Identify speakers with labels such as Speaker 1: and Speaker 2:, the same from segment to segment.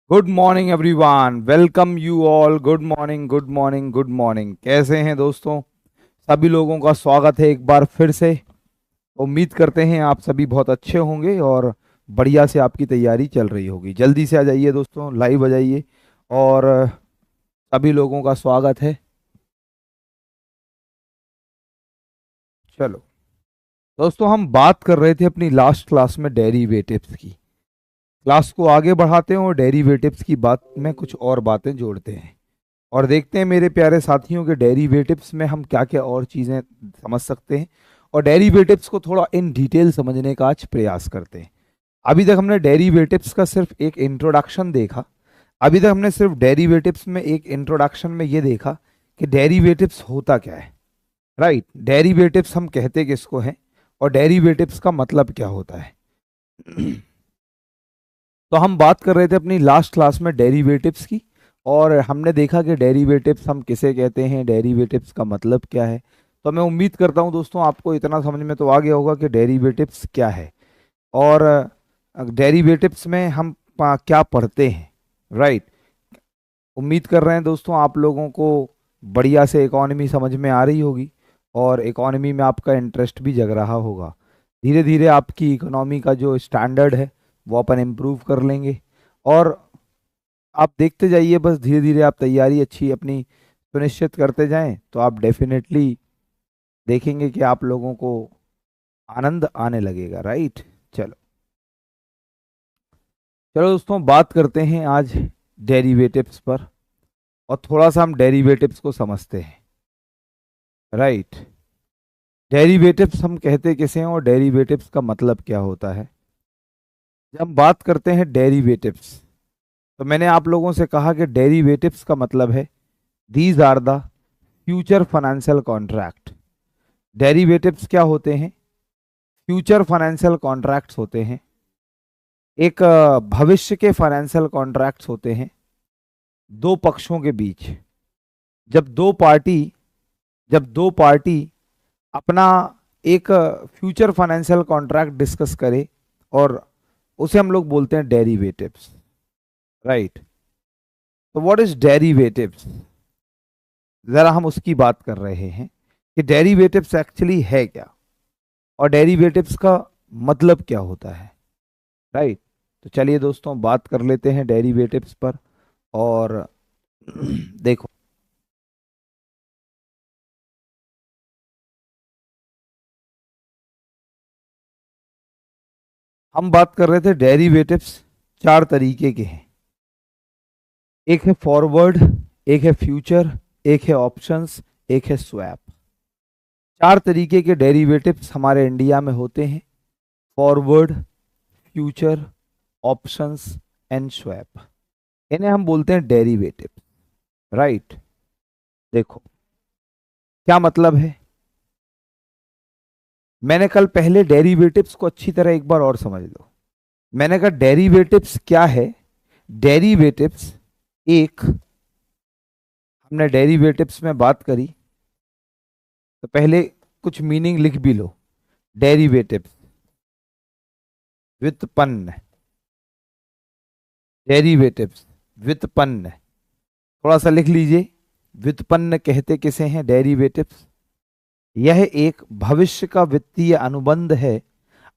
Speaker 1: Good morning everyone, welcome you all. Good morning, good morning, good morning. कैसे हैं दोस्तों? सभी लोगों का स्वागत है एक बार फिर से। उम्मीद करते हैं आप सभी बहुत अच्छे होंगे और बढ़िया से आपकी तैयारी चल रही होगी। जल्दी से आ जाइए दोस्तों, लाइव आ जाइए। और सभी लोगों का स्वागत है। चलो दोस्तों, हम बात कर रहे थे अपनी लास्ट क्लास में डेरिवेटिव्स की। क्लास को आगे बढ़ाते हैं और डेरिवेटिव्स की बात में कुछ और बातें जोड़ते हैं और देखते हैं मेरे प्यारे साथियों के डेरिवेटिव्स में हम क्या क्या और चीज़ें समझ सकते हैं और डेरिवेटिव्स को थोड़ा इन डिटेल समझने का आज प्रयास करते हैं। अभी तक हमने डेरिवेटिव्स का सिर्फ एक इंट्रोडक्शन देखा। अभी तक हमने सिर्फ डेरिवेटिव्स में एक इंट्रोडक्शन में ये देखा कि डेरिवेटिव्स होता क्या है। राइट, डेरिवेटिव्स हम कहते किसको हैं और डेरिवेटिव्स का मतलब क्या होता है। तो हम बात कर रहे थे अपनी लास्ट क्लास में डेरिवेटिव्स की और हमने देखा कि डेरिवेटिव्स हम किसे कहते हैं, डेरिवेटिव्स का मतलब क्या है। तो मैं उम्मीद करता हूं दोस्तों आपको इतना समझ में तो आ गया होगा कि डेरिवेटिव्स क्या है और डेरिवेटिव्स में हम क्या पढ़ते हैं। राइट, उम्मीद कर रहे हैं दोस्तों आप लोगों को बढ़िया से इकोनॉमी समझ में आ रही होगी और इकोनॉमी में आपका इंटरेस्ट भी जग रहा होगा। धीरे धीरे आपकी इकोनॉमी का जो स्टैंडर्ड है वो अपन इम्प्रूव कर लेंगे और आप देखते जाइए, बस धीरे धीरे आप तैयारी अच्छी अपनी सुनिश्चित करते जाएं तो आप डेफिनेटली देखेंगे कि आप लोगों को आनंद आने लगेगा। राइट, चलो चलो दोस्तों, बात करते हैं आज डेरिवेटिव्स पर और थोड़ा सा हम डेरिवेटिव्स को समझते हैं। राइट, डेरिवेटिव्स हम कहते किसे हैं और डेरिवेटिव्स का मतलब क्या होता है। जब हम बात करते हैं डेरिवेटिव्स, तो मैंने आप लोगों से कहा कि डेरिवेटिव्स का मतलब है these are the future financial contract. Derivatives क्या होते हैं? फ्यूचर फाइनेंशियल कॉन्ट्रैक्ट्स होते हैं। एक भविष्य के फाइनेंशियल कॉन्ट्रैक्ट्स होते हैं दो पक्षों के बीच। जब दो पार्टी जब दो पार्टी अपना एक फ्यूचर फाइनेंशियल कॉन्ट्रैक्ट डिस्कस करे और उसे हम लोग बोलते हैं डेरिवेटिव्स। राइट, तो व्हाट इज डेरिवेटिव्स? जरा हम उसकी बात कर रहे हैं कि डेरिवेटिव्स एक्चुअली है क्या और डेरिवेटिव्स का मतलब क्या होता है। राइट, तो चलिए दोस्तों बात कर लेते हैं डेरिवेटिव्स पर। और देखो, हम बात कर रहे थे डेरिवेटिव्स चार तरीके के हैं। एक है फॉरवर्ड, एक है फ्यूचर, एक है ऑप्शंस, एक है स्वैप। चार तरीके के डेरिवेटिव्स हमारे इंडिया में होते हैं: forward, future, options and swap. इन्हें हम बोलते हैं डेरिवेटिव। राइट, देखो क्या मतलब है। मैंने कल पहले डेरिवेटिव्स को अच्छी तरह एक बार और समझ लो। मैंने कहा डेरिवेटिव्स क्या है। डेरिवेटिव्स एक, हमने डेरिवेटिव्स में बात करी तो पहले कुछ मीनिंग लिख भी लो। डेरिवेटिव्स व्युत्पन्न, डेरिवेटिव्स व्युत्पन्न, थोड़ा सा लिख लीजिए। व्युत्पन्न कहते किसे हैं? डेरिवेटिव्स। यह एक भविष्य का वित्तीय अनुबंध है।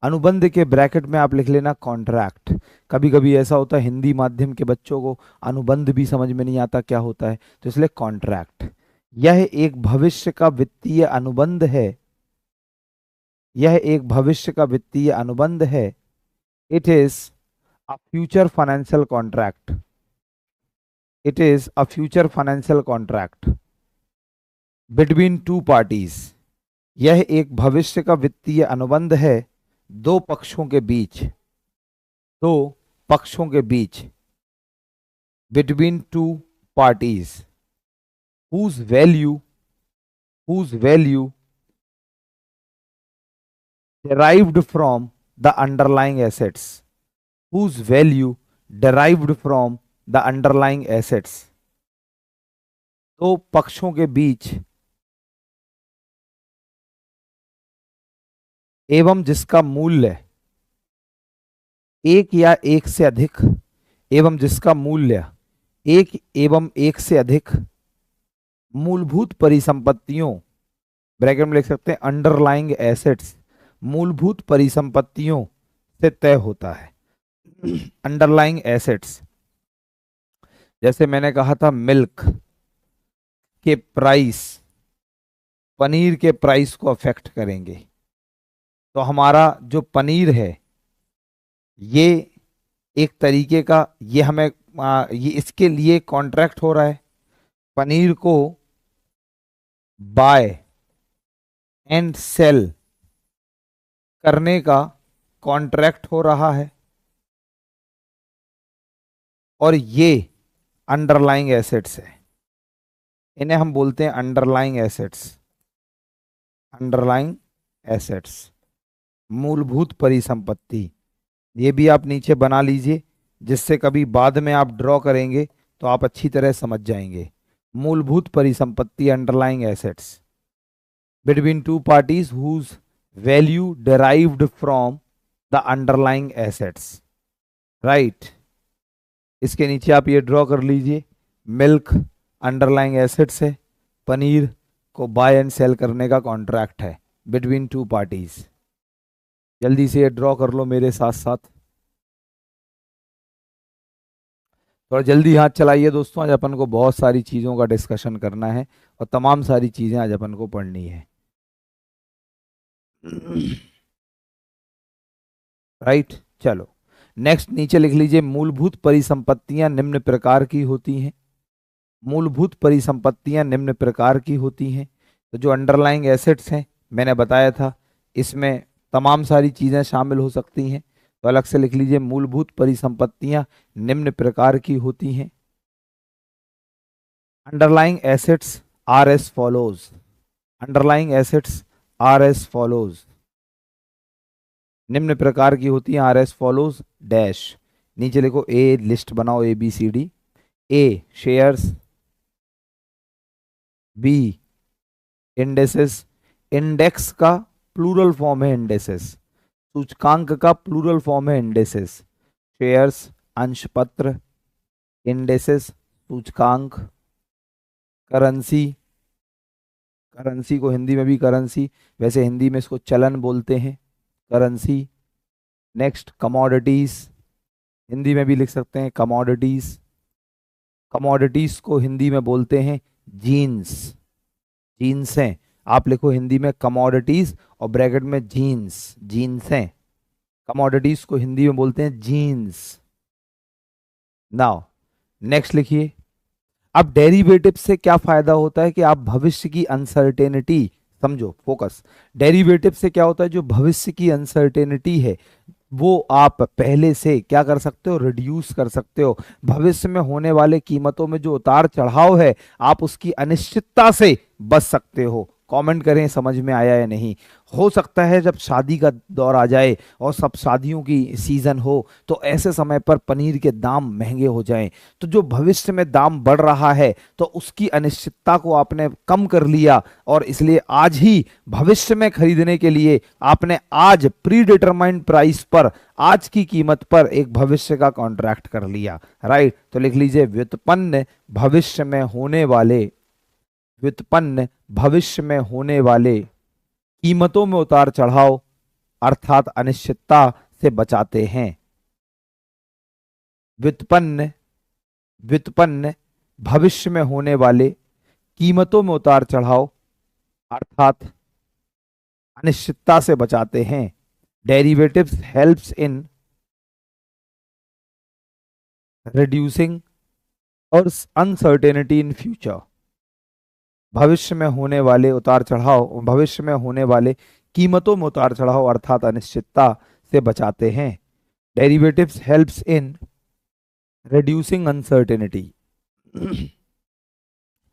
Speaker 1: अनुबंध के ब्रैकेट में आप लिख लेना कॉन्ट्रैक्ट। कभी कभी ऐसा होता है हिंदी माध्यम के बच्चों को अनुबंध भी समझ में नहीं आता क्या होता है, तो इसलिए कॉन्ट्रैक्ट। यह एक भविष्य का वित्तीय अनुबंध है। यह एक भविष्य का वित्तीय अनुबंध है। It is a future financial contract. It is a future financial contract between two parties. यह एक भविष्य का वित्तीय अनुबंध है दो पक्षों के बीच। दो पक्षों के बीच, between two parties, whose value whose value derived from the underlying assets, whose value derived from the underlying assets। दो पक्षों के बीच एवं जिसका मूल्य एक या एक से अधिक एवं जिसका मूल्य एक एवं एक से अधिक मूलभूत परिसंपत्तियों, ब्रैकेट में लिख सकते हैं अंडरलाइंग एसेट्स, मूलभूत परिसंपत्तियों से तय होता है। अंडरलाइंग एसेट्स, जैसे मैंने कहा था मिल्क के प्राइस पनीर के प्राइस को अफेक्ट करेंगे। तो हमारा जो पनीर है ये एक तरीके का, ये हमें ये इसके लिए कॉन्ट्रैक्ट हो रहा है, पनीर को बाय एंड सेल करने का कॉन्ट्रैक्ट हो रहा है, और ये अंडरलाइंग एसेट्स है। इन्हें हम बोलते हैं अंडरलाइंग एसेट्स। अंडरलाइंग एसेट्स, मूलभूत परिसंपत्ति। ये भी आप नीचे बना लीजिए, जिससे कभी बाद में आप ड्रॉ करेंगे तो आप अच्छी तरह समझ जाएंगे। मूलभूत परिसंपत्ति, underlying assets, between two parties whose value derived from the underlying assets, right. इसके नीचे आप ये ड्रॉ कर लीजिए, मिल्क अंडरलाइंग एसेट्स है, पनीर को बाय एंड सेल करने का कॉन्ट्रैक्ट है बिटवीन टू पार्टीज। जल्दी से ये ड्रॉ कर लो मेरे साथ साथ, थोड़ा जल्दी हाथ चलाइए दोस्तों। आज अपन को बहुत सारी चीज़ों का डिस्कशन करना है और तमाम सारी चीज़ें आज अपन को पढ़नी है, राइट। चलो नेक्स्ट नीचे लिख लीजिए, मूलभूत परिसंपत्तियां निम्न प्रकार की होती हैं। मूलभूत परिसंपत्तियां निम्न प्रकार की होती हैं। तो जो अंडरलाइंग एसेट्स हैं मैंने बताया था, इसमें तमाम सारी चीज़ें शामिल हो सकती हैं, तो अलग से लिख लीजिए, मूलभूत परिसंपत्तियां निम्न प्रकार की होती हैं। Underlying assets R S follows. Underlying assets R S follows, निम्न प्रकार की होती हैं, आर एस फॉलोज डैश। नीचे लिखो, ए लिस्ट बनाओ, A B C D. A shares, B indices, index का प्लूरल फॉर्म है इंडेसेस, सूचकांक का प्लूरल फॉर्म है इंडेसेस। शेयर्स अंशपत्र, इंडेसेस सूचकांक, करेंसी, करेंसी को हिंदी में भी करेंसी, वैसे हिंदी में इसको चलन बोलते हैं, करेंसी। नेक्स्ट कमोडिटीज, हिंदी में भी लिख सकते हैं कमोडिटीज। कमोडिटीज को हिंदी में बोलते हैं जीन्स, जीन्स हैं। आप लिखो हिंदी में कमोडिटीज और ब्रैकेट में जीन्स, जीन्स हैं। कमोडिटीज को हिंदी में बोलते हैं जीन्स। नाउ नेक्स्ट लिखिए, अब डेरिवेटिव से क्या फायदा होता है कि आप भविष्य की अनसर्टेनिटी समझो, फोकस। डेरिवेटिव से क्या होता है, जो भविष्य की अनसर्टेनिटी है वो आप पहले से क्या कर सकते हो, रिड्यूस कर सकते हो। भविष्य में होने वाले कीमतों में जो उतार चढ़ाव है आप उसकी अनिश्चितता से बच सकते हो। कमेंट करें समझ में आया या नहीं। हो सकता है जब शादी का दौर आ जाए और सब शादियों की सीजन हो तो ऐसे समय पर पनीर के दाम महंगे हो जाएं, तो जो भविष्य में दाम बढ़ रहा है तो उसकी अनिश्चितता को आपने कम कर लिया, और इसलिए आज ही भविष्य में खरीदने के लिए आपने आज प्री डिटरमाइंड प्राइस पर, आज की कीमत पर एक भविष्य का कॉन्ट्रैक्ट कर लिया, राइट। तो लिख लीजिए, व्युत्पन्न भविष्य में होने वाले, व्युत्पन्न भविष्य में होने वाले कीमतों में उतार चढ़ाव अर्थात अनिश्चितता से बचाते हैं। व्युत्पन्न, व्युत्पन्न भविष्य में होने वाले कीमतों में उतार चढ़ाव अर्थात अनिश्चितता से बचाते हैं। डेरिवेटिव्स हेल्प्स इन रिड्यूसिंग और अनसर्टेनिटी इन फ्यूचर। भविष्य में होने वाले उतार चढ़ाव, भविष्य में होने वाले कीमतों में उतार चढ़ाव अर्थात अनिश्चितता से बचाते हैं। Derivatives helps in reducing uncertainty.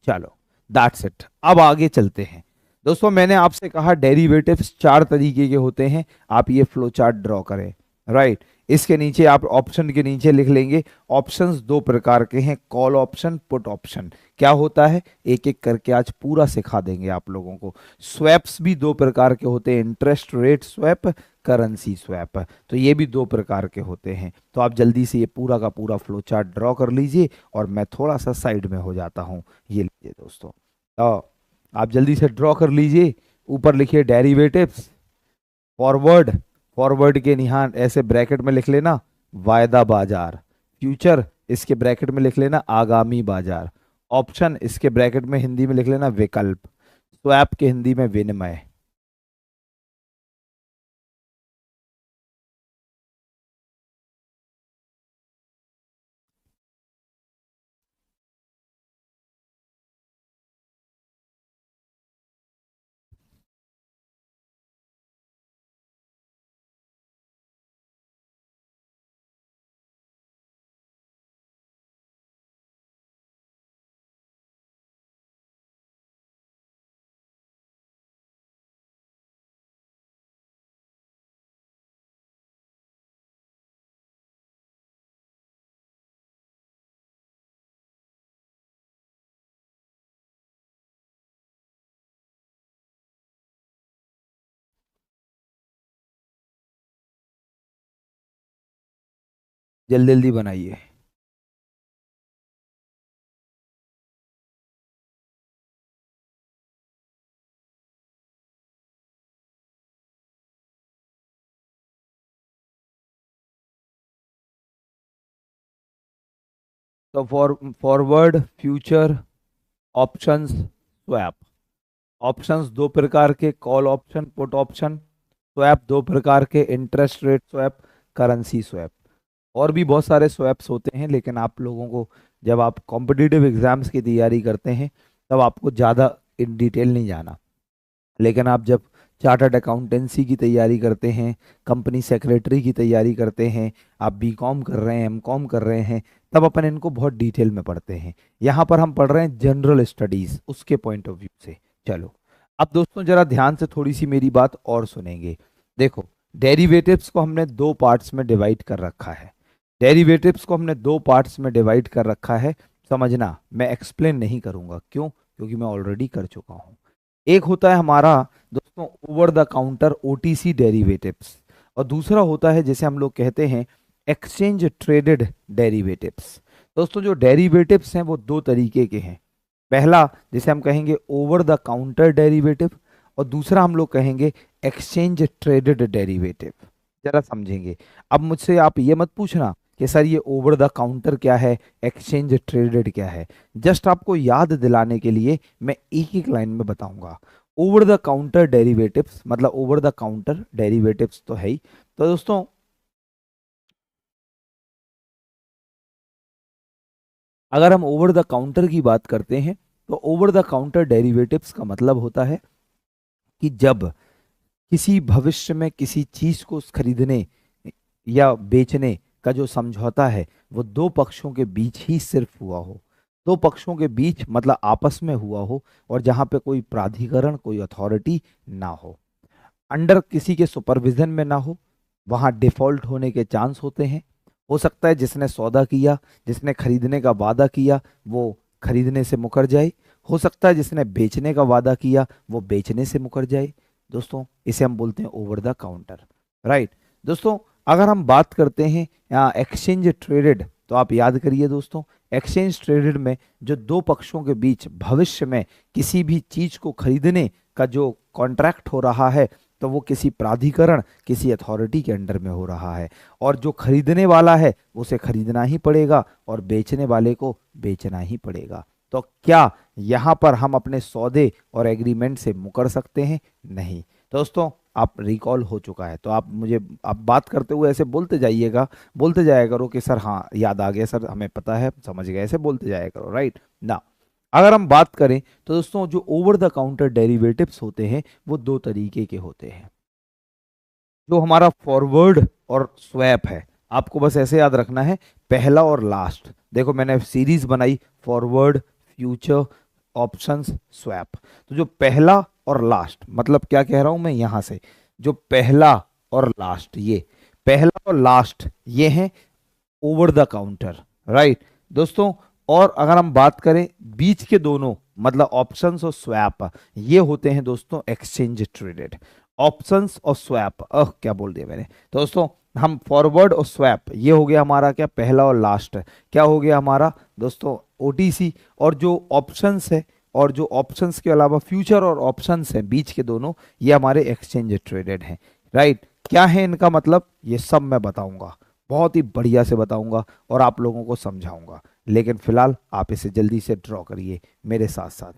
Speaker 1: चलो दैट्स इट, अब आगे चलते हैं दोस्तों। मैंने आपसे कहा डेरिवेटिव्स 4 तरीके के होते हैं, आप ये फ्लो चार्ट ड्रॉ करें। राइट। इसके नीचे आप ऑप्शन के नीचे लिख लेंगे, ऑप्शंस दो प्रकार के हैं, कॉल ऑप्शन, पुट ऑप्शन। क्या होता है एक एक करके आज पूरा सिखा देंगे आप लोगों को। स्वैप्स भी दो प्रकार के होते हैं, interest rate swap, currency swap. तो ये भी दो प्रकार के होते हैं। तो आप जल्दी से ये पूरा का पूरा फ्लो चार्ट ड्रॉ कर लीजिए और मैं थोड़ा सा साइड में हो जाता हूँ। ये लीजिए दोस्तों, तो आप जल्दी से ड्रॉ कर लीजिए। ऊपर लिखिए डेरिवेटिव्स, फॉरवर्ड, फॉरवर्ड के यहाँ ऐसे ब्रैकेट में लिख लेना वायदा बाजार, फ्यूचर इसके ब्रैकेट में लिख लेना आगामी बाजार, ऑप्शन इसके ब्रैकेट में हिंदी में लिख लेना विकल्प, स्वैप के हिंदी में विनिमय। जल्दी जल्दी बनाइए। तो forward, future, options, swap. Options दो प्रकार के, call option, put option. Swap दो प्रकार के, interest rate swap, currency swap. और भी बहुत सारे स्वैप्स होते हैं, लेकिन आप लोगों को जब आप कॉम्पिटिटिव एग्जाम्स की तैयारी करते हैं तब आपको ज़्यादा इन डिटेल नहीं जाना। लेकिन आप जब चार्टर्ड अकाउंटेंसी की तैयारी करते हैं, कंपनी सेक्रेटरी की तैयारी करते हैं, आप बीकॉम कर रहे हैं, एमकॉम कर रहे हैं, तब अपन इनको बहुत डिटेल में पढ़ते हैं। यहाँ पर हम पढ़ रहे हैं जनरल स्टडीज, उसके पॉइंट ऑफ व्यू से। चलो अब दोस्तों जरा ध्यान से थोड़ी सी मेरी बात और सुनेंगे। देखो, डेरिवेटिव्स को हमने दो पार्ट्स में डिवाइड कर रखा है। डेरिवेटिव्स को हमने दो पार्ट्स में डिवाइड कर रखा है। समझना, मैं एक्सप्लेन नहीं करूंगा, क्यों? क्योंकि मैं ऑलरेडी कर चुका हूं। एक होता है हमारा दोस्तों over the counter OTC derivatives, और दूसरा होता है जिसे हम लोग कहते हैं एक्सचेंज ट्रेडेड डेरिवेटिव्स। दोस्तों जो डेरिवेटिव्स हैं वो दो तरीके के हैं। पहला जिसे हम कहेंगे ओवर द काउंटर डेरिवेटिव, और दूसरा हम लोग कहेंगे एक्सचेंज ट्रेडेड डेरिवेटिव। जरा समझेंगे। अब मुझसे आप ये मत पूछना कि सर ये ओवर द काउंटर क्या है, एक्सचेंज ट्रेडेड क्या है। जस्ट आपको याद दिलाने के लिए मैं एक एक लाइन में बताऊंगा। ओवर द काउंटर डेरिवेटिव्स मतलब ओवर द काउंटर डेरिवेटिव्स तो है ही। तो दोस्तों अगर हम ओवर द काउंटर की बात करते हैं तो ओवर द काउंटर डेरिवेटिव्स का मतलब होता है कि जब किसी भविष्य में किसी चीज को खरीदने या बेचने का जो समझौता है वो दो पक्षों के बीच ही सिर्फ हुआ हो। दो पक्षों के बीच मतलब आपस में हुआ हो, और जहां पे कोई प्राधिकरण, कोई अथॉरिटी ना हो, अंडर किसी के सुपरविजन में ना हो, वहां डिफॉल्ट होने के चांस होते हैं। हो सकता है जिसने सौदा किया, जिसने खरीदने का वादा किया, वो खरीदने से मुकर जाए। हो सकता है जिसने बेचने का वादा किया वो बेचने से मुकर जाए। दोस्तों इसे हम बोलते हैं ओवर द काउंटर। राइट दोस्तों, अगर हम बात करते हैं एक्सचेंज ट्रेडेड, तो आप याद करिए दोस्तों, एक्सचेंज ट्रेडेड में जो दो पक्षों के बीच भविष्य में किसी भी चीज को खरीदने का जो कॉन्ट्रैक्ट हो रहा है, तो वो किसी प्राधिकरण, किसी अथॉरिटी के अंडर में हो रहा है। और जो खरीदने वाला है उसे खरीदना ही पड़ेगा और बेचने वाले को बेचना ही पड़ेगा। तो क्या यहाँ पर हम अपने सौदे और एग्रीमेंट से मुकर सकते हैं? नहीं। दोस्तों आप रिकॉल हो चुका है, तो आप मुझे आप बात करते हुए ऐसे बोलते जाइएगा, बोलते जाया करो कि सर हाँ याद आ गया, सर हमें पता है, समझ गए, ऐसे बोलते जाया करो। राइट ना। अगर हम बात करें तो दोस्तों जो ओवर द काउंटर डेरिवेटिव्स होते हैं वो दो तरीके के होते हैं। जो हमारा फॉरवर्ड और स्वैप है, आपको बस ऐसे याद रखना है, पहला और लास्ट। देखो मैंने सीरीज बनाई, फॉरवर्ड, फ्यूचर, ऑप्शंस, स्वैप। तो जो पहला और लास्ट, मतलब क्या कह रहा हूं मैं यहां से, जो पहला और लास्ट, ये पहला और लास्ट ये है ओवर द काउंटर, राइट दोस्तों। और अगर हम बात करें बीच के दोनों, मतलब ऑप्शंस और स्वैप, ये होते हैं दोस्तों एक्सचेंज ट्रेडेड। ऑप्शंस और स्वैप, क्या बोल दिया मैंने दोस्तों, हम फॉरवर्ड और स्वैप, ये हो गया हमारा क्या, पहला और लास्ट। क्या हो गया हमारा दोस्तों, ओटीसी। और जो ऑप्शंस है, और जो ऑप्शंस के अलावा फ्यूचर और ऑप्शंस हैं बीच के दोनों, ये हमारे एक्सचेंज ट्रेडेड हैं, राइट। क्या है इनका मतलब, ये सब मैं बताऊंगा, बहुत ही बढ़िया से बताऊंगा और आप लोगों को समझाऊंगा। लेकिन फिलहाल आप इसे जल्दी से ड्रॉ करिए मेरे साथ साथ।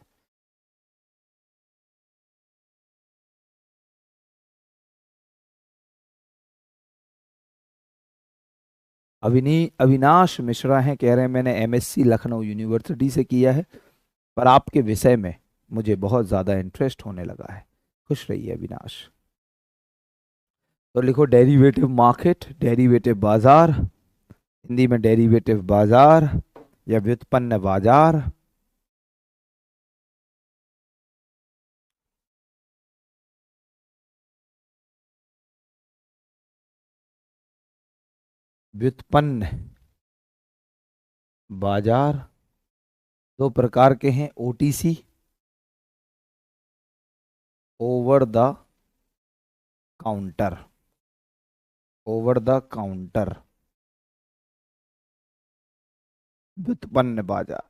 Speaker 1: अविनाश मिश्रा हैं, कह रहे हैं मैंने एमएससी लखनऊ यूनिवर्सिटी से किया है, पर आपके विषय में मुझे बहुत ज़्यादा इंटरेस्ट होने लगा है। खुश रहिए अविनाश। तो लिखो डेरिवेटिव मार्केट, डेरिवेटिव बाजार, हिंदी में डेरिवेटिव बाजार या व्युत्पन्न बाजार। व्युत्पन्न बाजार दो प्रकार के हैं, OTC, over the counter, over the counter व्युत्पन्न बाजार।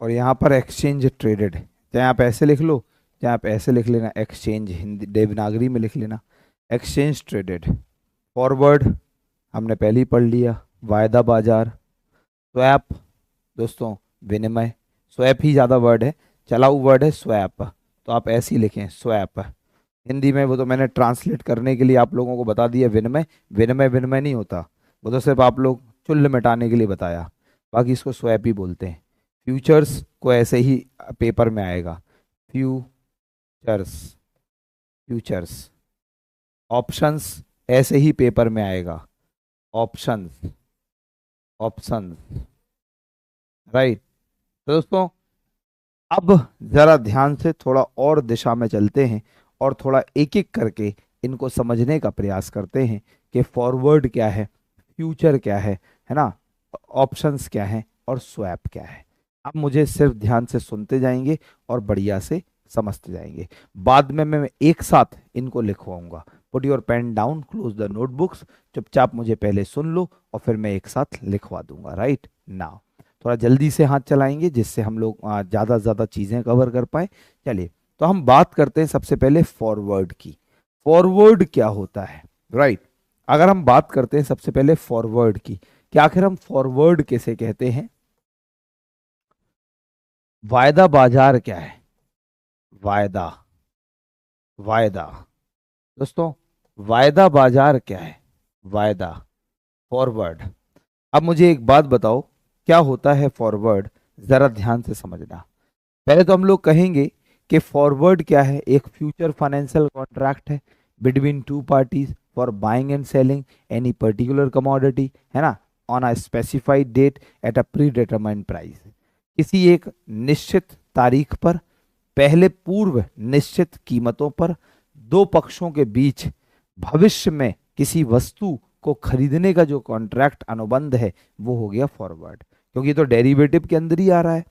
Speaker 1: और यहाँ पर एक्सचेंज ट्रेडेड, चाहे आप ऐसे लिख लो, चाहे आप ऐसे लिख लेना, एक्सचेंज हिंदी देवनागरी में लिख लेना, एक्सचेंज ट्रेडेड। फॉरवर्ड हमने पहले ही पढ़ लिया, वायदा बाजार। स्वैप दोस्तों विनिमय, स्वैप ही ज़्यादा वर्ड है, चलाऊ वर्ड है स्वैप, तो आप ऐसे ही लिखें स्वैप। हिंदी में वो तो मैंने ट्रांसलेट करने के लिए आप लोगों को बता दिया विनिमय, विनिमय विनिमय नहीं होता, वो तो सिर्फ आप लोग चुल्ल मिटाने के लिए बताया, बाकी इसको स्वैप ही बोलते हैं। फ्यूचर्स को ऐसे ही पेपर में आएगा, फ्यूचर्स, फ्यूचर्स। ऑप्शंस ऐसे ही पेपर में आएगा, ऑप्शंस, ऑप्शंस, राइट। तो दोस्तों अब जरा ध्यान से थोड़ा और दिशा में चलते हैं और थोड़ा एक एक करके इनको समझने का प्रयास करते हैं कि फॉरवर्ड क्या है, फ्यूचर क्या है ना, ऑप्शंस क्या है और स्वैप क्या है। आप मुझे सिर्फ ध्यान से सुनते जाएंगे और बढ़िया से समझते जाएंगे। बाद में मैं एक साथ इनको लिखवाऊंगा। Put your pen down, close the notebooks, चुपचाप मुझे पहले सुन लो और फिर मैं एक साथ लिखवा दूंगा, राइट नाउ। थोड़ा जल्दी से हाथ चलाएंगे जिससे हम लोग ज़्यादा से ज़्यादा चीज़ें कवर कर पाए। चलिए तो हम बात करते हैं सबसे पहले फॉरवर्ड की। फॉरवर्ड क्या होता है, राइट। अगर हम बात करते हैं सबसे पहले फॉरवर्ड की, कि आखिर हम फॉरवर्ड किसे कहते हैं। वायदा बाजार क्या है, वायदा, वायदा दोस्तों, वायदा बाजार क्या है, वायदा, फॉरवर्ड। अब मुझे एक बात बताओ, क्या होता है फॉरवर्ड, जरा ध्यान से समझना। पहले तो हम लोग कहेंगे कि फॉरवर्ड क्या है, एक फ्यूचर फाइनेंशियल कॉन्ट्रैक्ट है between two parties for buying and selling any particular commodity, है ना, on a specified date at a pre determined price. किसी एक निश्चित तारीख पर पहले पूर्व निश्चित कीमतों पर दो पक्षों के बीच भविष्य में किसी वस्तु को खरीदने का जो कॉन्ट्रैक्ट अनुबंध है वो हो गया फॉरवर्ड, क्योंकि ये तो डेरिवेटिव के अंदर ही आ रहा है।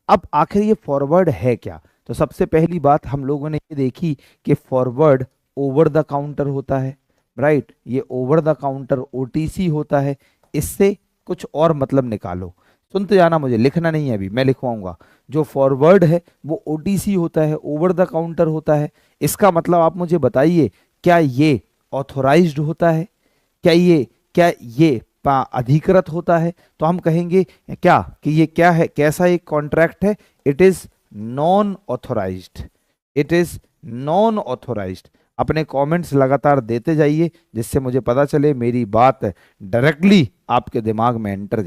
Speaker 1: अब आखिर ये फॉरवर्ड है क्या, तो सबसे पहली बात हम लोगों ने ये देखी कि फॉरवर्ड ओवर द काउंटर होता है, राइट। ये ओवर द काउंटर ओटीसी होता है। इससे कुछ और मतलब निकालो, सुनते जाना, मुझे लिखना नहीं है, अभी मैं लिखवाऊंगा। जो फॉरवर्ड है वो ओटीसी होता है, ओवर द काउंटर होता है। इसका मतलब आप मुझे बताइए, क्या ये ऑथोराइज्ड होता है, क्या ये अधिकृत होता है। तो हम कहेंगे क्या कि ये क्या है, कैसा एक कॉन्ट्रैक्ट है, it is non authorised, it is non authorised. अपने कमेंट्स लगातार देते जाइए जिससे मुझे पता चले मेरी बात डायरेक्टली आपके दिमाग में एंटर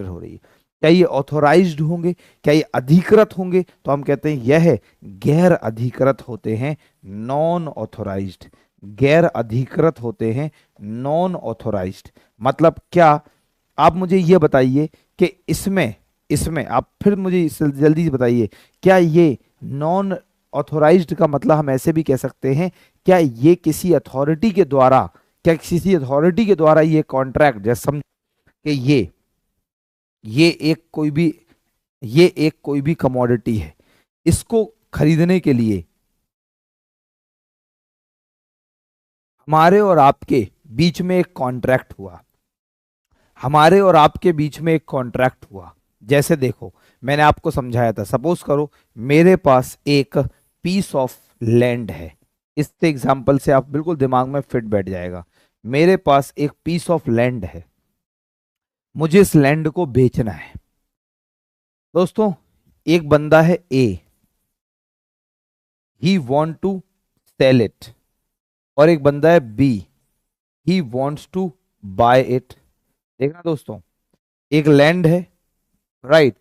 Speaker 1: हो रही है। क्या ये ऑथोराइज्ड होंगे, क्या ये अधिकृत होंगे, तो हम कहते हैं यह गैर अधिकृत होते हैं, नॉन ऑथोराइज्ड, गैर अधिकृत होते हैं, नॉन ऑथोराइज्ड। मतलब क्या, आप मुझे यह बताइए कि इसमें इसमें आप फिर मुझे जल्दी से बताइए, क्या ये नॉन ऑथोराइज्ड का मतलब हम ऐसे भी कह सकते हैं, क्या ये किसी अथॉरिटी के द्वारा, क्या किसी अथॉरिटी के द्वारा ये कॉन्ट्रैक्ट, जैसे समझ कि ये एक कोई भी, ये एक कोई भी कमोडिटी है, इसको खरीदने के लिए हमारे और आपके बीच में एक कॉन्ट्रैक्ट हुआ, हमारे और आपके बीच में एक कॉन्ट्रैक्ट हुआ। जैसे देखो, मैंने आपको समझाया था, सपोज करो मेरे पास एक पीस ऑफ लैंड है, इस एग्जांपल से आप बिल्कुल दिमाग में फिट बैठ जाएगा। मेरे पास एक पीस ऑफ लैंड है, मुझे इस लैंड को बेचना है। दोस्तों, एक बंदा है A, he want to sell it, और एक बंदा है B, he wants to buy it. देखना दोस्तों, एक लैंड है, राइट,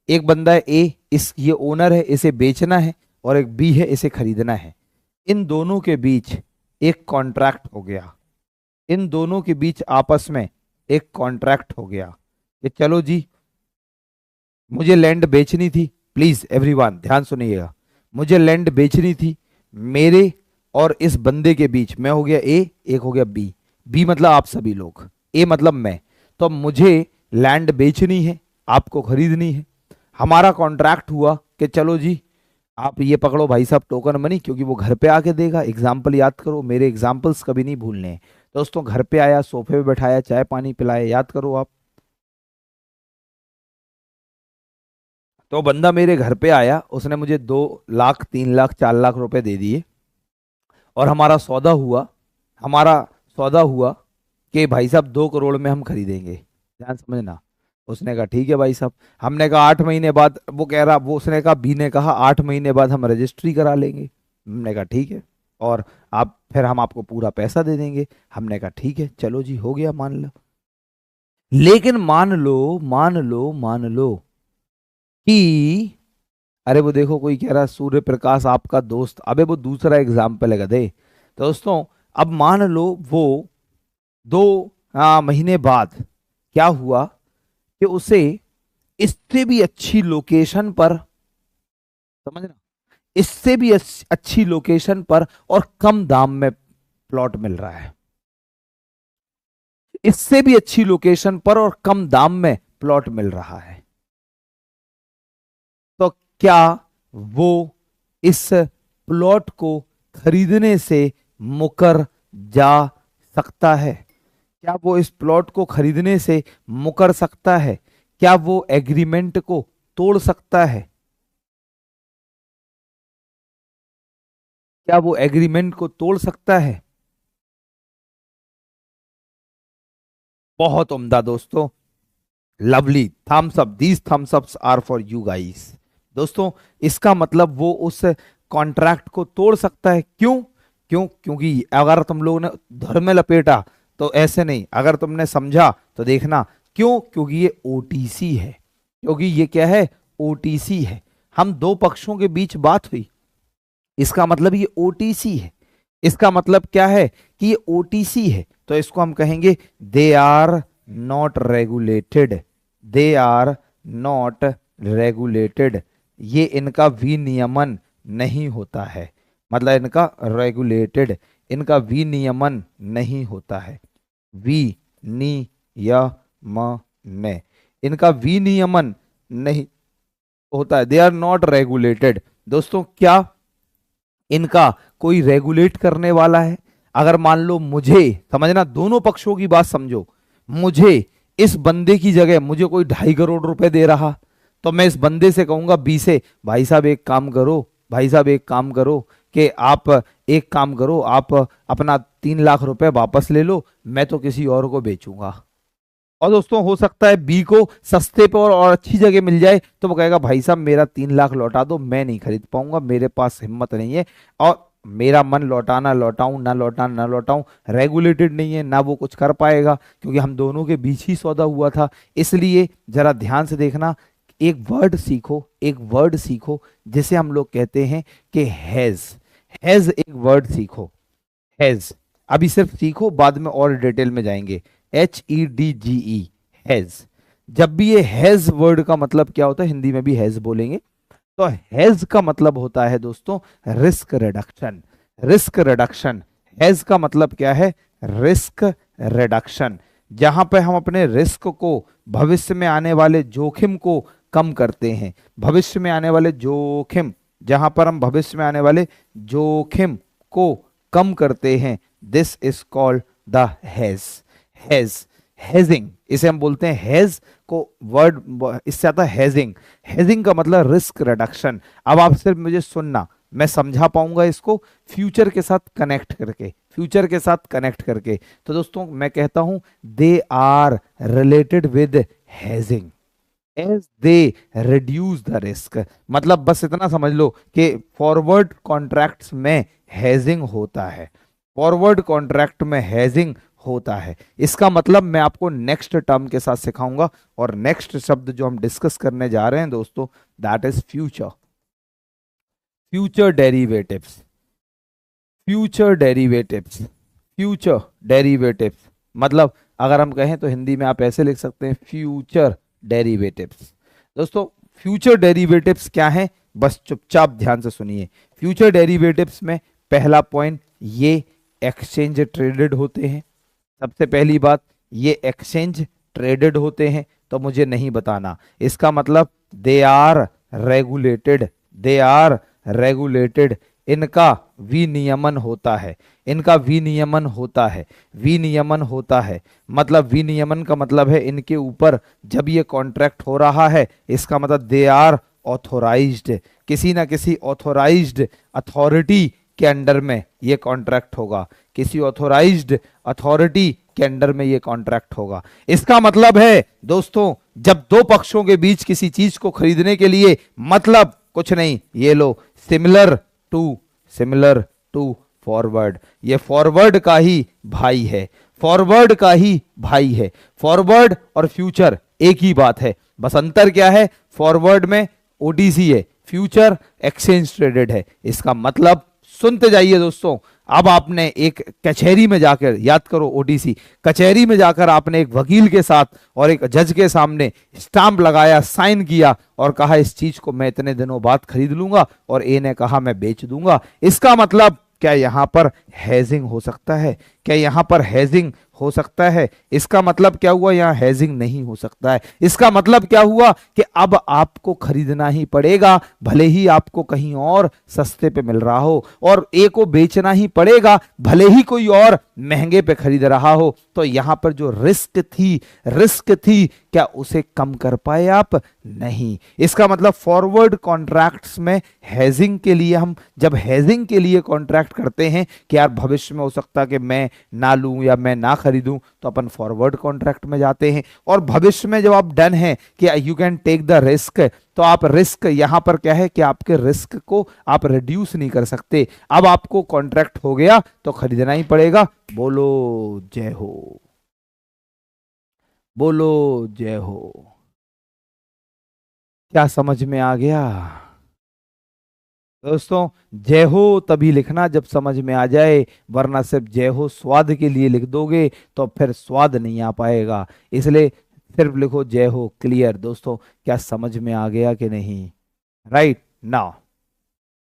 Speaker 1: एक बंदा है ए, इस ये ओनर है, इसे बेचना है, और एक बी है, इसे खरीदना है। इन दोनों के बीच एक कॉन्ट्रैक्ट हो गया, इन दोनों के बीच आपस में एक कॉन्ट्रैक्ट हो गया कि चलो जी, मुझे लैंड बेचनी थी, प्लीज एवरीवन ध्यान सुनिएगा, मुझे लैंड बेचनी थी, मेरे और इस बंदे के बीच, मैं हो गया ए, एक हो गया बी, बी मतलब आप सभी लोग, ए मतलब मैं, तो मुझे लैंड बेचनी है, आपको खरीदनी है। हमारा कॉन्ट्रैक्ट हुआ कि चलो जी, आप ये पकड़ो भाई साहब टोकन मनी, क्योंकि वो घर पे आके देगा। एग्जाम्पल याद करो, मेरे एग्जाम्पल्स कभी नहीं भूलने हैं दोस्तों। घर पे आया, सोफे पे बैठाया, चाय पानी पिलाया, याद करो आप। तो बंदा मेरे घर पे आया, उसने मुझे 2 लाख 3 लाख 4 लाख रुपए दे दिए, और हमारा सौदा हुआ, हमारा सौदा हुआ कि भाई साहब 2 करोड़ में हम खरीदेंगे। ध्यान समझना। उसने कहा ठीक है भाई साहब। हमने कहा 8 महीने बाद, वो कह रहा, वो उसने कहा, बी ने कहा 8 महीने बाद हम रजिस्ट्री करा लेंगे। हमने कहा ठीक है, और आप फिर हम आपको पूरा पैसा दे देंगे। हमने कहा ठीक है, चलो जी हो गया, मान लो। लेकिन मान लो कि, अरे वो देखो कोई कह रहा सूर्य प्रकाश आपका दोस्त, अबे वो दूसरा एग्जाम्पल है गधे। दोस्तों, अब मान लो वो 2 महीने बाद क्या हुआ कि उसे इससे भी अच्छी लोकेशन पर, समझना, इससे भी अच्छी लोकेशन पर और कम दाम में प्लॉट मिल रहा है, इससे भी अच्छी लोकेशन पर और कम दाम में प्लॉट मिल रहा है। तो क्या वो इस प्लॉट को खरीदने से मुकर जा सकता है? क्या वो इस प्लॉट को खरीदने से मुकर सकता है? क्या वो एग्रीमेंट को तोड़ सकता है? क्या वो एग्रीमेंट को तोड़ सकता है? बहुत उम्दा दोस्तों, lovely, thumbs up, these thumbs ups are for you guys. दोस्तों, इसका मतलब वो उस कॉन्ट्रैक्ट को तोड़ सकता है। क्यों? क्योंकि अगर तुम लोगों ने धर में लपेटा तो ऐसे नहीं, अगर तुमने समझा तो देखना। क्यों? क्योंकि ये ओटीसी है, क्योंकि ये क्या है? ओटीसी है। हम दो पक्षों के बीच बात हुई, इसका मतलब ये ओटीसी है। इसका मतलब क्या है कि ये ओटीसी है, तो इसको हम कहेंगे they are not regulated, they are not regulated. ये इनका विनियमन नहीं होता है, मतलब इनका रेगुलेटेड, इनका विनियमन नहीं होता है। विनियमन, इनका विनियमन नहीं होता है, दे आर नॉट रेगुलेटेड। दोस्तों, क्या इनका कोई रेगुलेट करने वाला है? अगर मान लो मुझे, समझना, दोनों पक्षों की बात समझो, मुझे इस बंदे की जगह मुझे कोई 2.5 करोड़ रुपए दे रहा, तो मैं इस बंदे से कहूंगा बी से, भाई साहब एक काम करो, भाई साहब एक काम करो कि आप एक काम करो, आप अपना 3 लाख रुपए वापस ले लो, मैं तो किसी और को बेचूंगा। और दोस्तों, हो सकता है बी को सस्ते पे और अच्छी जगह मिल जाए, तो वो कहेगा भाई साहब मेरा 3 लाख लौटा दो, मैं नहीं खरीद पाऊंगा, मेरे पास हिम्मत नहीं है, और मेरा मन लौटाना लौटाऊं ना लौटाना ना लौटाऊं, रेगुलेटेड नहीं है ना, वो कुछ कर पाएगा, क्योंकि हम दोनों के बीच ही सौदा हुआ था। इसलिए जरा ध्यान से देखना, एक वर्ड सीखो, एक वर्ड सीखो जिसे हम लोग कहते हैं कि हैज। हैज एक वर्ड सीखो, हैज। अभी सिर्फ सीखो, बाद में और डिटेल में जाएंगे। HEDGE, has. जब भी ये हैज वर्ड का मतलब क्या होता है, हिंदी में भी हैज बोलेंगे, तो हैज का मतलब होता है दोस्तों risk reduction. Risk reduction, has का मतलब क्या है, रिस्क रिडक्शन। जहां पे हम अपने रिस्क को, भविष्य में आने वाले जोखिम को कम करते हैं, भविष्य में आने वाले जोखिम, जहां पर हम भविष्य में आने वाले जोखिम को कम करते हैं, this is called the has. Has, hedging, इसे हम बोलते हैं हैज को, वर्ड इससे आता है हेजिंग। हेजिंग का मतलब रिस्क रिडक्शन। अब आप सिर्फ मुझे सुनना, मैं समझा पाऊंगा इसको फ्यूचर के साथ कनेक्ट करके, फ्यूचर के साथ कनेक्ट करके। तो दोस्तों मैं कहता हूं they are related with hedging as they reduce the risk. मतलब बस इतना समझ लो कि फॉरवर्ड कॉन्ट्रैक्ट्स में हेजिंग होता है, फॉरवर्ड कॉन्ट्रैक्ट में हेजिंग होता है। इसका मतलब मैं आपको नेक्स्ट टर्म के साथ सिखाऊंगा, और नेक्स्ट शब्द जो हम डिस्कस करने जा रहे हैं दोस्तों, that is future. Future derivatives, future derivatives, future derivatives, मतलब अगर हम कहें तो हिंदी में आप ऐसे लिख सकते हैं फ्यूचर डेरिवेटिव्स। दोस्तों फ्यूचर डेरिवेटिव्स क्या है, बस चुपचाप ध्यान से सुनिए। फ्यूचर डेरिवेटिव्स में पहला पॉइंट, ये एक्सचेंज ट्रेडेड होते हैं। सबसे पहली बात, ये एक्सचेंज ट्रेडेड होते हैं, तो मुझे नहीं बताना, इसका मतलब they are regulated, they are regulated, इनका विनियमन होता है, इनका विनियमन होता है, विनियमन होता है। मतलब विनियमन का मतलब है इनके ऊपर जब ये कॉन्ट्रैक्ट हो रहा है, इसका मतलब दे आर ऑथोराइज्ड, किसी ना किसी ऑथोराइज्ड अथॉरिटी के अंडर में ये कॉन्ट्रैक्ट होगा, किसी ऑथोराइज्ड अथॉरिटी के अंडर में ये कॉन्ट्रैक्ट होगा। इसका मतलब है दोस्तों, जब दो पक्षों के बीच किसी चीज को खरीदने के लिए, मतलब कुछ नहीं, ये लो similar to, similar to forward, ये फॉरवर्ड का ही भाई है, फॉरवर्ड का ही भाई है। फॉरवर्ड और फ्यूचर एक ही बात है, बस अंतर क्या है, फॉरवर्ड में ओटीसी है, फ्यूचर एक्सचेंज ट्रेडेड है। इसका मतलब सुनते जाइए दोस्तों, अब आपने एक कचहरी में जाकर, याद करो ओटीसी, कचहरी में जाकर आपने एक वकील के साथ और एक जज के सामने स्टाम्प लगाया, साइन किया और कहा इस चीज को मैं इतने दिनों बाद खरीद लूंगा, और ए ने कहा मैं बेच दूंगा। इसका मतलब क्या यहां पर हेजिंग हो सकता है, क्या यहां पर हेजिंग हो सकता है? इसका मतलब क्या हुआ, यहां हेजिंग नहीं हो सकता है। इसका मतलब क्या हुआ कि अब आपको खरीदना ही पड़ेगा, भले ही आपको कहीं और सस्ते पे मिल रहा हो, और ए को बेचना ही पड़ेगा, भले ही कोई और महंगे पे खरीद रहा हो। तो यहां पर जो रिस्क थी, रिस्क थी, क्या उसे कम कर पाए आप? नहीं। इसका मतलब फॉरवर्ड कॉन्ट्रैक्ट्स में हेजिंग के लिए, हम जब हेजिंग के लिए कॉन्ट्रैक्ट करते हैं कि यार भविष्य में हो सकता है कि मैं ना लूं या मैं ना खरीदूं, तो अपन फॉरवर्ड कॉन्ट्रैक्ट में जाते हैं। और भविष्य में जब आप डन है कि you can take the risk, तो आप रिस्क, यहां पर क्या है कि आपके रिस्क को आप रिड्यूस नहीं कर सकते। अब आपको कॉन्ट्रैक्ट हो गया तो खरीदना ही पड़ेगा। बोलो जय हो, बोलो जय हो। क्या समझ में आ गया दोस्तों? जय हो तभी लिखना जब समझ में आ जाए, वरना सिर्फ जय हो स्वाद के लिए लिख दोगे तो फिर स्वाद नहीं आ पाएगा। इसलिए सिर्फ लिखो जय हो। क्लियर दोस्तों? क्या समझ में आ गया कि नहीं? राइट नाउ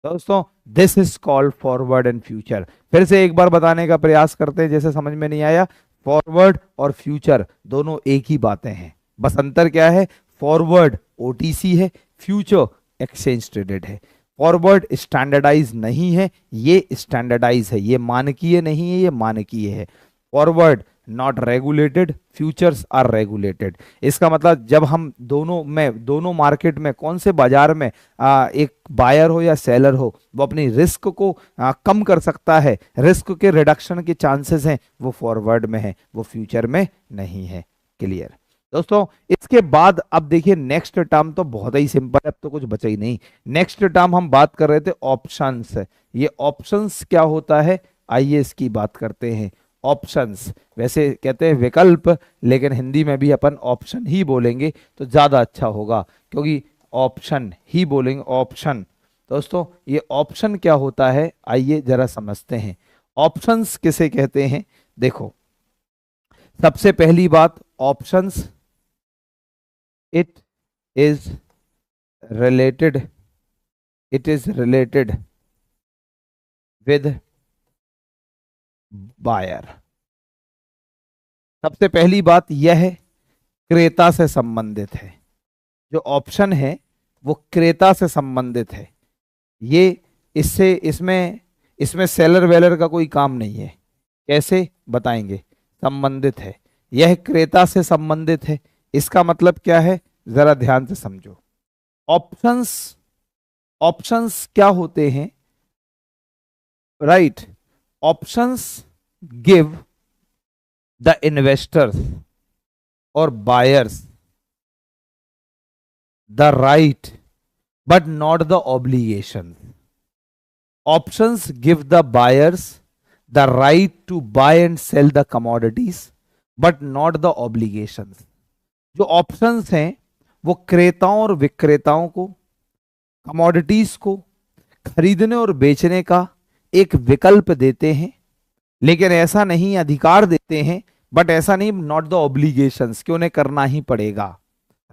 Speaker 1: दोस्तों, this is called forward and future. फिर से एक बार बताने का प्रयास करते हैं जैसे समझ में नहीं आया। फॉरवर्ड और फ्यूचर दोनों एक ही बातें हैं, बस अंतर क्या है, फॉरवर्ड ओटीसी है, फ्यूचर एक्सचेंज ट्रेडेड है। फॉरवर्ड स्टैंडर्डाइज नहीं है, ये स्टैंडर्डाइज है, ये मानकीय नहीं है, ये मानकीय है। Forward not regulated, futures are regulated. इसका मतलब जब हम दोनों में, दोनों मार्केट में, कौन से बाजार में एक बायर हो या सेलर हो, वो अपनी रिस्क को कम कर सकता है, रिस्क के रिडक्शन के चांसेस हैं, वो फॉरवर्ड में है, वो फ्यूचर में नहीं है। क्लियर दोस्तों? इसके बाद अब देखिए नेक्स्ट टर्म तो बहुत ही सिंपल है, अब तो कुछ बचा ही नहीं। नेक्स्ट टर्म हम बात कर रहे थे ऑप्शंस। ये ऑप्शंस क्या होता है, आइए इसकी बात करते हैं। ऑप्शंस, वैसे कहते हैं विकल्प, लेकिन हिंदी में भी अपन ऑप्शन ही बोलेंगे तो ज्यादा अच्छा होगा, क्योंकि ऑप्शन ही बोलेंगे, ऑप्शन। दोस्तों ये ऑप्शन क्या होता है, आइए जरा समझते हैं। ऑप्शंस किसे कहते हैं? देखो, सबसे पहली बात, options it is related, it is related with buyer. सबसे पहली बात यह है, क्रेता से संबंधित है। जो ऑप्शन है वो क्रेता से संबंधित है। ये इससे इसमें इसमें सेलर वेलर का कोई काम नहीं है। कैसे बताएंगे? संबंधित है, यह क्रेता से संबंधित है। इसका मतलब क्या है, जरा ध्यान से समझो। ऑप्शंस, ऑप्शंस क्या होते हैं? Right, options give the investors और buyers the right but not the obligation. Options give the buyers the right to buy and sell the commodities but not the obligations. जो ऑप्शंस हैं वो क्रेताओं और विक्रेताओं को कमोडिटीज को खरीदने और बेचने का एक विकल्प देते हैं, लेकिन ऐसा नहीं, अधिकार देते हैं बट ऐसा नहीं नॉट द ऑब्लिगेशंस कि उन्हें करना ही पड़ेगा।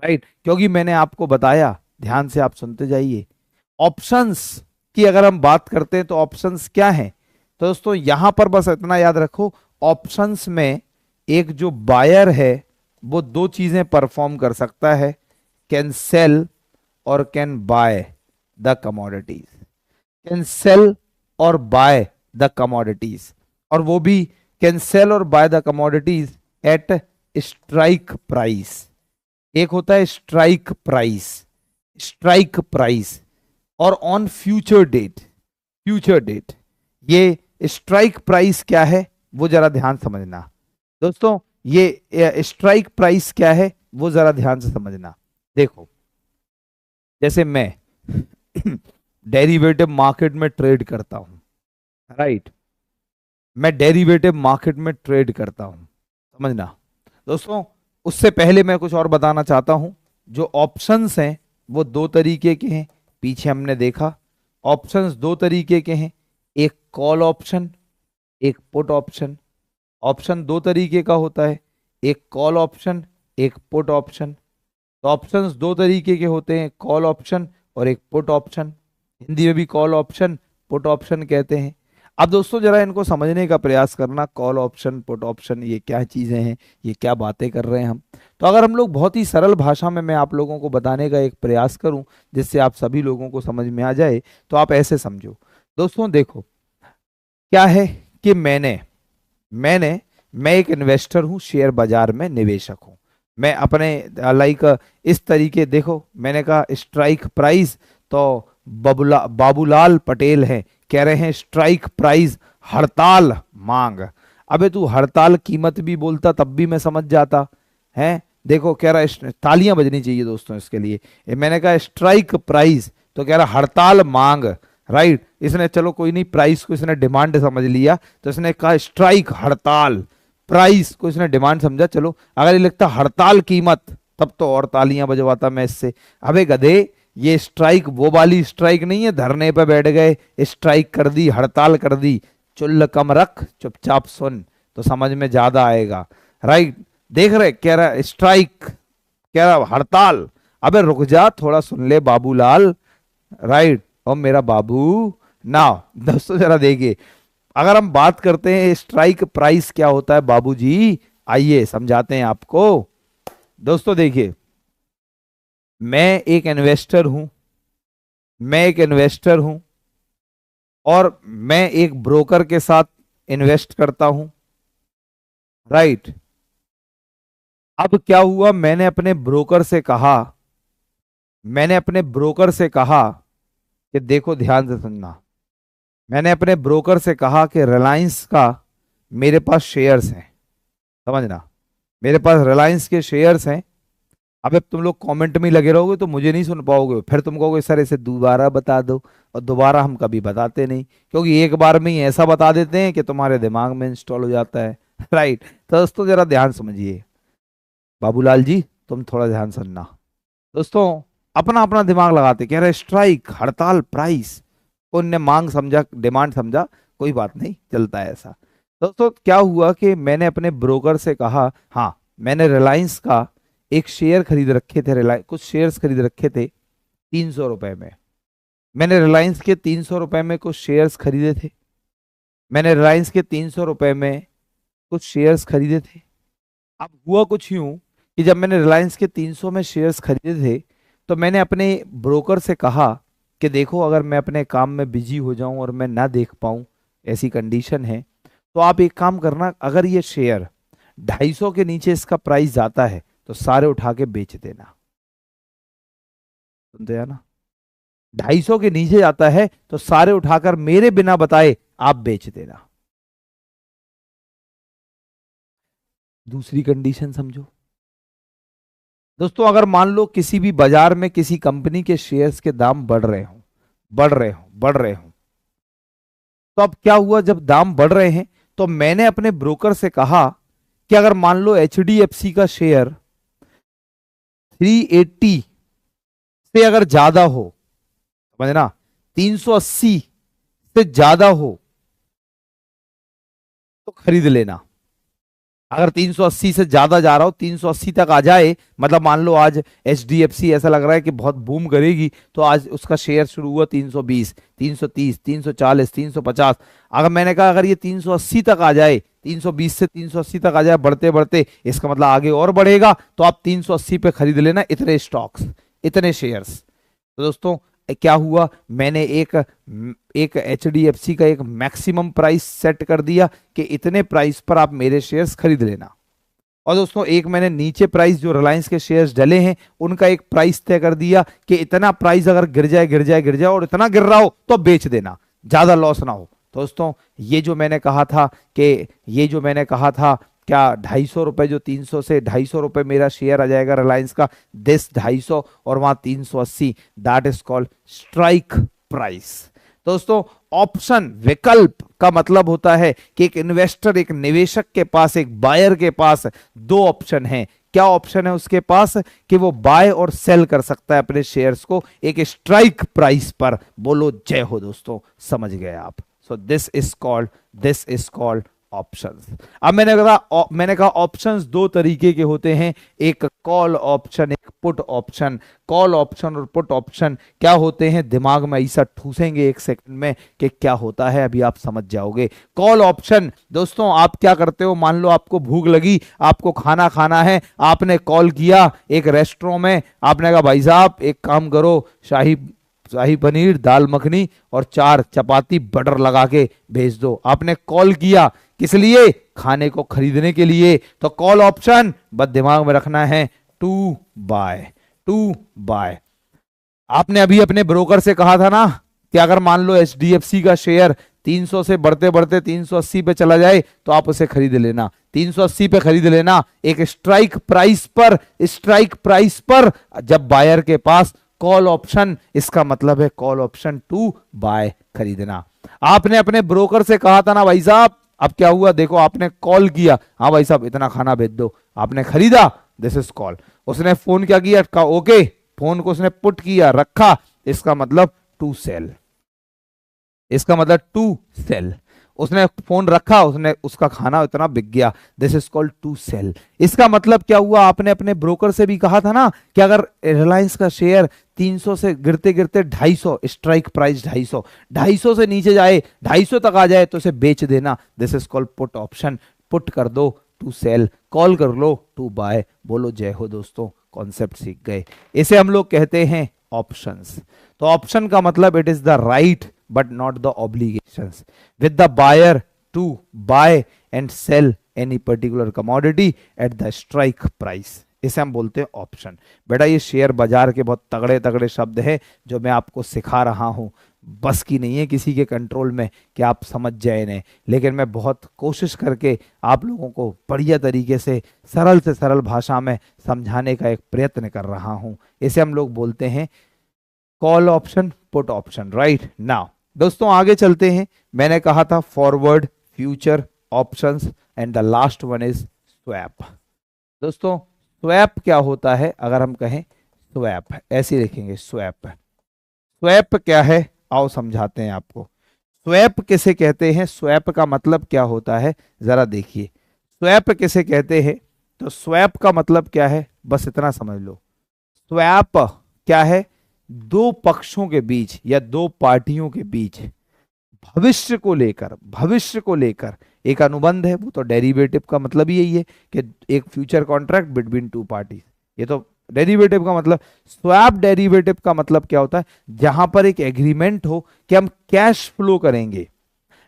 Speaker 1: राइट, क्योंकि मैंने आपको बताया, ध्यान से आप सुनते जाइए। ऑप्शंस की अगर हम बात करते हैं तो ऑप्शंस क्या हैं? तो दोस्तों यहां पर बस इतना याद रखो, ऑप्शंस में एक जो बायर है वो दो चीजें परफॉर्म कर सकता है, कैन सेल और can buy the commodities. Can sell और बाय द कमोडिटीज, और वो भी कैन सेल और buy the commodities at strike price. एक होता है स्ट्राइक प्राइस, स्ट्राइक प्राइस, और on future date, future date. ये स्ट्राइक प्राइस क्या है वो जरा ध्यान समझना दोस्तों। ये स्ट्राइक प्राइस क्या है वो जरा ध्यान से समझना। देखो, जैसे मैं डेरिवेटिव मार्केट में ट्रेड करता हूं, राइट, मैं डेरिवेटिव मार्केट में ट्रेड करता हूं, समझना दोस्तों। उससे पहले मैं कुछ और बताना चाहता हूं। जो ऑप्शंस हैं वो दो तरीके के हैं, पीछे हमने देखा। ऑप्शंस दो तरीके के हैं, एक कॉल ऑप्शन, एक पुट ऑप्शन। ऑप्शन दो तरीके का होता है, एक कॉल ऑप्शन, एक पुट ऑप्शन। तो ऑप्शंस दो तरीके के होते हैं, कॉल ऑप्शन और एक पुट ऑप्शन। हिंदी में भी कॉल ऑप्शन, पुट ऑप्शन कहते हैं। अब दोस्तों जरा इनको समझने का प्रयास करना, कॉल ऑप्शन, पुट ऑप्शन, ये क्या चीजें हैं, ये क्या बातें कर रहे हैं हम। तो अगर हम लोग बहुत ही सरल भाषा में मैं आप लोगों को बताने का एक प्रयास करूं जिससे आप सभी लोगों को समझ में आ जाए, तो आप ऐसे समझो दोस्तों। देखो क्या है कि मैं एक इन्वेस्टर हूं, शेयर बाजार में निवेशक हूं। मैं अपने लाइक इस तरीके, देखो मैंने कहा स्ट्राइक प्राइस, तो बाबूलाल पटेल हैं, कह रहे हैं स्ट्राइक प्राइस, हड़ताल मांग। अबे तू हड़ताल कीमत भी बोलता तब भी मैं समझ जाता है। देखो कह रहा है, तालियां बजनी चाहिए दोस्तों इसके लिए। मैंने कहा स्ट्राइक प्राइस, तो कह रहा हड़ताल मांग, राइट। इसने चलो कोई नहीं, प्राइस को इसने डिमांड समझ लिया, तो इसने कहा स्ट्राइक हड़ताल, प्राइस को इसने डिमांड समझा। चलो अगर ये लिखता हड़ताल कीमत तब तो और तालियां बजवाता मैं इससे। अबे गधे, ये स्ट्राइक वो वाली स्ट्राइक नहीं है, धरने पे बैठ गए, स्ट्राइक कर दी, हड़ताल कर दी। चुल्ल कम रख, चुपचाप सुन तो समझ में ज्यादा आएगा, राइट। देख रहे, कह रहा स्ट्राइक, कह रहा हड़ताल। अबे रुक जा, थोड़ा सुन ले बाबूलाल, राइट। और मेरा बाबू ना दोस्तों जरा देखिए, अगर हम बात करते हैं स्ट्राइक प्राइस क्या होता है बाबूजी, आइए समझाते हैं आपको। दोस्तों देखिए, मैं एक इन्वेस्टर हूं, मैं एक इन्वेस्टर हूं और मैं एक ब्रोकर के साथ इन्वेस्ट करता हूं, राइट। अब क्या हुआ, मैंने अपने ब्रोकर से कहा, मैंने अपने ब्रोकर से कहा कि देखो ध्यान से सुनना, मैंने अपने ब्रोकर से कहा कि रिलायंस का मेरे पास शेयर्स हैं, समझना, मेरे पास रिलायंस के शेयर्स हैं। अब तुम लोग कमेंट में लगे रहोगे तो मुझे नहीं सुन पाओगे, फिर तुम कहोगे सर इसे दोबारा बता दो, और दोबारा हम कभी बताते नहीं, क्योंकि एक बार में ही ऐसा बता देते हैं कि तुम्हारे दिमाग में इंस्टॉल हो जाता है, राइट। तो दोस्तों जरा ध्यान समझिए, बाबूलाल जी तुम थोड़ा ध्यान सुनना। दोस्तों अपना अपना दिमाग लगाते, कह रहे स्ट्राइक, हड़ताल, प्राइस, उनने मांग समझा, डिमांड समझा, कोई बात नहीं, चलता है ऐसा। दोस्तों क्या हुआ कि मैंने अपने ब्रोकर से कहा, हाँ मैंने रिलायंस का एक शेयर खरीद रखे थे, रिलायंस कुछ शेयर्स खरीद रखे थे 300 रुपए में। मैंने रिलायंस के 300 रुपए में कुछ शेयर्स खरीदे थे। मैंने रिलायंस के 300 रुपए में कुछ शेयर्स खरीदे थे। अब हुआ कुछ यूं कि जब मैंने रिलायंस के 300 में शेयर्स खरीदे थे तो मैंने अपने ब्रोकर से कहा कि देखो, अगर मैं अपने काम में बिजी हो जाऊं और मैं ना देख पाऊं, ऐसी कंडीशन है, तो आप एक काम करना, अगर ये शेयर 250 के नीचे इसका प्राइस जाता है तो सारे उठा के बेच देना। सुनते हैं ना, 250 के नीचे जाता है तो सारे उठाकर मेरे बिना बताए आप बेच देना। दूसरी कंडीशन समझो दोस्तों, अगर मान लो किसी भी बाजार में किसी कंपनी के शेयर्स के दाम बढ़ रहे हो, तो अब क्या हुआ, जब दाम बढ़ रहे हैं तो मैंने अपने ब्रोकर से कहा कि अगर मान लो HDFC का शेयर 380 से अगर ज्यादा हो, समझना, 380 से ज्यादा हो तो खरीद लेना। अगर 380 से ज्यादा जा रहा हो, 380 तक आ जाए, मतलब मान लो आज HDFC ऐसा लग रहा है कि बहुत बूम करेगी, तो आज उसका शेयर शुरू हुआ 320, 330, 340, 350। अगर मैंने कहा अगर ये 380 तक आ जाए, 320 से 380 तक आ जाए बढ़ते बढ़ते, इसका मतलब आगे और बढ़ेगा, तो आप 380 पे खरीद लेना इतने स्टॉक्स, इतने शेयर्स। तो दोस्तों क्या हुआ, मैंने एक HDFC का एक मैक्सिमम प्राइस सेट कर दिया कि इतने प्राइस पर आप मेरे शेयर्स खरीद लेना। और दोस्तों एक मैंने नीचे प्राइस जो रिलायंस के शेयर्स डले हैं उनका एक प्राइस तय कर दिया कि इतना प्राइस अगर गिर जाए और इतना गिर रहा हो तो बेच देना, ज्यादा लॉस ना हो। तो दोस्तों ये जो मैंने कहा था क्या 250 रुपए, जो 300 से 250 रुपए मेरा शेयर आ जाएगा रिलायंस का, दिस 250 और वहां 380, that is called strike price. दोस्तों ऑप्शन, विकल्प का मतलब होता है कि एक इन्वेस्टर, एक निवेशक के पास, एक बायर के पास दो ऑप्शन हैं। क्या ऑप्शन है उसके पास कि वो बाय और सेल कर सकता है अपने शेयर्स को एक स्ट्राइक प्राइस पर। बोलो जय हो दोस्तों, समझ गए आप। So this is called options. अब मैंने कहा ऑप्शंस दो तरीके के होते हैं, एक कॉल ऑप्शन, एक पुट ऑप्शन। कॉल ऑप्शन और पुट ऑप्शन क्या होते हैं, दिमाग में ऐसा ठूसेंगे एक सेकंड में कि क्या होता है, अभी आप समझ जाओगे। कॉल ऑप्शन दोस्तों, आप क्या करते हो, मान लो आपको भूख लगी, आपको खाना खाना है, आपने कॉल किया एक रेस्टोरेंट में, आपने कहा भाई साहब एक काम करो, शाही पनीर, दाल मखनी और 4 चपाती बटर लगा के भेज दो। आपने कॉल किया किस लिए, खाने को खरीदने के लिए। तो कॉल ऑप्शन बस दिमाग में रखना है, टू बाय। आपने अभी अपने ब्रोकर से कहा था ना कि अगर मान लो HDFC का शेयर 300 से बढ़ते बढ़ते 380 पे चला जाए तो आप उसे खरीद लेना, 380 पे खरीद लेना एक स्ट्राइक प्राइस पर जब बायर के पास कॉल ऑप्शन, इसका मतलब है कॉल ऑप्शन टू बाय, खरीदना। आपने अपने ब्रोकर से कहा था ना भाई साहब, अब क्या हुआ देखो, आपने कॉल किया, हाँ भाई साहब इतना खाना भेज दो, आपने खरीदा, दिस इज कॉल। उसने फोन क्या किया, कहा ओके, फोन को उसने पुट किया, रखा, इसका मतलब टू सेल, उसने फोन रखा, उसका खाना इतना बिक गया, this is called to sell. इसका मतलब क्या हुआ, आपने अपने ब्रोकर से भी कहा था ना कि अगर रिलायंस का शेयर 300 से गिरते गिरते 250, स्ट्राइक प्राइस 250 से नीचे जाए, 250 तक आ जाए तो उसे बेच देना, this is called put option. Put कर दो टू सेल, कॉल कर लो टू बाय। बोलो जय हो दोस्तों, कॉन्सेप्ट सीख गए। इसे हम लोग कहते हैं ऑप्शंस। तो ऑप्शन का मतलब it is the right but not the obligations with the buyer to buy and sell any particular commodity at the strike price। इसे हम बोलते हैं ऑप्शन। बेटा ये शेयर बाजार के बहुत तगड़े तगड़े शब्द हैं जो मैं आपको सिखा रहा हूं, बस की नहीं है किसी के कंट्रोल में कि आप समझ जाए इन्हें, लेकिन मैं बहुत कोशिश करके आप लोगों को बढ़िया तरीके से सरल भाषा में समझाने का एक प्रयत्न कर रहा हूं। इसे हम लोग बोलते हैं call option, put option, right. Now दोस्तों आगे चलते हैं। मैंने कहा था forward, future, options and the last one is swap. दोस्तों स्वैप क्या होता है, अगर हम कहें स्वैप, ऐसे लिखेंगे स्वैप। स्वैप क्या है आओ समझाते हैं आपको। स्वैप किसे कहते हैं, स्वैप का मतलब क्या होता है जरा देखिए। स्वैप किसे कहते हैं, तो स्वैप का मतलब क्या है, बस इतना समझ लो। स्वैप क्या है, दो पक्षों के बीच या दो पार्टियों के बीच भविष्य को लेकर एक अनुबंध है। वो तो डेरिवेटिव का मतलब ही यही है कि एक future contract between two parties, ये तो डेरिवेटिव का मतलब। स्वैप डेरिवेटिव का मतलब क्या होता है, जहां पर एक एग्रीमेंट हो कि हम कैश फ्लो करेंगे,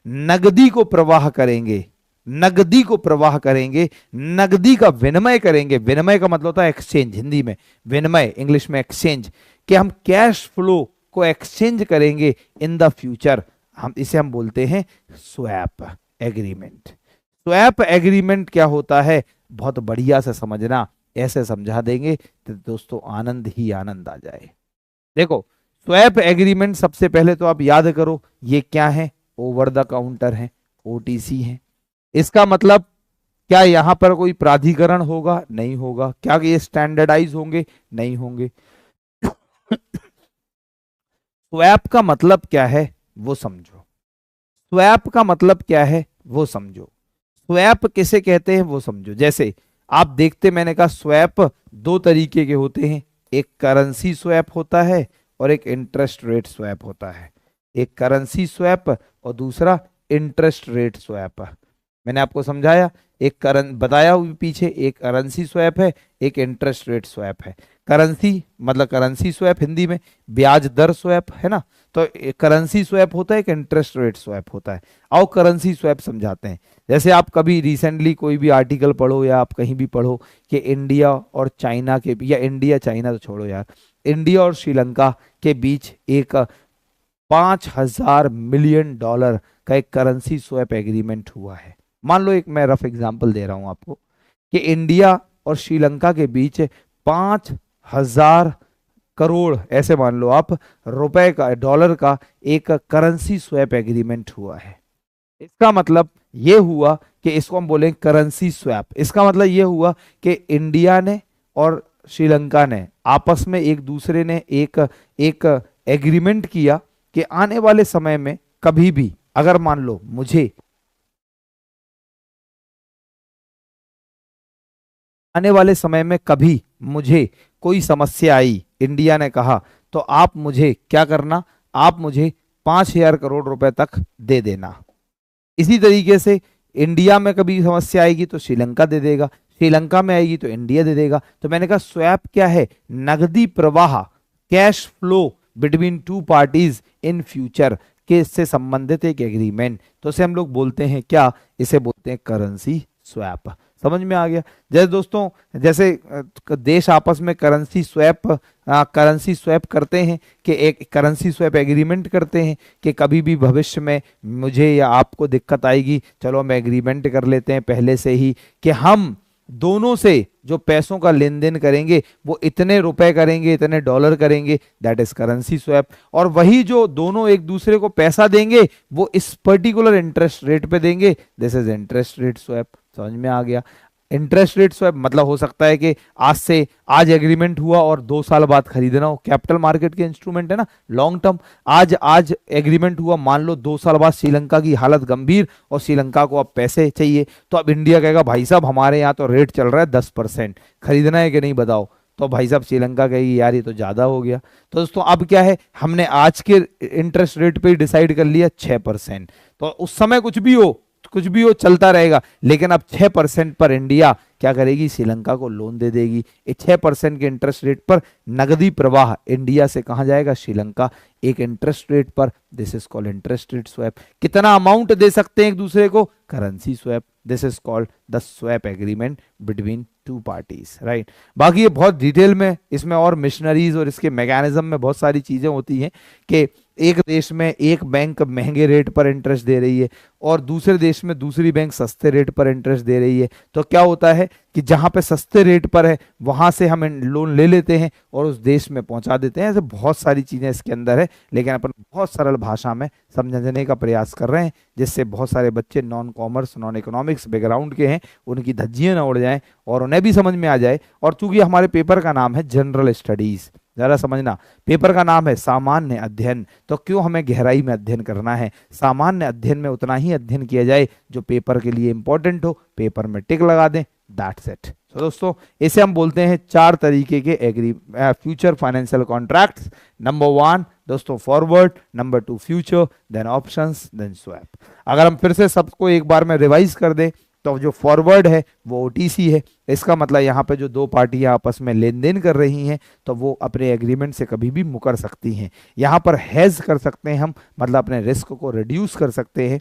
Speaker 1: नगदी को प्रवाह करेंगे, नगदी को प्रवाह करेंगे, नगदी का विनिमय करेंगे। विनिमय का मतलब होता है एक्सचेंज, हिंदी में विनिमय, इंग्लिश में एक्सचेंज, कि हम कैश फ्लो को एक्सचेंज करेंगे इन द फ्यूचर। हम बोलते हैं स्वैप एग्रीमेंट। स्वैप एग्रीमेंट क्या होता है, बहुत बढ़िया से समझना, ऐसे समझा देंगे तो दोस्तों आनंद ही आनंद आ जाए। देखो, स्वैप एग्रीमेंट सबसे पहले तो आप याद करो ये क्या है, ओवर द काउंटर है, ओटीसी है। इसका मतलब क्या यहां पर कोई प्राधिकरण होगा, नहीं होगा। क्या ये स्टैंडर्डाइज होंगे, नहीं होंगे। स्वैप का मतलब क्या है वो समझो, स्वैप का मतलब क्या है वो समझो, स्वैप किसे कहते हैं वो समझो। जैसे आप देखते, मैंने कहा स्वैप दो तरीके के होते हैं, एक करेंसी स्वैप होता है और एक इंटरेस्ट रेट स्वैप होता है। एक करेंसी स्वैप और दूसरा इंटरेस्ट रेट स्वैप। मैंने आपको समझाया, एक बताया हुआ पीछे, एक करेंसी स्वैप है, एक इंटरेस्ट रेट स्वैप है। करेंसी मतलब करेंसी स्वैप हिंदी में ब्याज दर स्वैप है ना, तो करेंसी स्वैप होता है, एक इंटरेस्ट रेट स्वैप होता है। आओ करेंसी स्वैप समझाते हैं। जैसे आप कभी रिसेंटली कोई भी आर्टिकल पढ़ो या आप कहीं भी पढ़ो कि इंडिया और चाइना के, या इंडिया चाइना तो छोड़ो यार, इंडिया और श्रीलंका के बीच एक 5,000 मिलियन डॉलर का एक करेंसी स्वैप एग्रीमेंट हुआ है। मान लो, एक मैं रफ एग्जांपल दे रहा हूं आपको कि इंडिया और श्रीलंका के बीच 5,000 करोड़, ऐसे मान लो आप, रुपए का, डॉलर का एक करेंसी स्वैप एग्रीमेंट हुआ है। इसका मतलब ये हुआ कि इसको हम बोलेंगे करेंसी स्वैप। इसका मतलब ये हुआ कि इंडिया ने और श्रीलंका ने आपस में एक दूसरे ने एक एग्रीमेंट किया कि आने वाले समय में कभी भी अगर मान लो मुझे, आने वाले समय में कभी मुझे कोई समस्या आई, इंडिया ने कहा, तो आप मुझे क्या करना, आप मुझे 5,000 करोड़ रुपए तक दे देना। इसी तरीके से इंडिया में कभी समस्या आएगी तो श्रीलंका दे देगा, श्रीलंका में आएगी तो इंडिया दे देगा। तो मैंने कहा स्वैप क्या है, नगदी प्रवाह, cash flow between two parties in future के से संबंधित एक एग्रीमेंट। तो इसे हम लोग बोलते हैं क्या, इसे बोलते हैं करेंसी स्वैप। समझ में आ गया। जैसे दोस्तों, जैसे देश आपस में करेंसी स्वैप करते हैं कि एक करेंसी स्वैप एग्रीमेंट करते हैं कि कभी भी भविष्य में मुझे या आपको दिक्कत आएगी, चलो हम एग्रीमेंट कर लेते हैं पहले से ही कि हम दोनों से जो पैसों का लेन देन करेंगे वो इतने रुपए करेंगे, इतने डॉलर करेंगे, दैट इज करेंसी स्वैप। और वही जो दोनों एक दूसरे को पैसा देंगे वो इस पर्टिकुलर इंटरेस्ट रेट पे देंगे, this is interest rate swap. समझ में आ गया। इंटरेस्ट रेट स्वैप मतलब हो सकता है कि आज एग्रीमेंट हुआ और 2 साल बाद खरीदना हो, कैपिटल मार्केट के इंस्ट्रूमेंट है ना, लॉन्ग टर्म। आज एग्रीमेंट हुआ, मान लो 2 साल बाद श्रीलंका की हालत गंभीर और श्रीलंका को अब पैसे चाहिए, तो अब इंडिया कहेगा भाई साहब हमारे यहाँ तो रेट चल रहा है 10%, खरीदना है कि नहीं बताओ। तो भाई साहब श्रीलंका कहेगी यार ये तो ज्यादा हो गया। तो दोस्तों अब क्या है, हमने आज के इंटरेस्ट रेट पे डिसाइड कर लिया 6%। तो उस समय कुछ भी हो चलता रहेगा, लेकिन अब 6% पर इंडिया क्या करेगी, श्रीलंका को लोन दे देगी। 6% के इंटरेस्ट रेट पर नगदी प्रवाह इंडिया से कहां जाएगा, श्रीलंका, एक इंटरेस्ट रेट पर। This is called interest rate swap. कितना अमाउंट दे सकते हैं एक दूसरे को, currency swap. This is called the swap agreement between two parties, right. बाकी ये बहुत डिटेल में इसमें और मिशनरीज और इसके मैकेनिज्म में बहुत सारी चीजें होती हैं कि एक देश में एक बैंक महंगे रेट पर इंटरेस्ट दे रही है और दूसरे देश में दूसरी बैंक सस्ते रेट पर इंटरेस्ट दे रही है। तो क्या होता है कि जहां पे सस्ते रेट पर है वहां से हम लोन ले लेते हैं और उस देश में पहुंचा देते हैं। ऐसे बहुत सारी चीजें इसके अंदर है, लेकिन अपन बहुत सरल भाषा में समझने का प्रयास कर रहे हैं, जिससे बहुत सारे बच्चे non commerce non economics background के हैं, उनकी धज्जियां ना उड़ जाएं और उन्हें भी समझ में आ जाए। और चूंकि हमारे पेपर का नाम है जनरल स्टडीज, जरा समझना, पेपर का नाम है सामान्य अध्ययन, तो क्यों हमें गहराई में अध्ययन करना है। सामान्य अध्ययन में उतना ही अध्ययन किया जाए जो पेपर के लिए इंपॉर्टेंट हो, पेपर में टिक लगा दें, दैट्स इट। तो दोस्तों इसे हम बोलते हैं चार तरीके के future financial contracts. Number one दोस्तों forward, number two future, then options, then swap. अगर हम फिर से सबको एक बार में रिवाइज कर दें तो जो फॉरवर्ड है वो ओटीसी है। इसका मतलब यहाँ पे जो दो पार्टियां आपस में लेन देन कर रही हैं तो वो अपने एग्रीमेंट से कभी भी मुकर सकती हैं। यहाँ पर हेज कर सकते हैं हम, मतलब अपने रिस्क को रिड्यूस कर सकते हैं।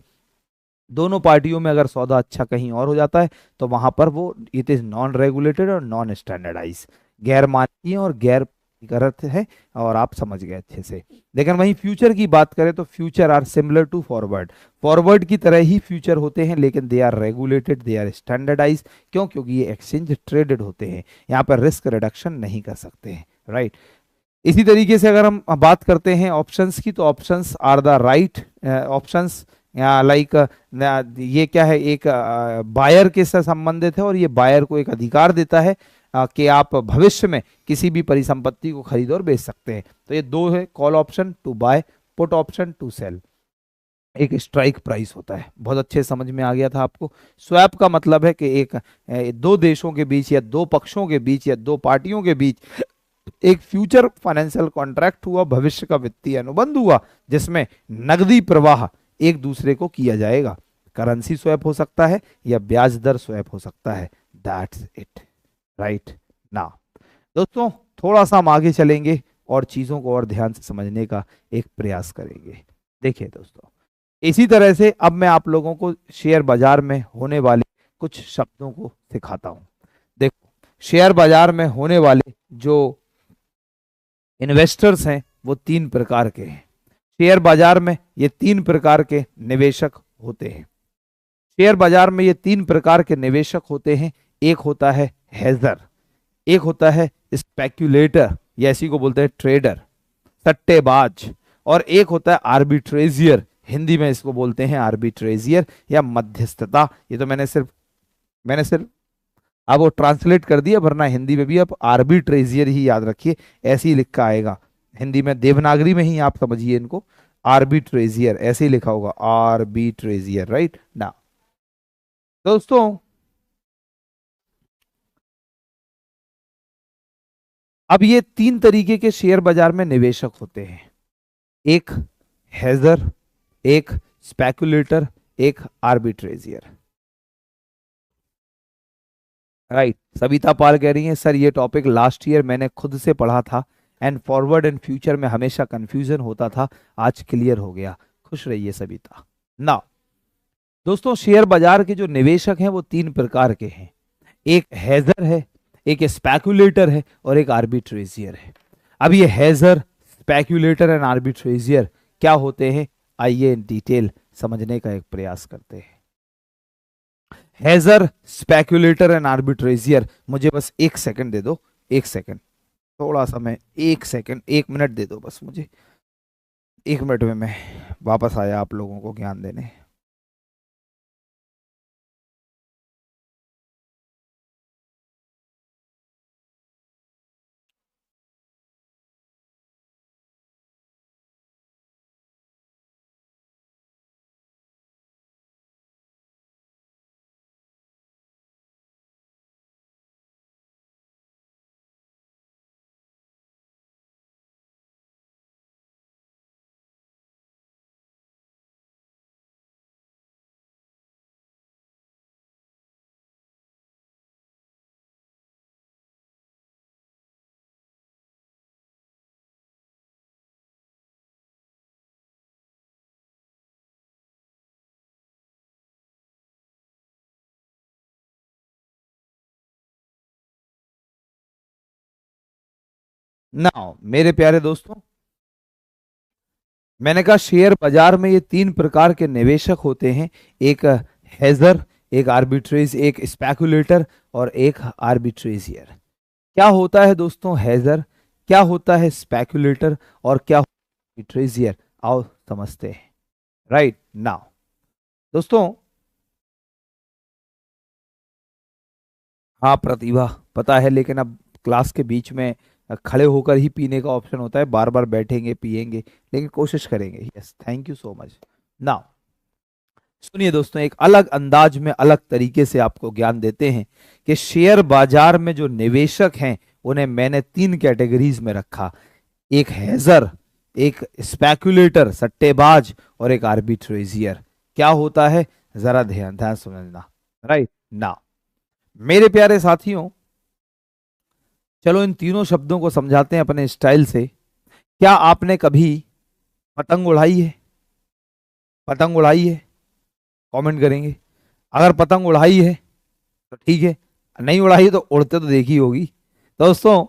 Speaker 1: दोनों पार्टियों में अगर सौदा अच्छा कहीं और हो जाता है तो वहां पर वो इट इज नॉन रेगुलेटेड और नॉन स्टैंडर्डाइज, गैर मानकीय और गैर गलत है, और आप समझ गए अच्छे से। लेकिन वहीं फ्यूचर की बात करें तो future are similar to forward, forward की तरह ही फ्यूचर होते हैं लेकिन they are regulated, they are standardise. क्यों? क्योंकि ये एक्सचेंज ट्रेडेड होते हैं, यहाँ पर रिस्क रिडक्शन नहीं कर सकते हैं, राइट। इसी तरीके से अगर हम बात करते हैं ऑप्शंस की, तो options are the right options, like ये क्या है, एक बायर के साथ संबंधित है और ये बायर को एक अधिकार देता है कि आप भविष्य में किसी भी परिसंपत्ति को खरीद और बेच सकते हैं। तो ये दो है, call option to buy, put option to sell. एक स्ट्राइक प्राइस होता है, बहुत अच्छे समझ में आ गया था आपको। स्वैप का मतलब है कि एक दो देशों के बीच या दो पक्षों के बीच या दो पार्टियों के बीच एक फ्यूचर फाइनेंशियल कॉन्ट्रैक्ट हुआ, भविष्य का वित्तीय अनुबंध हुआ जिसमें नकदी प्रवाह एक दूसरे को किया जाएगा। करेंसी स्वैप हो सकता है या ब्याज दर स्वैप हो सकता है, दैट्स इट, राइट ना। दोस्तों थोड़ा सा हम आगे चलेंगे और चीजों को और ध्यान से समझने का एक प्रयास करेंगे। देखिए दोस्तों, इसी तरह से अब मैं आप लोगों को शेयर बाजार में होने वाले कुछ शब्दों को सिखाता हूं। देखो, शेयर बाजार में होने वाले जो इन्वेस्टर्स हैं वो तीन प्रकार के हैं। शेयर बाजार में ये तीन प्रकार के निवेशक होते हैं। शेयर बाजार में ये तीन प्रकार के निवेशक होते हैं। एक होता है हेजर, एक होता है स्पेक्यूलेटर या इसी को बोलते हैं ट्रेडर, सट्टेबाज, और एक होता है आर्बिट्रेजियर, हिंदी में इसको बोलते हैं आर्बिट्रेजियर या मध्यस्थता। ये तो मैंने सिर्फ अब वो ट्रांसलेट कर दिया, वरना हिंदी में भी आप आर्बिट्रेजियर ही याद रखिए, ऐसे ही लिखा आएगा हिंदी में, देवनागरी में ही आप समझिए इनको, आर्बिट्रेजियर ऐसे ही लिखा होगा, आर्बिट्रेजियर, राइट ना। दोस्तों अब ये तीन तरीके के शेयर बाजार में निवेशक होते हैं, एक हेजर, एक स्पेकुलेटर, एक आर्बिट्रेजियर, राइट। सविता पाल कह रही हैं सर ये टॉपिक लास्ट ईयर मैंने खुद से पढ़ा था एंड फॉरवर्ड एंड फ्यूचर में हमेशा कंफ्यूजन होता था, आज क्लियर हो गया। खुश रहिए सविता ना। दोस्तों शेयर बाजार के जो निवेशक हैं वो तीन प्रकार के हैं, एक हेजर है, एक स्पेकुलेटर है और एक आर्बिट्रेजियर है। अब ये हेजर, स्पेकुलेटर एंड आर्बिट्रेजियर क्या होते हैं, आइए इन डिटेल समझने का एक प्रयास करते हैं। हेजर, स्पेकुलेटर एंड आर्बिट्रेजियर, मुझे बस एक सेकंड दे दो, एक सेकंड, थोड़ा सा मैं एक सेकंड, एक मिनट दे दो बस मुझे, एक मिनट में मैं वापस आया आप लोगों को ज्ञान देने। नाउ मेरे प्यारे दोस्तों, मैंने कहा शेयर बाजार में ये तीन प्रकार के निवेशक होते हैं, एक हेजर, एक आर्बिट्रेज, एक स्पेकुलेटर और एक आर्बिट्रेजियर। क्या होता है दोस्तों हेजर, क्या होता है स्पेकुलेटर और क्या होता है आर्बिट्रेजियर, आओ समझते हैं, राइट नाउ। दोस्तों हाँ प्रतिभा पता है, लेकिन अब क्लास के बीच में खड़े होकर ही पीने का ऑप्शन होता है, बार बार बैठेंगे पिएंगे, लेकिन कोशिश करेंगे। Yes thank you so much. Now सुनिए दोस्तों, एक अलग अंदाज में अलग तरीके से आपको ज्ञान देते हैं कि शेयर बाजार में जो निवेशक हैं उन्हें मैंने 3 कैटेगरीज में रखा। एक हेजर, एक स्पेक्युलेटर सट्टेबाज, और एक आर्बिट्रेजियर। क्या होता है, जरा ध्यान ध्यान समझना। राइट ना मेरे प्यारे साथियों, चलो इन तीनों शब्दों को समझाते हैं अपने स्टाइल से। क्या आपने कभी पतंग उड़ाई है? पतंग उड़ाई है? कमेंट करेंगे। अगर पतंग उड़ाई है तो ठीक है, नहीं उड़ाई है तो उड़ते तो देखी होगी। दोस्तों,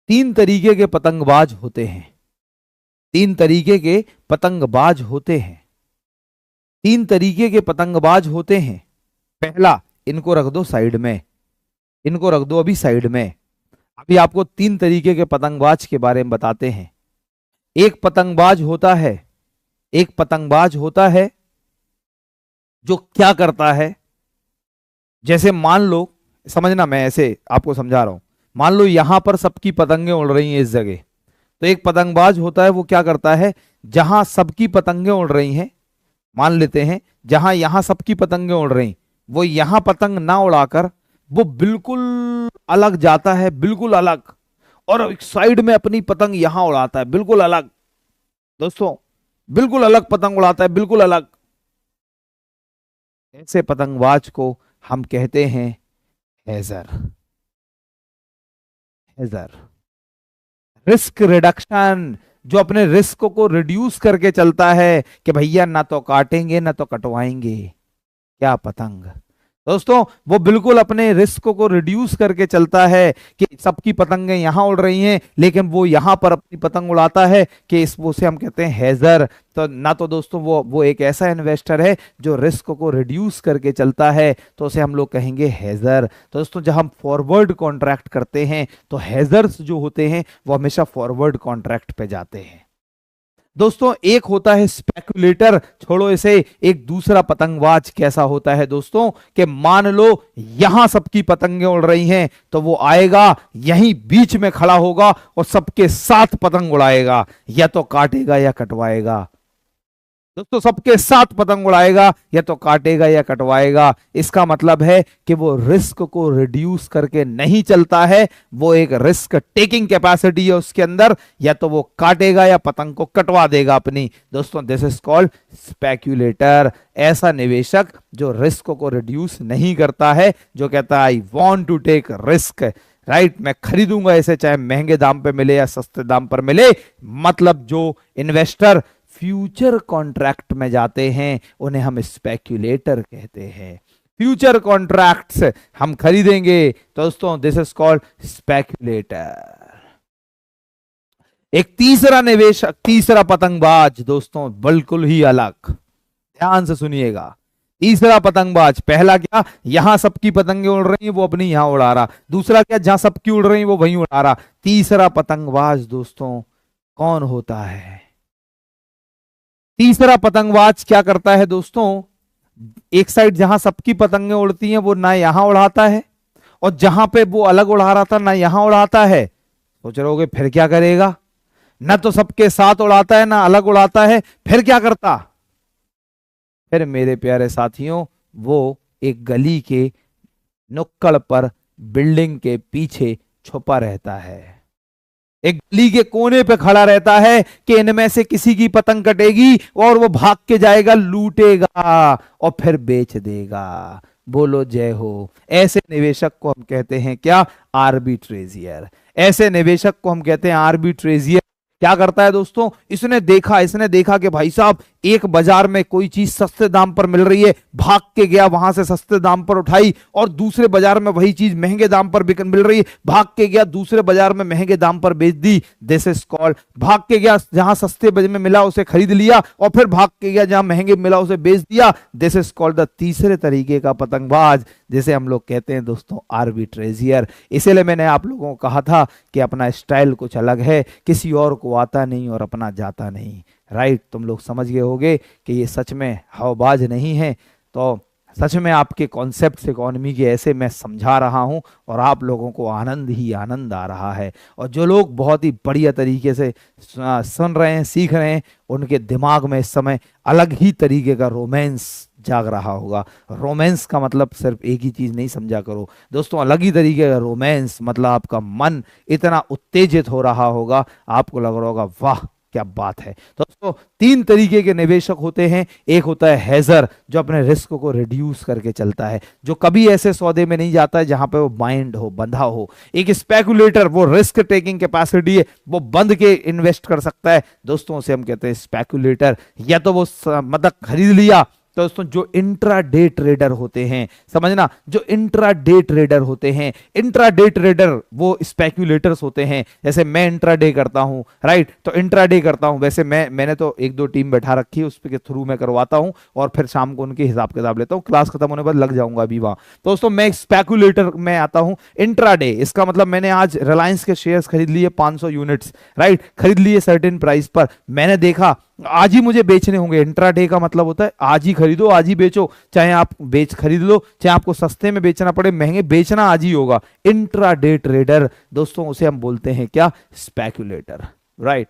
Speaker 1: 3 तरीके के पतंगबाज होते हैं। 3 तरीके के पतंगबाज होते हैं। 3 तरीके के पतंगबाज होते हैं। पहला, इनको रख दो साइड में, इनको रख दो अभी साइड में। अभी आपको 3 तरीके के पतंगबाज के बारे में बताते हैं। एक पतंगबाज होता है, एक पतंगबाज होता है जो क्या करता है, जैसे मान लो, समझना मैं ऐसे आपको समझा रहा हूं। मान लो यहां पर सबकी पतंगें उड़ रही हैं इस जगह, तो एक पतंगबाज होता है वो क्या करता है, जहां सबकी पतंगें उड़ रही हैं, मान लेते हैं जहां यहां सबकी पतंगें उड़ रही, वो यहां पतंग ना उड़ाकर वो बिल्कुल अलग जाता है, बिल्कुल अलग, और एक साइड में अपनी पतंग यहां उड़ाता है, बिल्कुल अलग। दोस्तों, बिल्कुल अलग पतंग उड़ाता है, बिल्कुल अलग। ऐसे पतंगबाज को हम कहते हैं हेजर। हेजर रिस्क रिडक्शन, जो अपने रिस्क को रिड्यूस करके चलता है कि भैया ना तो काटेंगे ना तो कटवाएंगे क्या पतंग। दोस्तों, वो बिल्कुल अपने रिस्क को रिड्यूस करके चलता है कि सबकी पतंगें यहां उड़ रही हैं लेकिन वो यहां पर अपनी पतंग उड़ाता है, कि इस वो से हम कहते हैं हेजर। तो ना तो दोस्तों वो एक ऐसा इन्वेस्टर है जो रिस्क को रिड्यूस करके चलता है, तो उसे हम लोग कहेंगे हेजर। तो दोस्तों, जब हम फॉरवर्ड कॉन्ट्रैक्ट करते हैं तो हेजर्स जो होते हैं वो हमेशा फॉरवर्ड कॉन्ट्रैक्ट पे जाते हैं। दोस्तों, एक होता है स्पेकुलेटर, छोड़ो इसे। एक दूसरा पतंगबाज कैसा होता है दोस्तों, कि मान लो यहां सबकी पतंगें उड़ रही हैं तो वो आएगा यहीं बीच में खड़ा होगा और सबके साथ पतंग उड़ाएगा, या तो काटेगा या कटवाएगा। दोस्तों, सबके साथ पतंग उड़ाएगा, या तो काटेगा या कटवाएगा। इसका मतलब है कि वो रिस्क को रिड्यूस करके नहीं चलता है, वो एक रिस्क टेकिंग कैपेसिटी है उसके अंदर, या तो वो काटेगा या पतंग को कटवा देगा अपनी। दोस्तों, दिस इज कॉल्ड स्पेक्यूलेटर। ऐसा निवेशक जो रिस्क को रिड्यूस नहीं करता है, जो कहता है I want to take risk, right, मैं खरीदूंगा इसे चाहे महंगे दाम पे मिले या सस्ते दाम पर मिले। मतलब जो इन्वेस्टर फ्यूचर कॉन्ट्रैक्ट में जाते हैं उन्हें हम स्पेक्यूलेटर कहते हैं। फ्यूचर कॉन्ट्रैक्ट्स हम खरीदेंगे, दोस्तों दिस इज कॉल्ड स्पेक्यूलेटर। एक तीसरा निवेशक, तीसरा पतंगबाज दोस्तों बिल्कुल ही अलग, ध्यान से सुनिएगा। तीसरा पतंगबाज, पहला क्या, यहां सबकी पतंगें उड़ रही हैं वो अपनी यहां उड़ा रहा। दूसरा क्या, जहां सबकी उड़ रही है वो वहीं उड़ा रहा। तीसरा पतंगबाज दोस्तों कौन होता है? तीसरा पतंगबाज क्या करता है दोस्तों, एक साइड जहां सबकी पतंगें उड़ती हैं वो ना यहां उड़ाता है, और जहां पे वो अलग उड़ा रहा था ना यहां उड़ाता है। सोच रहे होगे फिर क्या करेगा, ना तो सबके साथ उड़ाता है ना अलग उड़ाता है, फिर क्या करता? फिर मेरे प्यारे साथियों, वो एक गली के नुक्कड़ पर बिल्डिंग के पीछे छुपा रहता है, एक गली के कोने पे खड़ा रहता है कि इनमें से किसी की पतंग कटेगी और वो भाग के जाएगा, लूटेगा और फिर बेच देगा। बोलो जय हो। ऐसे निवेशक को हम कहते हैं क्या, आर्बिट्रेजियर। ऐसे निवेशक को हम कहते हैं आर्बिट्रेजियर। क्या करता है दोस्तों, इसने देखा कि भाई साहब एक बाजार में कोई चीज सस्ते दाम पर मिल रही है, भाग के गया वहां से सस्ते दाम पर उठाई, और दूसरे बाजार में वही चीज महंगे दाम पर मिल रही है, भाग के गया दूसरे बाजार में महंगे दाम पर बेच दी। दिस इज कॉल्ड, भाग के गया जहां सस्ते में मिला उसे खरीद लिया और फिर भाग के गया जहां महंगे मिला उसे बेच दिया। दिस इज कॉल्ड द तीसरे तरीके का पतंगबाज, जिसे हम लोग कहते हैं दोस्तों आर्बिट्रेजियर। इसीलिए मैंने आप लोगों को कहा था कि अपना स्टाइल कुछ अलग है, किसी और को आता नहीं और अपना जाता नहीं। राइट, तुम लोग समझ गए होगे कि ये सच में हवाबाज नहीं है, तो सच में आपके कॉन्सेप्ट इकोनॉमी के ऐसे मैं समझा रहा हूं और आप लोगों को आनंद ही आनंद आ रहा है। और जो लोग बहुत ही बढ़िया तरीके से सुन रहे हैं, सीख रहे हैं, उनके दिमाग में इस समय अलग ही तरीके का रोमांस जाग रहा होगा। रोमांस का मतलब सिर्फ एक ही चीज नहीं समझा करो दोस्तों, अलग ही तरीके का रोमांस, मतलब आपका मन इतना उत्तेजित हो रहा होगा, आपको लग रहा होगा वाह क्या बात है। दोस्तों तीन तरीके के निवेशक होते हैं। एक होता है हेजर, जो अपने रिस्क को रिड्यूस करके चलता है, जो कभी ऐसे सौदे में नहीं जाता है जहां पे वो बाइंड हो, बंधा हो। एक स्पेकुलेटर, वो रिस्क टेकिंग कैपेसिटी है, वो बंद के इन्वेस्ट कर सकता है दोस्तों, उसे हम कहते हैं स्पेकुलेटर। या तो वो मतलब खरीद लिया। तो दोस्तों जो इंट्रा डे ट्रेडर होते हैं, समझना, जो इंट्रा डे ट्रेडर होते हैं, इंट्रा डे ट्रेडर वो स्पेक्यूलेटर्स होते हैं। जैसे मैं इंट्रा डे करता हूं, राइट, तो इंट्रा डे करता हूं, वैसे मैंने तो एक दो टीम बैठा रखी है, उसके थ्रू मैं करवाता हूं और फिर शाम को उनके हिसाब किताब लेता हूं, क्लास खत्म होने पर लग जाऊंगा अभी वहां। तो दोस्तों मैं स्पेक्यूलेटर में आता हूं। इंट्रा डे, इसका मतलब मैंने आज रिलायंस के शेयर्स खरीद लिए 500 यूनिट्स, राइट, खरीद लिए सर्टेन प्राइस पर, मैंने देखा आज ही मुझे बेचने होंगे। इंट्राडे का मतलब होता है आज ही खरीदो आज ही बेचो, चाहे आप खरीद लो, चाहे आपको सस्ते में बेचना पड़े, महंगे बेचना आज ही होगा। इंट्राडे ट्रेडर दोस्तों, उसे हम बोलते हैं क्या, स्पेक्यूलेटर, राइट।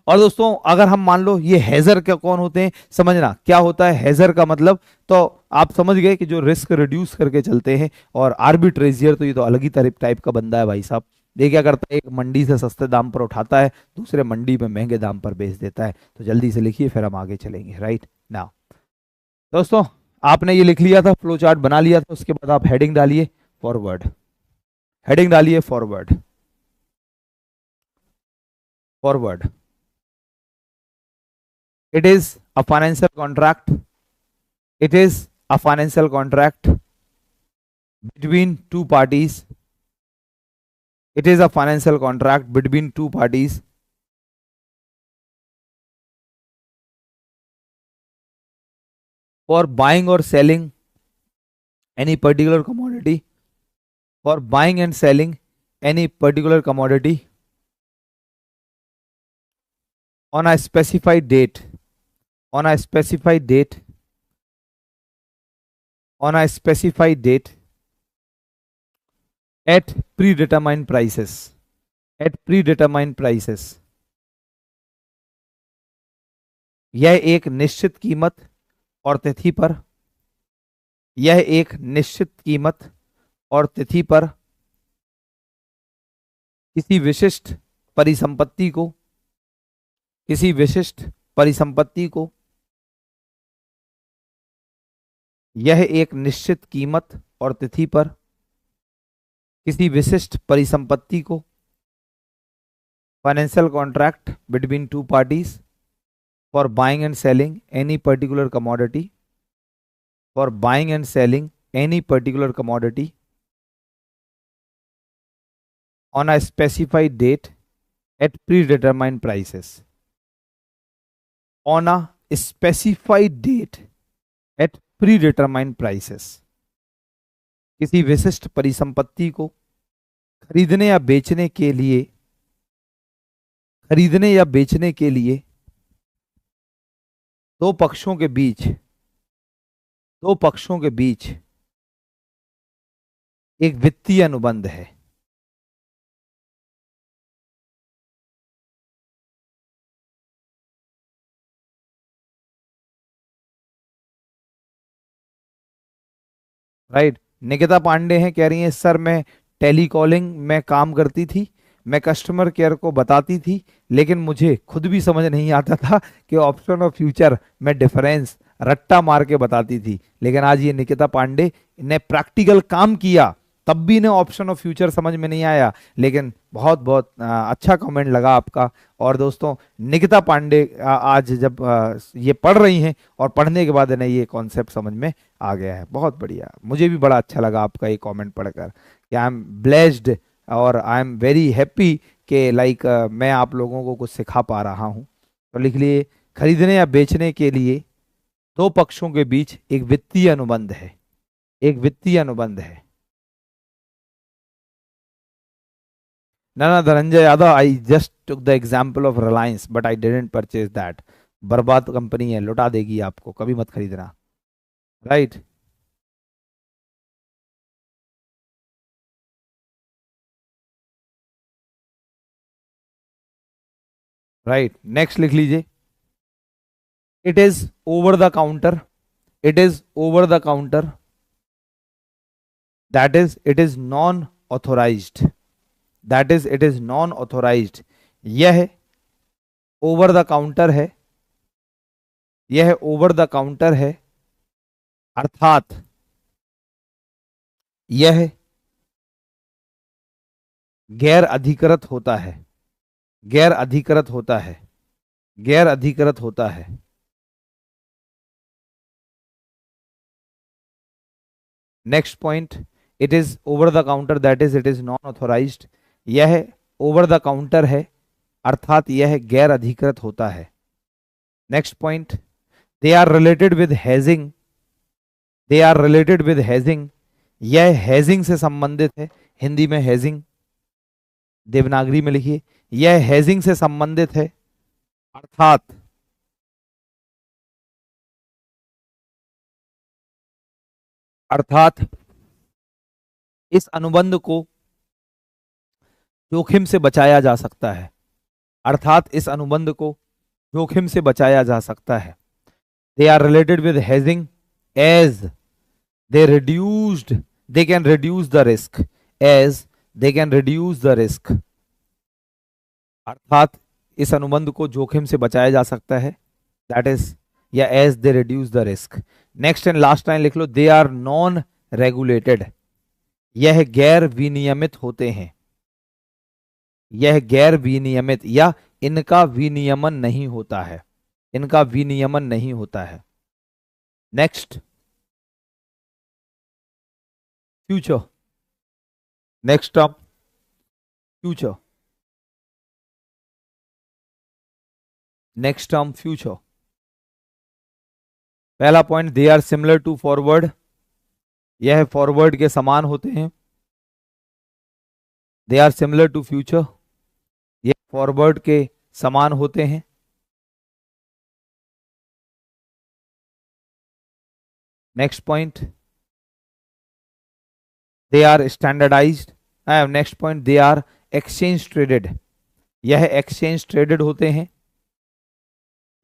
Speaker 1: और दोस्तों अगर हम मान लो ये हेजर क्या कौन होते हैं, समझना क्या होता है हेजर का मतलब, तो आप समझ गए कि जो रिस्क रिड्यूस करके चलते हैं। और आर्बिट्रेजियर तो ये तो अलग ही टाइप का बंदा है भाई साहब। ये क्या करता है, एक मंडी से सस्ते दाम पर उठाता है, दूसरे मंडी में महंगे दाम पर बेच देता है। तो जल्दी से लिखिए फिर हम आगे चलेंगे, राइट ना। दोस्तों आपने ये लिख लिया था, फ्लो चार्ट बना लिया था, उसके बाद आप हेडिंग डालिए फॉरवर्ड, हेडिंग डालिए forward, forward. It is a financial contract. It is a financial contract between two parties. It is a financial contract between two parties for buying or selling any particular commodity. For buying and selling any particular commodity on a specified date. On a specified date. On a specified date at predetermined prices. At predetermined prices. यह एक निश्चित कीमत और तिथि पर, यह एक निश्चित कीमत और तिथि पर किसी विशिष्ट परिसंपत्ति को, किसी विशिष्ट परिसंपत्ति को, यह एक निश्चित कीमत और तिथि पर किसी विशिष्ट परिसंपत्ति को, financial contract between two parties for buying and selling any particular commodity, for buying and selling any particular commodity on a specified date at predetermined prices. On a specified date at predetermined prices. किसी विशिष्ट परिसंपत्ति को खरीदने या बेचने के लिए, खरीदने या बेचने के लिए दो पक्षों के बीच, दो पक्षों के बीच एक वित्तीय अनुबंध है। राइट, निकिता पांडे हैं, कह रही हैं सर मैं टेलीकॉलिंग में काम करती थी, मैं कस्टमर केयर को बताती थी, लेकिन मुझे खुद भी समझ नहीं आता था कि ऑप्शन और फ्यूचर में डिफरेंस, रट्टा मार के बताती थी। लेकिन आज ये निकिता पांडे ने प्रैक्टिकल काम किया, तब भी इन्हें ऑप्शन और फ्यूचर समझ में नहीं आया, लेकिन बहुत बहुत अच्छा कमेंट लगा आपका। और दोस्तों निकिता पांडे आज जब ये पढ़ रही हैं और पढ़ने के बाद इन्हें ये कॉन्सेप्ट समझ में आ गया है, बहुत बढ़िया। मुझे भी बड़ा अच्छा लगा आपका ये कमेंट पढ़कर कि आई एम ब्लेस्ड और आई एम वेरी हैप्पी कि लाइक मैं आप लोगों को कुछ सिखा पा रहा हूँ। तो लिख लिए, खरीदने या बेचने के लिए दो पक्षों के बीच एक वित्तीय अनुबंध है, एक वित्तीय अनुबंध है। ना ना Dhananjay Yadav, I just took the example of Reliance but I didn't purchase that. बर्बाद कंपनी है, लुटा देगी आपको, कभी मत खरीदना, राइट। राइट, नेक्स्ट लिख लीजिए, it is over the counter, it is over the counter, that is it is non authorized, that is it is non authorized, यह ओवर द काउंटर है, यह ओवर द काउंटर है, अर्थात यह गैर अधिकृत होता है, गैर अधिकृत होता है, गैर अधिकृत होता है। Next point, it is over the counter, that is it is non authorised, यह ओवर द काउंटर है अर्थात यह गैर अधिकृत होता है। Next point, they are related with hedging, they are related with hedging, यह हैजिंग से संबंधित है, हिंदी में हैजिंग, देवनागरी में लिखिए, यह हैजिंग से संबंधित है अर्थात अर्थात इस अनुबंध को जोखिम से बचाया जा सकता है, अर्थात इस अनुबंध को जोखिम से बचाया जा सकता है। They are related with hedging as they reduced, they can reduce the risk, as they can reduce the risk, अर्थात इस अनुबंध को जोखिम से बचाया जा सकता है, दैट इज या as they reduce the risk. Next and last line लिख लो, दे आर नॉन रेगुलेटेड, यह गैर विनियमित होते हैं, यह गैर विनियमित या इनका विनियमन नहीं होता है, इनका विनियमन नहीं होता है। Next, future, next term future, next term future. पहला point, they are similar to forward, यह फॉरवर्ड के समान होते हैं, they are similar to future, यह फॉरवर्ड के समान होते हैं। Next point, they are standardized, next point, they are exchange traded, यह एक्सचेंज ट्रेडेड होते हैं,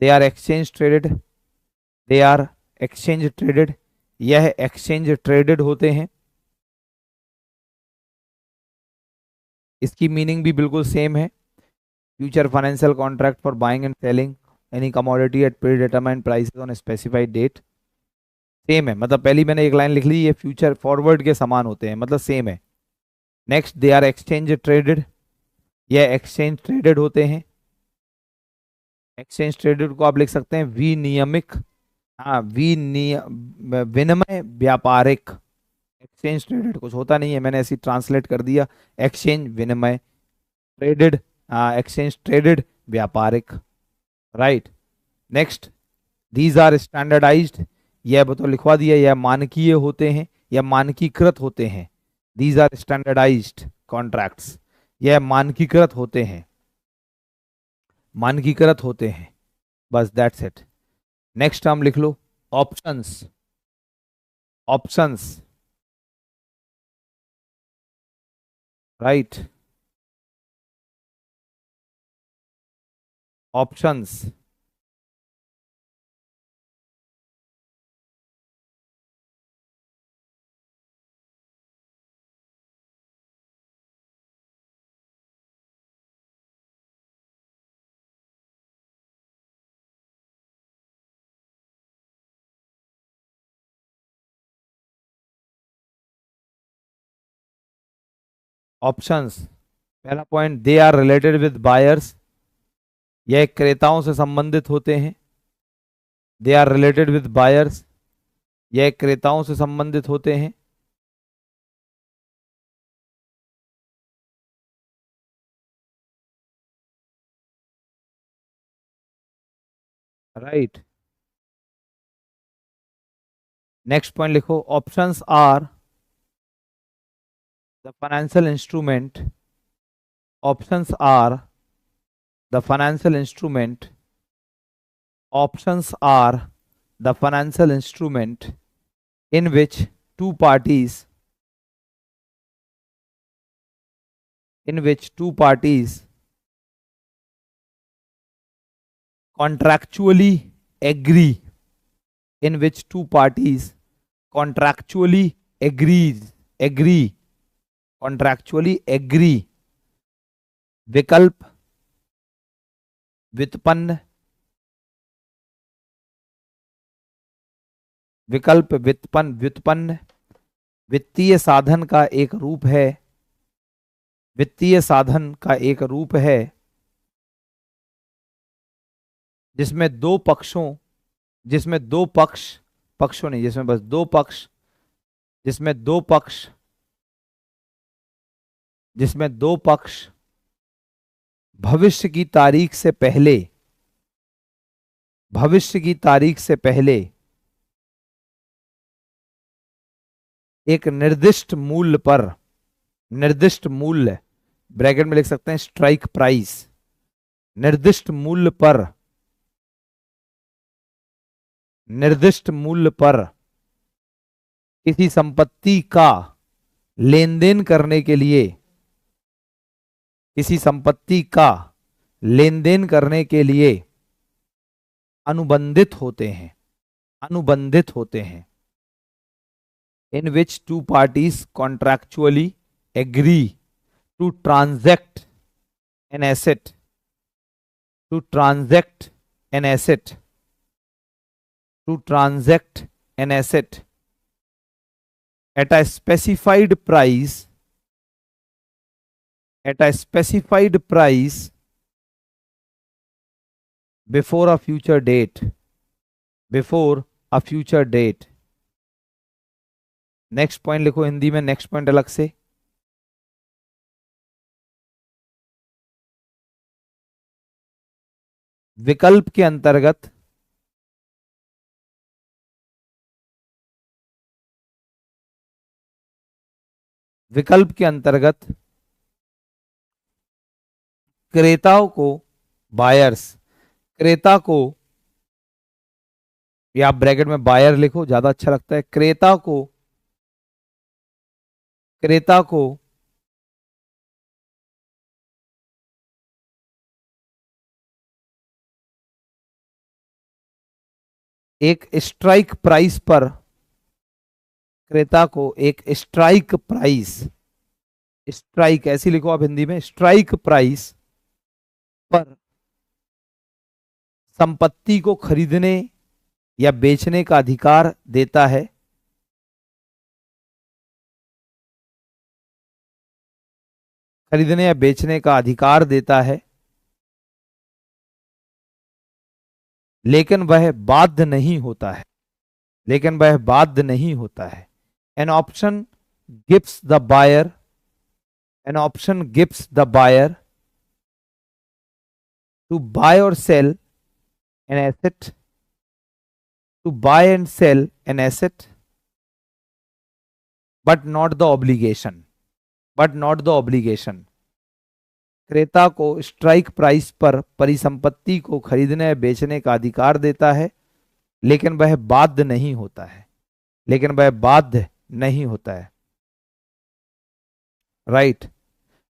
Speaker 1: they are exchange traded, they are exchange traded, यह एक्सचेंज ट्रेडेड होते हैं। इसकी मीनिंग भी बिल्कुल सेम है, future financial contract for buying and selling any commodity at pre determined prices on specified date, same है, मतलब पहली मैंने एक लाइन लिख ली, ये फ्यूचर फॉरवर्ड के समान होते हैं, मतलब सेम है। Next, they are exchange traded, यह एक्सचेंज ट्रेडेड होते हैं, एक्सचेंज ट्रेडेड को आप लिख सकते हैं विनियमिक, हाँ विनिमय व्यापारिक, एक्सचेंज ट्रेडेड कुछ होता नहीं है, मैंने ऐसी ट्रांसलेट कर दिया, एक्सचेंज विनिमय, ट्रेडेड एक्सचेंज ट्रेडेड व्यापारिक, right. Next, these are standardised, यह तो लिखवा दिया, यह मानकीय होते हैं या मानकीकृत होते हैं, दीज आर स्टैंडर्डाइज्ड कॉन्ट्रैक्ट्स, यह मानकीकृत होते हैं, मानकीकृत होते हैं, बस दैट्स इट। नेक्स्ट हम लिख लो options, options, right, options, options. पहला point, they are related with buyers, यह क्रेताओं से संबंधित होते हैं, they are related with buyers, यह क्रेताओं से संबंधित होते हैं। राइट, नेक्स्ट पॉइंट लिखो, options are the financial instrument, options are the financial instrument, options are the financial instrument in which two parties contractually agree in which two parties contractually agree contractually agree विकल्प, व्युत्पन्न, विकल्प, व्युत्पन्न, व्युत्पन्न वित्तीय साधन का एक रूप है, वित्तीय साधन का एक रूप है जिसमें दो पक्षों, जिसमें दो पक्ष, पक्षों नहीं, जिसमें बस दो पक्ष, जिसमें दो पक्ष, जिसमें दो पक्ष भविष्य की तारीख से पहले, भविष्य की तारीख से पहले एक निर्दिष्ट मूल्य पर, निर्दिष्ट मूल्य ब्रैकेट में लिख सकते हैं स्ट्राइक प्राइस, निर्दिष्ट मूल्य पर, निर्दिष्ट मूल्य पर किसी संपत्ति का लेन देन करने के लिए, किसी संपत्ति का लेन देन करने के लिए अनुबंधित होते हैं, अनुबंधित होते हैं। In which two parties contractually agree to transact an asset, to transact an asset, to transact an asset at a specified price, at a specified price before a future date, before a future date। Next point लिखो हिंदी में, next point अलग से, विकल्प के अंतर्गत, विकल्प के अंतर्गत क्रेताओं को, बायर्स, क्रेता को, या आप ब्रैकेट में बायर लिखो ज्यादा अच्छा लगता है, क्रेता को, क्रेता को एक स्ट्राइक प्राइस पर, क्रेता को एक स्ट्राइक प्राइस, स्ट्राइक ऐसी लिखो आप हिंदी में, स्ट्राइक प्राइस पर संपत्ति को खरीदने या बेचने का अधिकार देता है, खरीदने या बेचने का अधिकार देता है, लेकिन वह बाध्य नहीं होता है, लेकिन वह बाध्य नहीं होता है। An option gives the buyer, an option gives the buyer to buy और sell an asset, to buy and sell an asset, but not the obligation, but not the obligation. क्रेता को स्ट्राइक प्राइस पर परिसंपत्ति को खरीदने या बेचने का अधिकार देता है, लेकिन वह बाध्य नहीं होता है, लेकिन वह बाध्य नहीं होता है। राइट,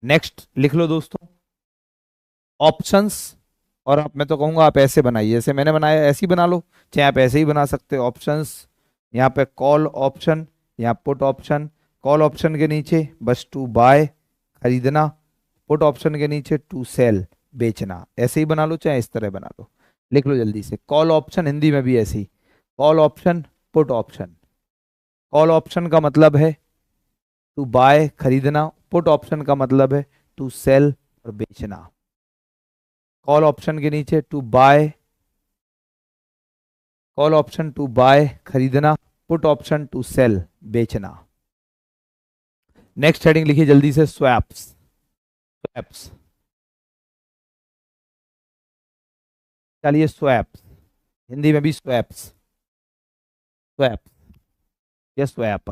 Speaker 1: नेक्स्ट लिख लो दोस्तों, ऑप्शंस। और आप, मैं तो कहूंगा आप ऐसे बनाइए, जैसे मैंने बनाया ऐसे ही बना लो, चाहे आप ऐसे ही बना सकते हो। ऑप्शंस, यहाँ पे कॉल ऑप्शन, यहाँ पुट ऑप्शन, कॉल ऑप्शन के नीचे बस टू बाय खरीदना, पुट ऑप्शन के नीचे टू सेल बेचना, ऐसे ही बना लो, चाहे इस तरह बना लो। लिख लो जल्दी से, कॉल ऑप्शन हिंदी में भी ऐसे ही, call option, put option. Call option का मतलब है टू बाय खरीदना, पुट ऑप्शन का मतलब है टू सेल और बेचना। कॉल ऑप्शन के नीचे to buy, call option to buy खरीदना, पुट ऑप्शन टू सेल बेचना। नेक्स्ट हेडिंग लिखिए जल्दी से, स्वैप्स, स्वैप्स। चलिए स्वैप्स, हिंदी में भी swaps, swap, yes swap.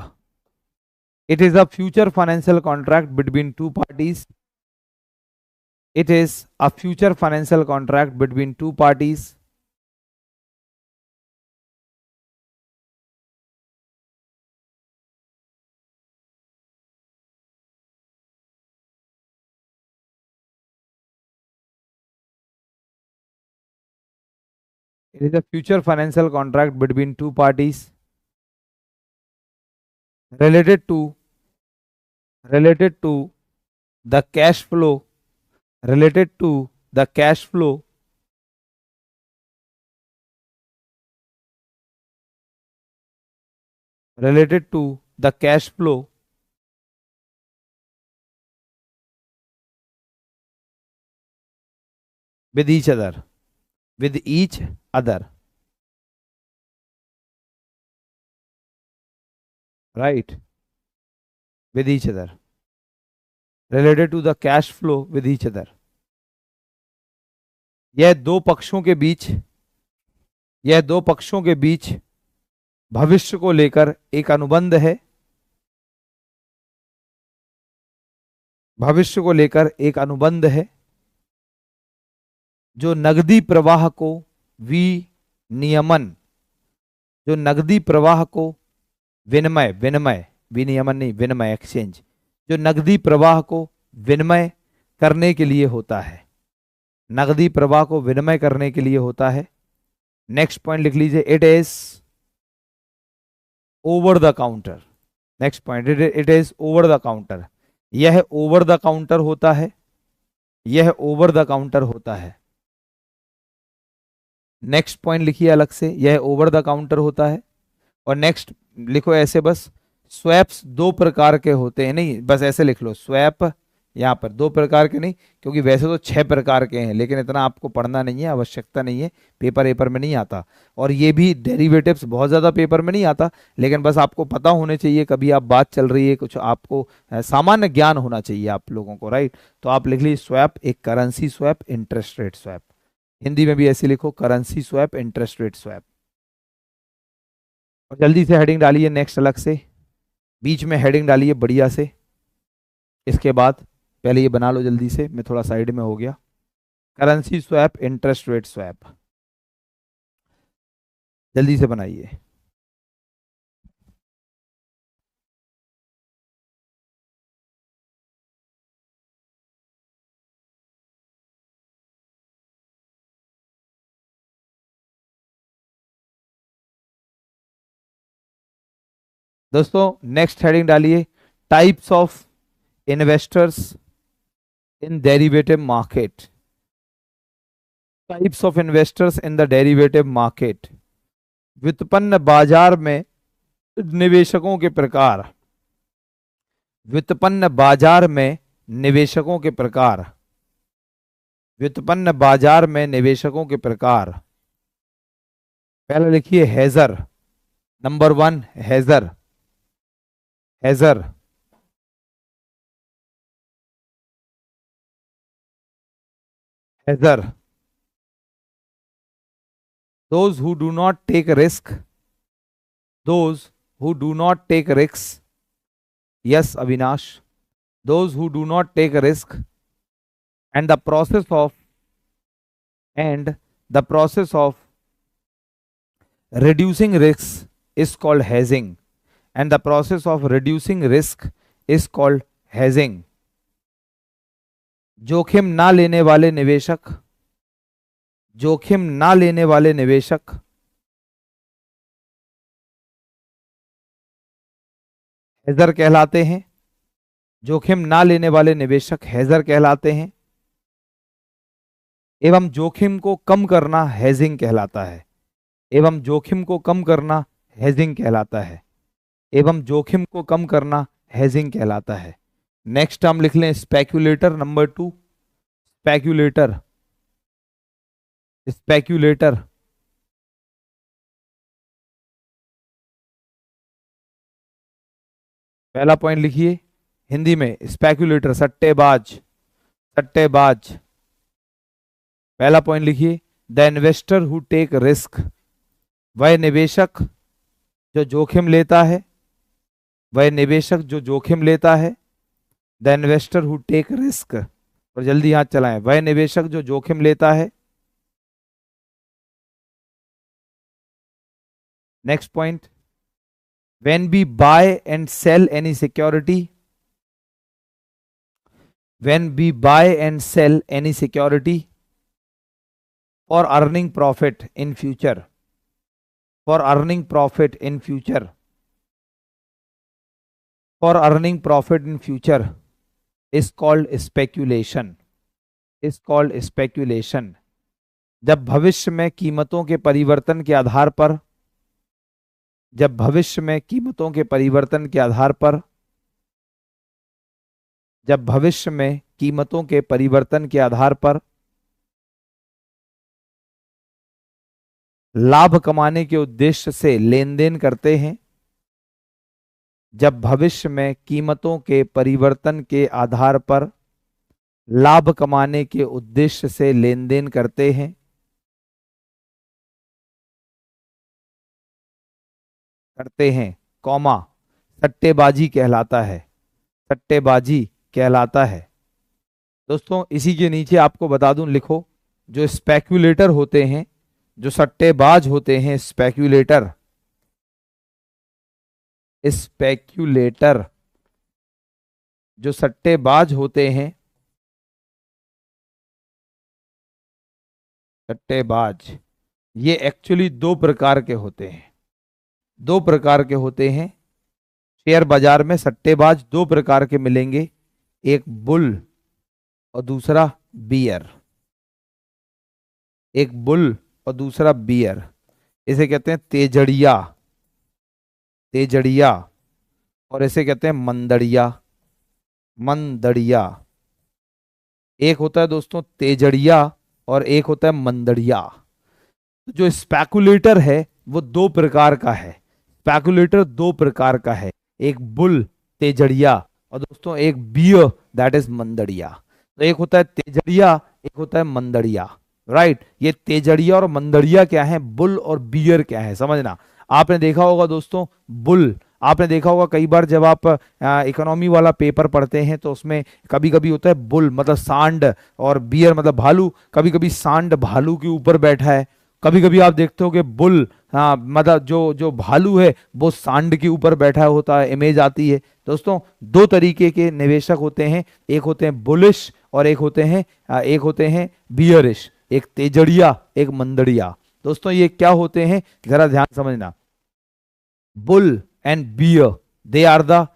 Speaker 1: It is a future financial contract between two parties, it is a future financial contract between two parties It is a future financial contract between two parties related to related to the cash flow related to the cash flow related to the cash flow with each other with each other, right? With each other, related to the cash flow with each other. यह दो पक्षों के बीच यह दो पक्षों के बीच भविष्य को लेकर एक अनुबंध है, भविष्य को लेकर एक अनुबंध है जो नगदी प्रवाह को विनियमन जो नगदी प्रवाह को विनिमय विनिमय विनियमन नहीं विनिमय एक्सचेंज जो नगदी प्रवाह को विनिमय करने के लिए होता है, नगदी प्रवाह को विनिमय करने के लिए होता है। नेक्स्ट पॉइंट लिख लीजिए, it is over the counter. Next point, it is over the counter. यह ओवर द काउंटर होता है, यह ओवर द काउंटर होता है। नेक्स्ट पॉइंट लिखिए अलग से, यह ओवर द काउंटर होता है। और नेक्स्ट लिखो ऐसे, बस स्वैप्स दो प्रकार के होते हैं, नहीं बस ऐसे लिख लो स्वैप, यहाँ पर दो प्रकार के नहीं, क्योंकि वैसे तो 6 प्रकार के हैं, लेकिन इतना आपको पढ़ना नहीं है, आवश्यकता नहीं है, पेपर में नहीं आता। और ये भी डेरिवेटिव्स बहुत ज़्यादा पेपर में नहीं आता, लेकिन बस आपको पता होने चाहिए, कभी आप बात चल रही है कुछ, आपको सामान्य ज्ञान होना चाहिए आप लोगों को, राइट। तो आप लिख लीजिए स्वैप, एक currency swap, interest rate swap. Hindi में भी ऐसे लिखो, currency swap, interest rate swap. और जल्दी से हेडिंग डालिए नेक्स्ट अलग से, बीच में हेडिंग डालिए बढ़िया से। इसके बाद पहले ये बना लो जल्दी से, मैं थोड़ा साइड में हो गया। Currency swap, interest rate swap, जल्दी से बनाइए। दोस्तों नेक्स्ट हेडिंग डालिए, types of investors in derivative market. Types of investors in the derivative market. व्युत्पन्न बाजार में निवेशकों के प्रकार, व्युत्पन्न बाजार में निवेशकों के प्रकार, व्युत्पन्न बाजार में निवेशकों के प्रकार। पहले लिखिए हेजर, नंबर 1 हेजर, हेजर, हेजर, those who do not take risk, those who do not take risks, yes Avinash, those who do not take risk and the process of reducing risks is called hedging, and the process of reducing risk is called hedging। जोखिम ना लेने वाले निवेशक, जोखिम ना लेने वाले निवेशक हेजर कहलाते हैं, जोखिम ना लेने वाले निवेशक हेजर कहलाते हैं। एवं जोखिम को कम करना हेजिंग कहलाता है, एवं जोखिम को कम करना हेजिंग कहलाता है, एवं जोखिम को कम करना हेजिंग कहलाता है। नेक्स्ट हम लिख लें स्पेक्यूलेटर, नंबर 2 स्पेक्यूलेटर, स्पेक्यूलेटर। पहला पॉइंट लिखिए हिंदी में, स्पेक्यूलेटर सट्टेबाज, सट्टेबाज। पहला पॉइंट लिखिए, the investor who take risk, वह निवेशक जो जोखिम लेता है, वह निवेशक जो जोखिम लेता है। The investor who take risk, और जल्दी हाथ चलाएं, वह निवेशक जो जोखिम लेता है। Next point, when we buy and sell any security, when we buy and sell any security for earning profit in future, for earning profit in future, for earning profit in future is called speculation, is called speculation. जब भविष्य में कीमतों के परिवर्तन के आधार पर, जब भविष्य में कीमतों के परिवर्तन के आधार पर, जब भविष्य में कीमतों के परिवर्तन के आधार पर लाभ कमाने के उद्देश्य से लेन देन करते हैं, जब भविष्य में कीमतों के परिवर्तन के आधार पर लाभ कमाने के उद्देश्य से लेन देन करते हैं, कौमा, सट्टेबाजी कहलाता है, सट्टेबाजी कहलाता है। दोस्तों इसी के नीचे आपको बता दूं, लिखो, जो स्पेक्यूलेटर होते हैं, जो सट्टेबाज होते हैं, स्पेक्यूलेटर, स्पेक्यूलेटर जो सट्टेबाज होते हैं, सट्टेबाज, ये एक्चुअली दो प्रकार के होते हैं, दो प्रकार के होते हैं। शेयर बाजार में सट्टेबाज दो प्रकार के मिलेंगे, एक बुल और दूसरा बियर, एक बुल और दूसरा बियर। इसे कहते हैं तेजड़िया, तेजड़िया, और इसे कहते हैं मंदड़िया, मंदड़िया। एक होता है दोस्तों तेजड़िया और एक होता है मंदड़िया। जो स्पेकुलेटर है वो दो प्रकार का है, स्पेकुलेटर दो प्रकार का है, एक बुल तेजड़िया और दोस्तों एक बियर दैट इज मंदड़िया। तो एक होता है तेजड़िया, एक होता है मंदड़िया, राइट। ये तेजड़िया और मंदड़िया क्या है, बुल और बियर क्या है, समझना। आपने देखा होगा दोस्तों, बुल आपने देखा होगा कई बार जब आप इकोनॉमी वाला पेपर पढ़ते हैं तो उसमें कभी कभी होता है बुल मतलब सांड और बियर मतलब भालू। कभी कभी सांड भालू के ऊपर बैठा है, कभी कभी आप देखते हो कि बुल, हाँ मतलब जो जो भालू है वो सांड के ऊपर बैठा होता है, इमेज आती है। दोस्तों दो तरीके के निवेशक होते हैं, एक होते हैं बुलिश और एक होते हैं बियरिश, एक तेजड़िया एक मंदड़िया। दोस्तों ये क्या होते हैं जरा ध्यान समझना। Bull and bear, they are the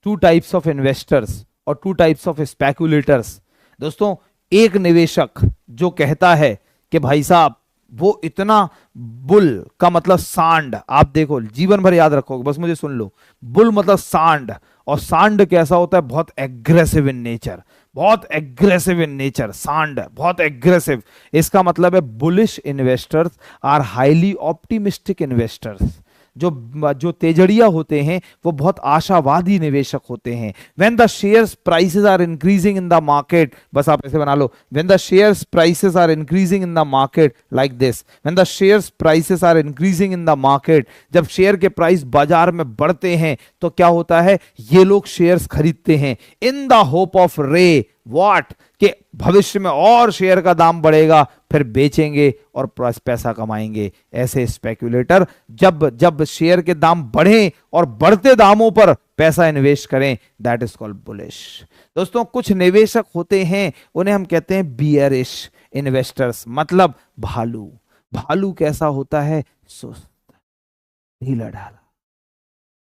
Speaker 1: two types of investors और टू टाइप्स ऑफ स्पेकुलेटर्स। दोस्तों एक निवेशक जो कहता है कि भाई साहब वो इतना, बुल का मतलब सांड, आप देखो जीवन भर याद रखोगे, बस मुझे सुन लो। बुल मतलब सांड, और सांड कैसा होता है, बहुत एग्रेसिव इन नेचर, बहुत एग्रेसिव इन नेचर, सांड बहुत एग्रेसिव। इसका मतलब है bullish investors are highly optimistic investors. जो तेजड़िया होते हैं वो बहुत आशावादी निवेशक होते हैं। When the shares prices are increasing in the market, बस आप ऐसे बना लो, when the shares prices are increasing in the market like this, when the shares prices are increasing in the market, जब शेयर के प्राइस बाजार में बढ़ते हैं तो क्या होता है, ये लोग शेयर्स खरीदते हैं इन द होप ऑफ रे व्हाट, कि भविष्य में और शेयर का दाम बढ़ेगा, फिर बेचेंगे और पैसा कमाएंगे। ऐसे स्पेक्यूलेटर जब जब शेयर के दाम बढ़े और बढ़ते दामों पर पैसा इन्वेस्ट करें, दैट इज कॉल्ड बुलिश। दोस्तों कुछ निवेशक होते हैं उन्हें हम कहते हैं बियरिश इन्वेस्टर्स, मतलब भालू। भालू कैसा होता है, सुस्त, ढीला ढाला।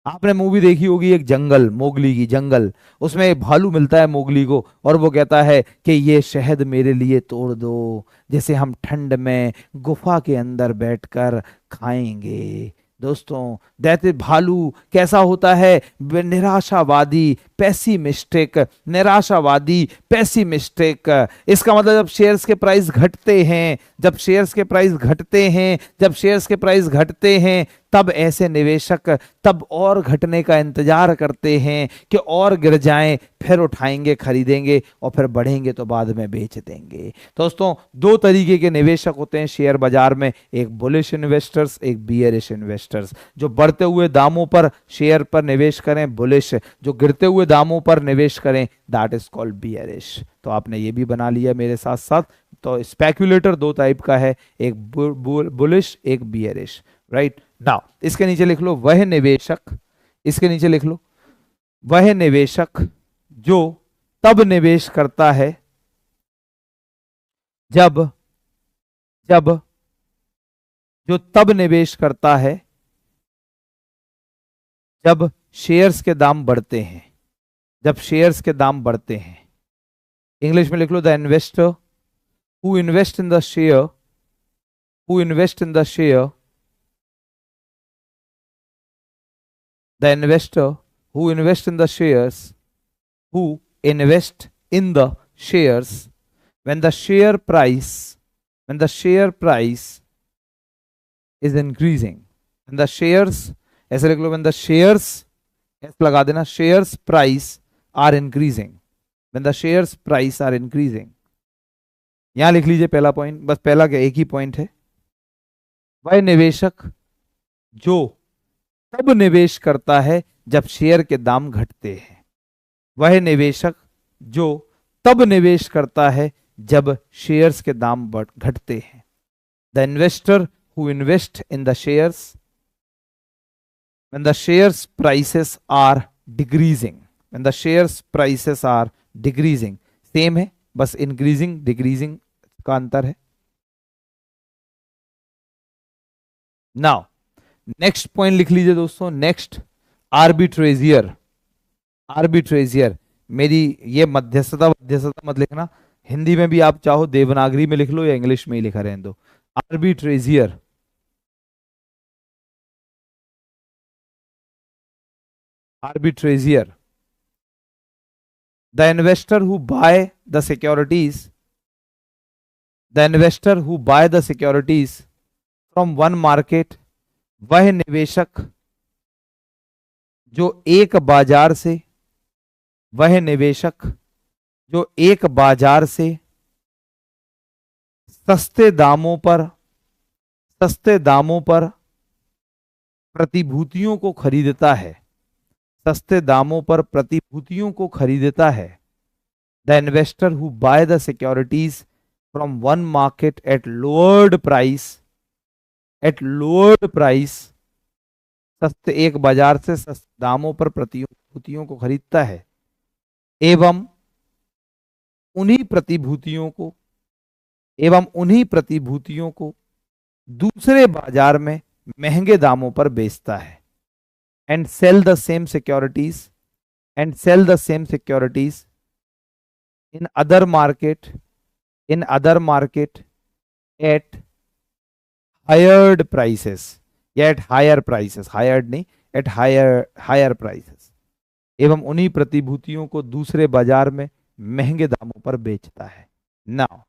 Speaker 1: आपने मूवी देखी होगी एक जंगल, मोगली की जंगल, उसमें एक भालू मिलता है मोगली को और वो कहता है कि ये शहद मेरे लिए तोड़ दो, जिसे हम ठंड में गुफा के अंदर बैठकर खाएंगे। दोस्तों दैट भालू कैसा होता है, निराशावादी, पैसिमिस्टिक, निराशावादी पैसिमिस्टिक। इसका मतलब जब शेयर्स के प्राइस घटते हैं, जब शेयर्स के प्राइस घटते हैं, जब शेयर्स के प्राइस घटते हैं, तब ऐसे निवेशक तब और घटने का इंतजार करते हैं कि और गिर जाएं, फिर उठाएंगे, खरीदेंगे और फिर बढ़ेंगे तो बाद में बेच देंगे। दोस्तों दो तरीके के निवेशक होते हैं शेयर बाजार में, एक बुलिश इन्वेस्टर्स, एक बियरिश इन्वेस्टर्स। जो बढ़ते हुए दामों पर शेयर पर निवेश करें बुलिश, जो गिरते हुए दामों पर निवेश करें दैट इज कॉल्ड बियरिश। तो आपने ये भी बना लिया मेरे साथ साथ। तो स्पेक्यूलेटर दो टाइप का है, एक बुलिश एक बियरिश, राइट। नाउ इसके नीचे लिख लो वह निवेशक, इसके नीचे लिख लो वह निवेशक जो तब निवेश करता है जब जब, जो तब निवेश करता है जब शेयर्स के दाम बढ़ते हैं, जब शेयर्स के दाम बढ़ते हैं। इंग्लिश में लिख लो, the investor who invest in the share, who invest in the share, the investor who invest in the shares, who invest in the shares when the share price, when the share price is increasing, when the shares, ऐसे लिख लो, when the shares, ऐसे लगा देना, shares price are increasing, when the shares price are increasing। यहां लिख लीजिए पहला point, बस पहला क्या, एक ही पॉइंट है। वह निवेशक जो तब निवेश करता है जब शेयर के दाम घटते हैं, वह निवेशक जो तब निवेश करता है जब शेयर्स के दाम घटते हैं। The investor who invest in the shares when the shares prices are decreasing, when the shares prices are decreasing, same है, बस इंक्रीजिंग डिक्रीजिंग का अंतर है। नाउ नेक्स्ट पॉइंट लिख लीजिए दोस्तों, नेक्स्ट, आर्बिट्रेजियर। आर्बिट्रेजियर, मेरी ये मध्यस्थता मध्यस्थता मत लिखना, हिंदी में भी आप चाहो देवनागरी में लिख लो या इंग्लिश में ही लिखा रहने दो। Arbitrageur, arbitrageur, the investor who buy the securities, the investor who buy the securities from one market, वह निवेशक जो एक बाजार से, वह निवेशक जो एक बाजार से सस्ते दामों पर, सस्ते दामों पर प्रतिभूतियों को खरीदता है, सस्ते दामों पर प्रतिभूतियों को खरीदता है। The investor who buy the securities from one market at lowered price, at lowered price, सस्ते एक बाजार से सस्ते दामों पर प्रतिभूतियों को खरीदता है, एवं उन्हीं प्रतिभूतियों को, एवं उन्हीं प्रतिभूतियों को दूसरे बाजार में महंगे दामों पर बेचता है। And sell the same securities, and sell the same securities in other market, in other market at hired prices, या एट हायर प्राइसेस, हायर्ड नहीं, एट हायर हायर प्राइसेस, एवं उन्हीं प्रतिभूतियों को दूसरे बाजार में महंगे दामों पर बेचता है। नाउ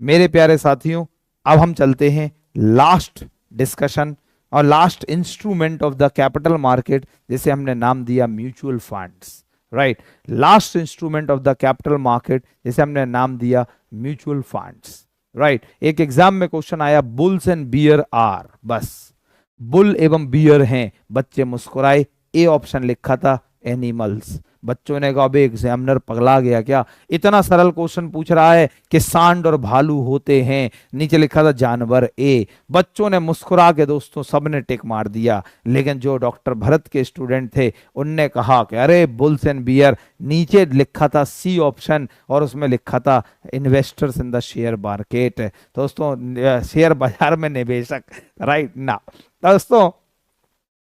Speaker 1: मेरे प्यारे साथियों, अब हम चलते हैं लास्ट डिस्कशन और last instrument of the capital market, जिसे हमने नाम दिया mutual funds. Right, last instrument of the capital market, जिसे हमने नाम दिया म्यूचुअल फंड्स। राइट, एक एग्जाम में क्वेश्चन आया, बुल्स एंड बियर आर, बस बुल एवं बियर हैं, बच्चे मुस्कुराए, ए ऑप्शन लिखा था एनिमल्स। बच्चों ने कहा, अबे एग्जामिनर पगला गया क्या, इतना सरल क्वेश्चन पूछ रहा है कि सांड और भालू होते हैं, नीचे लिखा था जानवर ए। बच्चों ने मुस्कुरा के दोस्तों सबने टिक मार दिया, लेकिन जो डॉक्टर भरत के स्टूडेंट थे उनने कहा कि अरे बुल्स एंड बियर, नीचे लिखा था सी ऑप्शन और उसमें लिखा था investors in the share market, दोस्तों शेयर बाजार में निवेशक। राइट ना दोस्तों,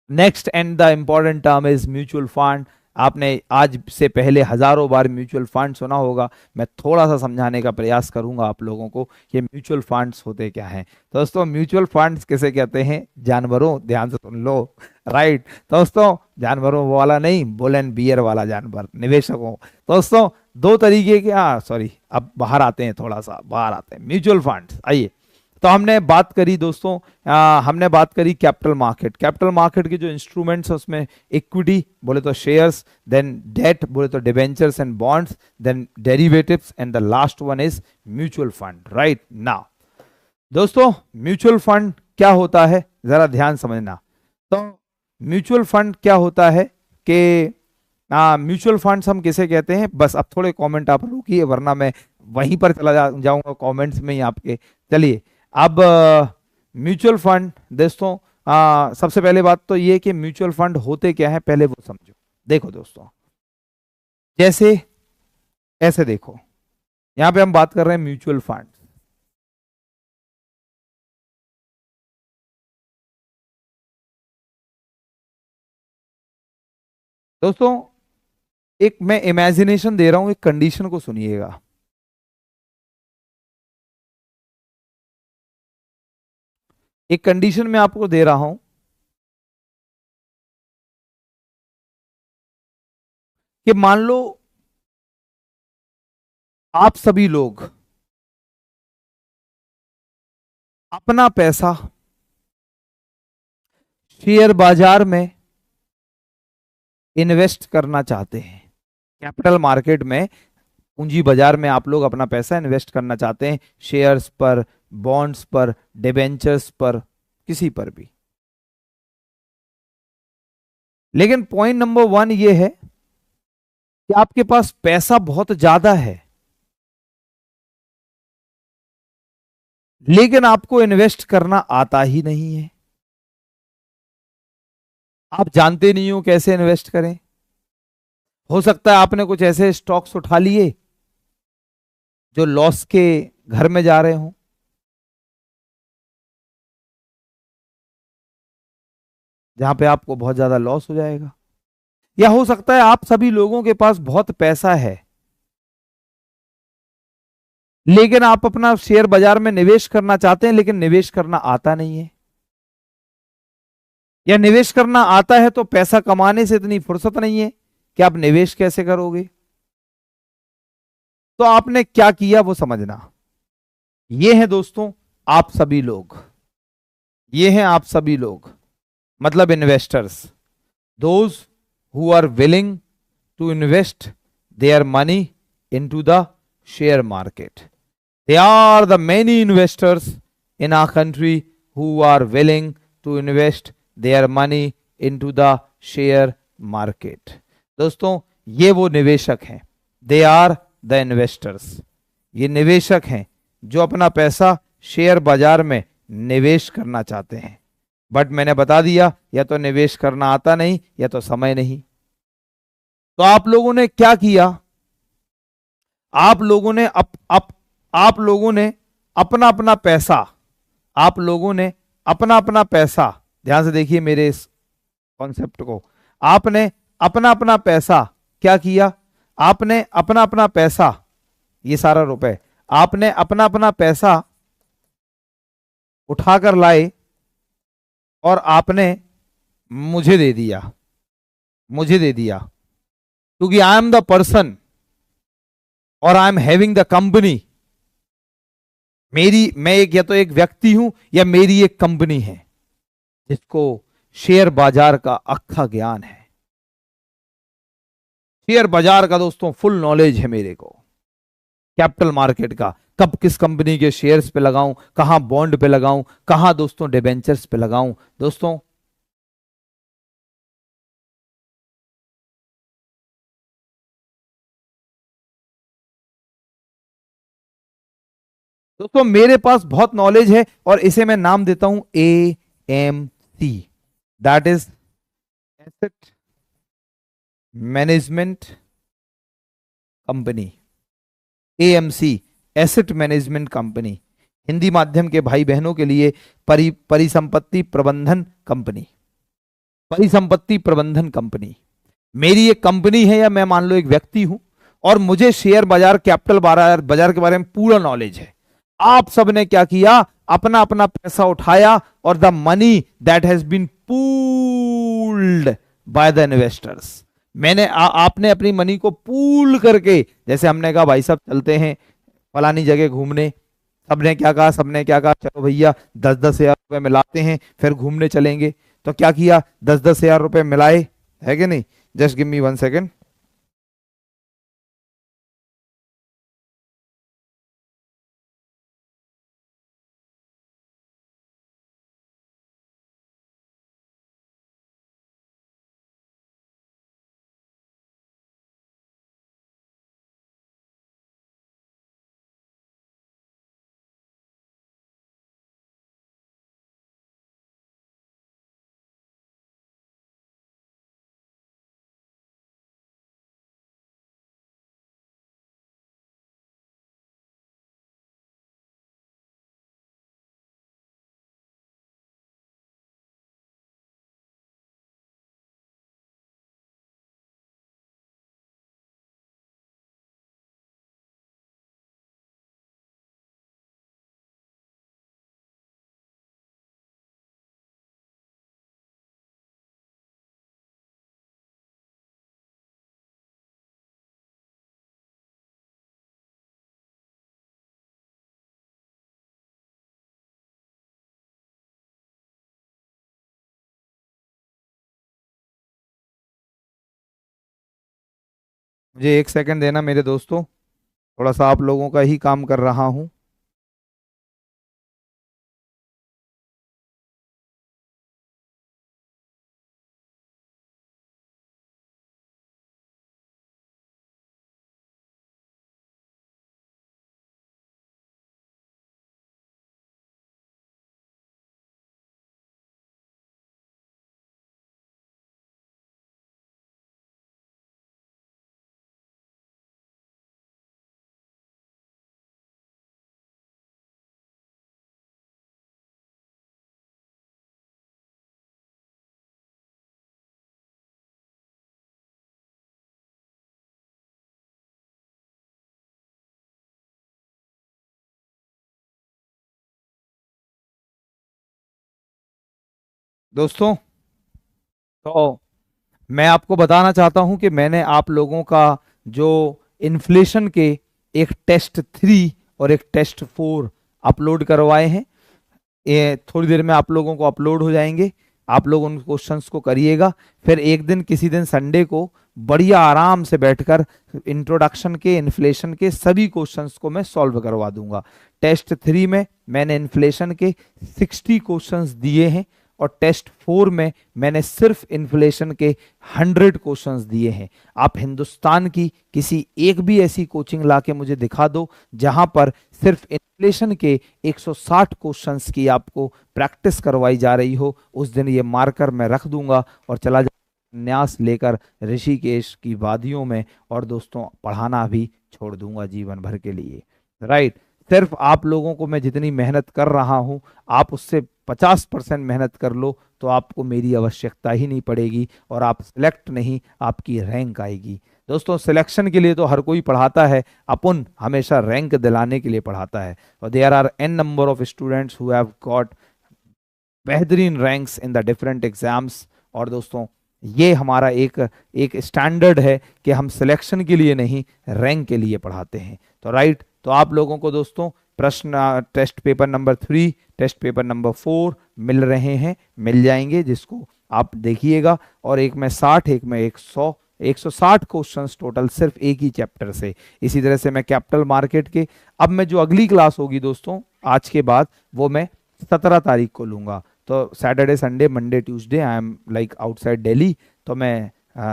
Speaker 1: next and the important term is mutual fund. आपने आज से पहले हजारों बार म्यूचुअल फंड सुना होगा, मैं थोड़ा सा समझाने का प्रयास करूंगा आप लोगों को कि म्यूचुअल फंड्स होते क्या हैं। दोस्तों म्यूचुअल फंड्स किसे कहते हैं, जानवरों, ध्यान से सुन लो। राइट दोस्तों, जानवरों वाला नहीं, बुल एंड बियर वाला जानवर, निवेशकों। दोस्तों दो तरीके के, सॉरी अब बाहर आते हैं, थोड़ा सा बाहर आते हैं, म्यूचुअल फंड्स। आइए, तो हमने बात करी दोस्तों, हमने बात करी कैपिटल मार्केट। कैपिटल मार्केट के जो इंस्ट्रूमेंट्स है उसमें इक्विटी बोले तो शेयर्स, देन डेट बोले तो debentures and bonds, then derivatives, and the last one is mutual fund. Right now दोस्तों, म्यूचुअल फंड क्या होता है जरा ध्यान समझना। तो म्यूचुअल फंड क्या होता है कि म्यूचुअल फंड्स हम किसे कहते हैं, बस अब थोड़े कमेंट आप रुकिए वरना मैं वहीं पर चला जाऊंगा कमेंट्स में ही आपके। चलिए, अब म्यूचुअल फंड दोस्तों, सबसे पहले बात तो ये कि म्यूचुअल फंड होते क्या है पहले वो समझो। देखो दोस्तों, जैसे ऐसे देखो, यहां पे हम बात कर रहे हैं म्यूचुअल फंड, दोस्तों एक मैं इमेजिनेशन दे रहा हूं, एक कंडीशन को सुनिएगा। एक कंडीशन मैं आपको दे रहा हूं कि मान लो आप सभी लोग अपना पैसा शेयर बाजार में इन्वेस्ट करना चाहते हैं। कैपिटल मार्केट में, पूंजी बाजार में आप लोग अपना पैसा इन्वेस्ट करना चाहते हैं, शेयर्स पर, बॉन्ड्स पर, डिबेंचर्स पर, किसी पर भी। लेकिन पॉइंट नंबर वन ये है कि आपके पास पैसा बहुत ज्यादा है, लेकिन आपको इन्वेस्ट करना आता ही नहीं है। आप जानते नहीं हो कैसे इन्वेस्ट करें। हो सकता है आपने कुछ ऐसे स्टॉक्स उठा लिए जो लॉस के घर में जा रहे हो, जहां पे आपको बहुत ज्यादा लॉस हो जाएगा। या हो सकता है आप सभी लोगों के पास बहुत पैसा है, लेकिन आप अपना शेयर बाजार में निवेश करना चाहते हैं, लेकिन निवेश करना आता नहीं है। या निवेश करना आता है तो पैसा कमाने से इतनी फुर्सत नहीं है कि आप निवेश कैसे करोगे। तो आपने क्या किया वो समझना। ये है दोस्तों आप सभी लोग, ये हैं आप सभी लोग, मतलब investors, those who are willing to invest their money into the share market. They are the many investors in our country who are willing to invest their money into the share market. दोस्तों ये वो निवेशक हैं, they are the investors. ये निवेशक हैं जो अपना पैसा शेयर बाजार में निवेश करना चाहते हैं। बट मैंने बता दिया, या तो निवेश करना आता नहीं या तो समय नहीं। तो आप लोगों ने क्या किया, आप लोगों ने आप लोगों ने अपना अपना पैसा, आप लोगों ने अपना अपना पैसा, ध्यान से देखिए मेरे इस कॉन्सेप्ट को, आपने अपना अपना पैसा क्या किया, आपने अपना अपना पैसा, ये सारा रुपए आपने अपना अपना पैसा उठाकर लाए और आपने मुझे दे दिया, मुझे दे दिया, क्योंकि आई एम द पर्सन और I am having the company. मेरी, मैं एक, या तो एक व्यक्ति हूं या मेरी एक कंपनी है जिसको शेयर बाजार का अक्खा ज्ञान है। शेयर बाजार का दोस्तों फुल नॉलेज है मेरे को, कैपिटल मार्केट का, कब किस कंपनी के शेयर्स पे लगाऊं, कहां बॉन्ड पे लगाऊं, कहां दोस्तों डिबेंचर्स पे लगाऊं। दोस्तों दोस्तों मेरे पास बहुत नॉलेज है और इसे मैं नाम देता हूं AMC, that is asset management company. AMC, asset management company, Hindi माध्यम के भाई बहनों के लिए परिसंपत्ति प्रबंधन कंपनी, परिसंपत्ति प्रबंधन कंपनी। मेरी एक कंपनी है या मैं मान लो एक व्यक्ति हूं और मुझे शेयर बाजार, कैपिटल बाजार के बारे में पूरा नॉलेज है। आप सबने क्या किया, अपना अपना पैसा उठाया और the money that has been pooled by the investors, मैंने आपने अपनी मनी को पूल करके, जैसे हमने कहा भाई साहब चलते हैं फलानी जगह घूमने, सबने क्या कहा, सबने क्या कहा, चलो भैया 10-10 हजार रुपए मिलाते हैं फिर घूमने चलेंगे। तो क्या किया, 10-10 हजार रुपए मिलाए, है कि नहीं। Just give me 1 second. मुझे एक सेकंड देना मेरे दोस्तों, थोड़ा सा आप लोगों का ही काम कर रहा हूं। दोस्तों, तो मैं आपको बताना चाहता हूं कि मैंने आप लोगों का जो इन्फ्लेशन के एक टेस्ट 3 और एक टेस्ट 4 अपलोड करवाए हैं, ये थोड़ी देर में आप लोगों को अपलोड हो जाएंगे। आप लोग उन क्वेश्चंस को करिएगा। फिर एक दिन किसी दिन संडे को बढ़िया आराम से बैठकर इंट्रोडक्शन के इन्फ्लेशन के सभी क्वेश्चंस को मैं सॉल्व करवा दूंगा। टेस्ट 3 में मैंने इन्फ्लेशन के 60 क्वेश्चंस दिए हैं और टेस्ट 4 में मैंने सिर्फ इन्फ्लेशन के 100 क्वेश्चंस दिए हैं। आप हिंदुस्तान की किसी एक भी ऐसी कोचिंग लाके मुझे दिखा दो जहां पर सिर्फ इन्फ्लेशन के 160 क्वेश्चंस की आपको प्रैक्टिस करवाई जा रही हो, उस दिन ये मार्कर मैं रख दूंगा और चला न्यास लेकर ऋषिकेश की वादियों में, और दोस्तों पढ़ाना भी छोड़ दूंगा जीवन भर के लिए। राइट, सिर्फ आप लोगों को मैं जितनी मेहनत कर रहा हूं, आप उससे 50% मेहनत कर लो तो आपको मेरी आवश्यकता ही नहीं पड़ेगी और आप सिलेक्ट नहीं, आपकी रैंक आएगी। दोस्तों सिलेक्शन के लिए तो हर कोई पढ़ाता है, अपन हमेशा रैंक दिलाने के लिए पढ़ाता है। और there are an number of students who have got बेहतरीन ranks in the different exams. और दोस्तों ये हमारा एक एक स्टैंडर्ड है कि हम सिलेक्शन के लिए नहीं, रैंक के लिए पढ़ाते हैं। तो राइट, तो आप लोगों को दोस्तों प्रश्न test paper number 3, test paper number 4 मिल रहे हैं, मिल जाएंगे, जिसको आप देखिएगा। और एक में 60, एक में 160 क्वेश्चंस टोटल सिर्फ एक ही चैप्टर से। इसी तरह से मैं कैपिटल मार्केट के, अब मैं जो अगली क्लास होगी दोस्तों आज के बाद, वो मैं 17 तारीख को लूंगा। तो Saturday Sunday Monday Tuesday I am like outside Delhi, तो मैं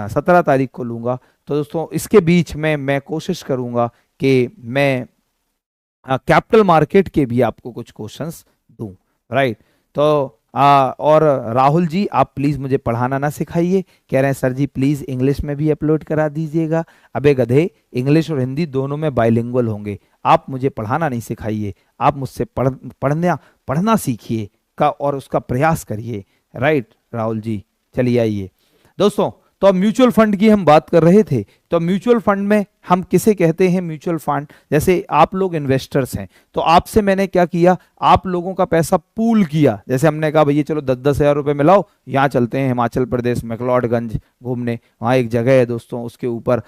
Speaker 1: 17 तारीख को लूंगा। तो दोस्तों इसके बीच में मैं कोशिश करूंगा कि मैं कैपिटल मार्केट के भी आपको कुछ क्वेश्चंस दूं। राइट, तो और राहुल जी आप प्लीज मुझे पढ़ाना ना सिखाइए, कह रहे हैं सर जी प्लीज इंग्लिश में भी अपलोड करा दीजिएगा। अबे गधे, इंग्लिश और हिंदी दोनों में बाइलिंगुअल होंगे, आप मुझे पढ़ाना नहीं सिखाइए, आप मुझसे पढ़ना सीखिए का और उसका प्रयास करिए। राइट राहुल जी, चलिए आइए दोस्तों। तो अब म्यूचुअल फंड की हम बात कर रहे थे। तो म्यूचुअल फंड में हम किसे कहते हैं? म्यूचुअल फंड, जैसे आप लोग इन्वेस्टर्स हैं तो आपसे मैंने क्या किया, आप लोगों का पैसा पूल किया। जैसे हमने कहा भैया चलो 10-10 हज़ार रुपए मिलाओ, यहाँ चलते हैं हिमाचल प्रदेश मैक्लोडगंज घूमने। वहाँ एक जगह है दोस्तों, उसके ऊपर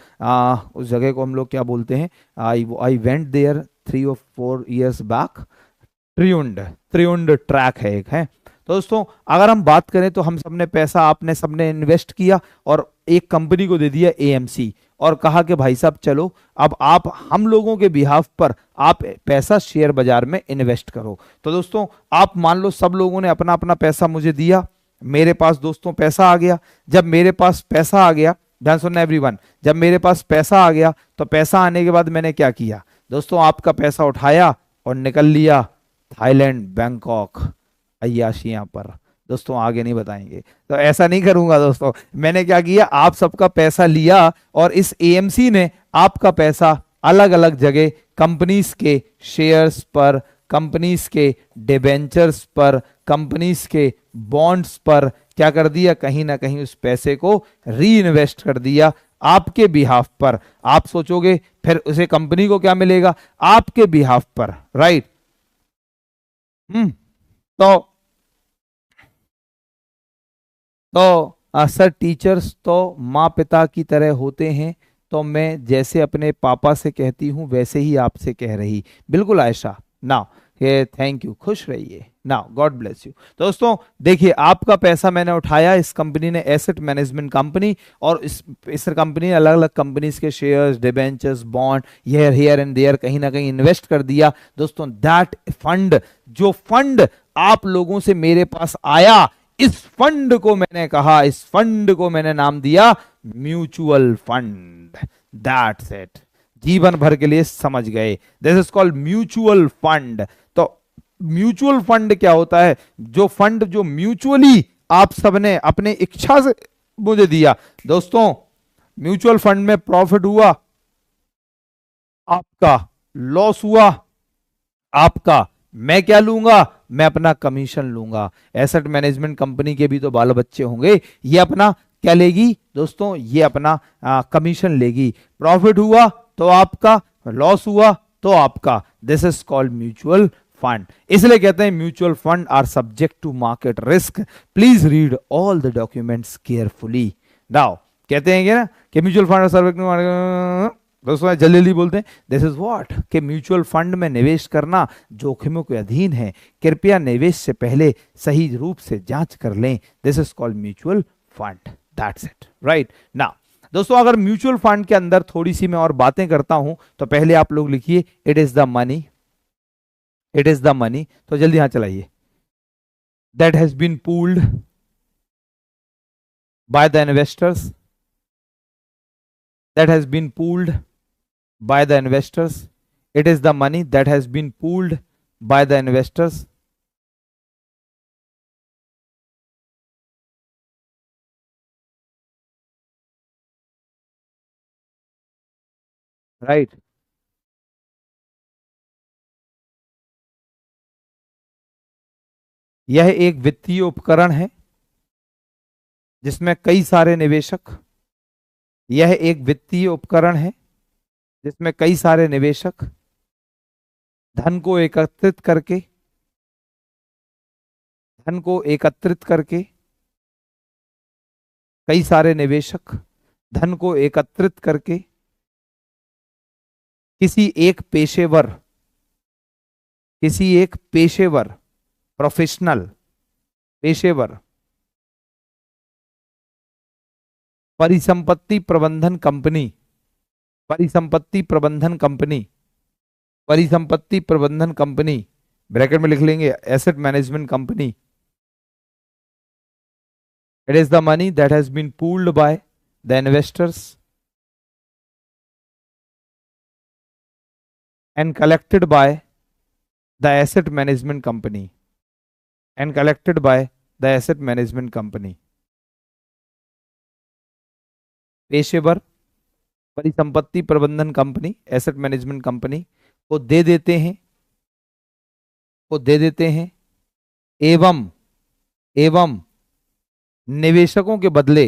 Speaker 1: उस जगह को हम लोग क्या बोलते हैं, I went there 3 or 4 years back. Triund trek है एक, है। तो दोस्तों अगर हम बात करें तो हम सबने पैसा, आपने सबने इन्वेस्ट किया और एक कंपनी को दे दिया एएमसी, और कहा कि भाई साहब चलो अब आप हम लोगों के बिहाफ पर आप पैसा शेयर बाजार में इन्वेस्ट करो। तो दोस्तों आप मान लो सब लोगों ने अपना अपना पैसा मुझे दिया, मेरे पास दोस्तों पैसा आ गया। जब मेरे पास पैसा आ गया, ध्यान सुनना एवरीवन, जब मेरे पास पैसा आ गया तो पैसा आने के बाद मैंने क्या किया दोस्तों, आपका पैसा उठाया और निकल लिया थाईलैंड, बैंकॉक, अय्याशियां पर। दोस्तों आगे नहीं बताएंगे, तो ऐसा नहीं करूंगा दोस्तों। मैंने क्या किया, आप सबका पैसा लिया और इस एएमसी ने आपका पैसा अलग अलग जगह कंपनीज के शेयर्स पर, कंपनीज के डिबेंचर्स पर, कंपनीज के बॉन्ड्स पर क्या कर दिया, कहीं ना कहीं उस पैसे को री इन्वेस्ट कर दिया आपके बिहाफ पर। आप सोचोगे फिर उसे कंपनी को क्या मिलेगा, आपके बिहाफ पर। राइट, तो सर टीचर्स तो माँ पिता की तरह होते हैं, तो मैं जैसे अपने पापा से कहती हूँ वैसे ही आपसे कह रही। बिल्कुल आयशा, ना थैंक यू, खुश रहिए। Now God bless you. दोस्तों देखिए, आपका पैसा मैंने उठाया, इस कंपनी ने, एसेट मैनेजमेंट कंपनी, और इस कंपनी ने अलग अलग कंपनीज के shares, debentures, bond, here and there कहीं ना कहीं इन्वेस्ट कर दिया। दोस्तों दैट फंड, जो फंड आप लोगों से मेरे पास आया, इस फंड को मैंने कहा, इस फंड को मैंने नाम दिया म्यूचुअल फंड। दैट्स इट, जीवन भर के लिए समझ गए, this is called mutual fund. तो म्यूचुअल फंड क्या होता है? जो फंड जो म्यूचुअली आप सबने अपने इच्छा से मुझे दिया। दोस्तों म्यूचुअल फंड में प्रॉफिट हुआ आपका, लॉस हुआ आपका, मैं क्या लूंगा? मैं अपना कमीशन लूंगा। एसेट मैनेजमेंट कंपनी के भी तो बाल बच्चे होंगे, ये अपना क्या लेगी दोस्तों? ये अपना कमीशन लेगी। प्रॉफिट हुआ तो आपका, लॉस हुआ तो आपका। This is called mutual fund. इसलिए कहते हैं mutual fund are subject to market risk, please read all the documents carefully. Now कहते हैं ना कि म्यूचुअल फंड सब्जेक्ट टू, दोस्तों जल्दी जल्दी बोलते हैं, दिस इज व्हाट, कि म्यूचुअल फंड में निवेश करना जोखिमों के अधीन है, कृपया निवेश से पहले सही रूप से जांच कर लें। This is called mutual fund, that's it, right. Now दोस्तों अगर म्यूचुअल फंड के अंदर थोड़ी सी मैं और बातें करता हूं, तो पहले आप लोग लिखिए it is the money, it is the money, तो जल्दी यहां चलाइए, that has been pooled by the investors, that has been pooled by the investors. It is the money that has been pooled by the investors. Right. यह एक वित्तीय उपकरण है जिसमें कई सारे निवेशक, यह एक वित्तीय उपकरण है जिसमें कई सारे निवेशक धन को एकत्रित करके, धन को एकत्रित करके, कई सारे निवेशक धन को एकत्रित करके किसी एक पेशेवर, किसी एक पेशेवर, प्रोफेशनल, पेशेवर परिसंपत्ति प्रबंधन कंपनी, परिसंपत्ति प्रबंधन कंपनी, परिसंपत्ति प्रबंधन कंपनी, ब्रैकेट में लिख लेंगे asset management company. It is the money that has been pooled by the investors and collected by the asset management company, and collected by the asset management company। पेशेवर परिसंपत्ति प्रबंधन company, asset management company को दे देते हैं, को दे देते हैं, एवं एवं निवेशकों के बदले,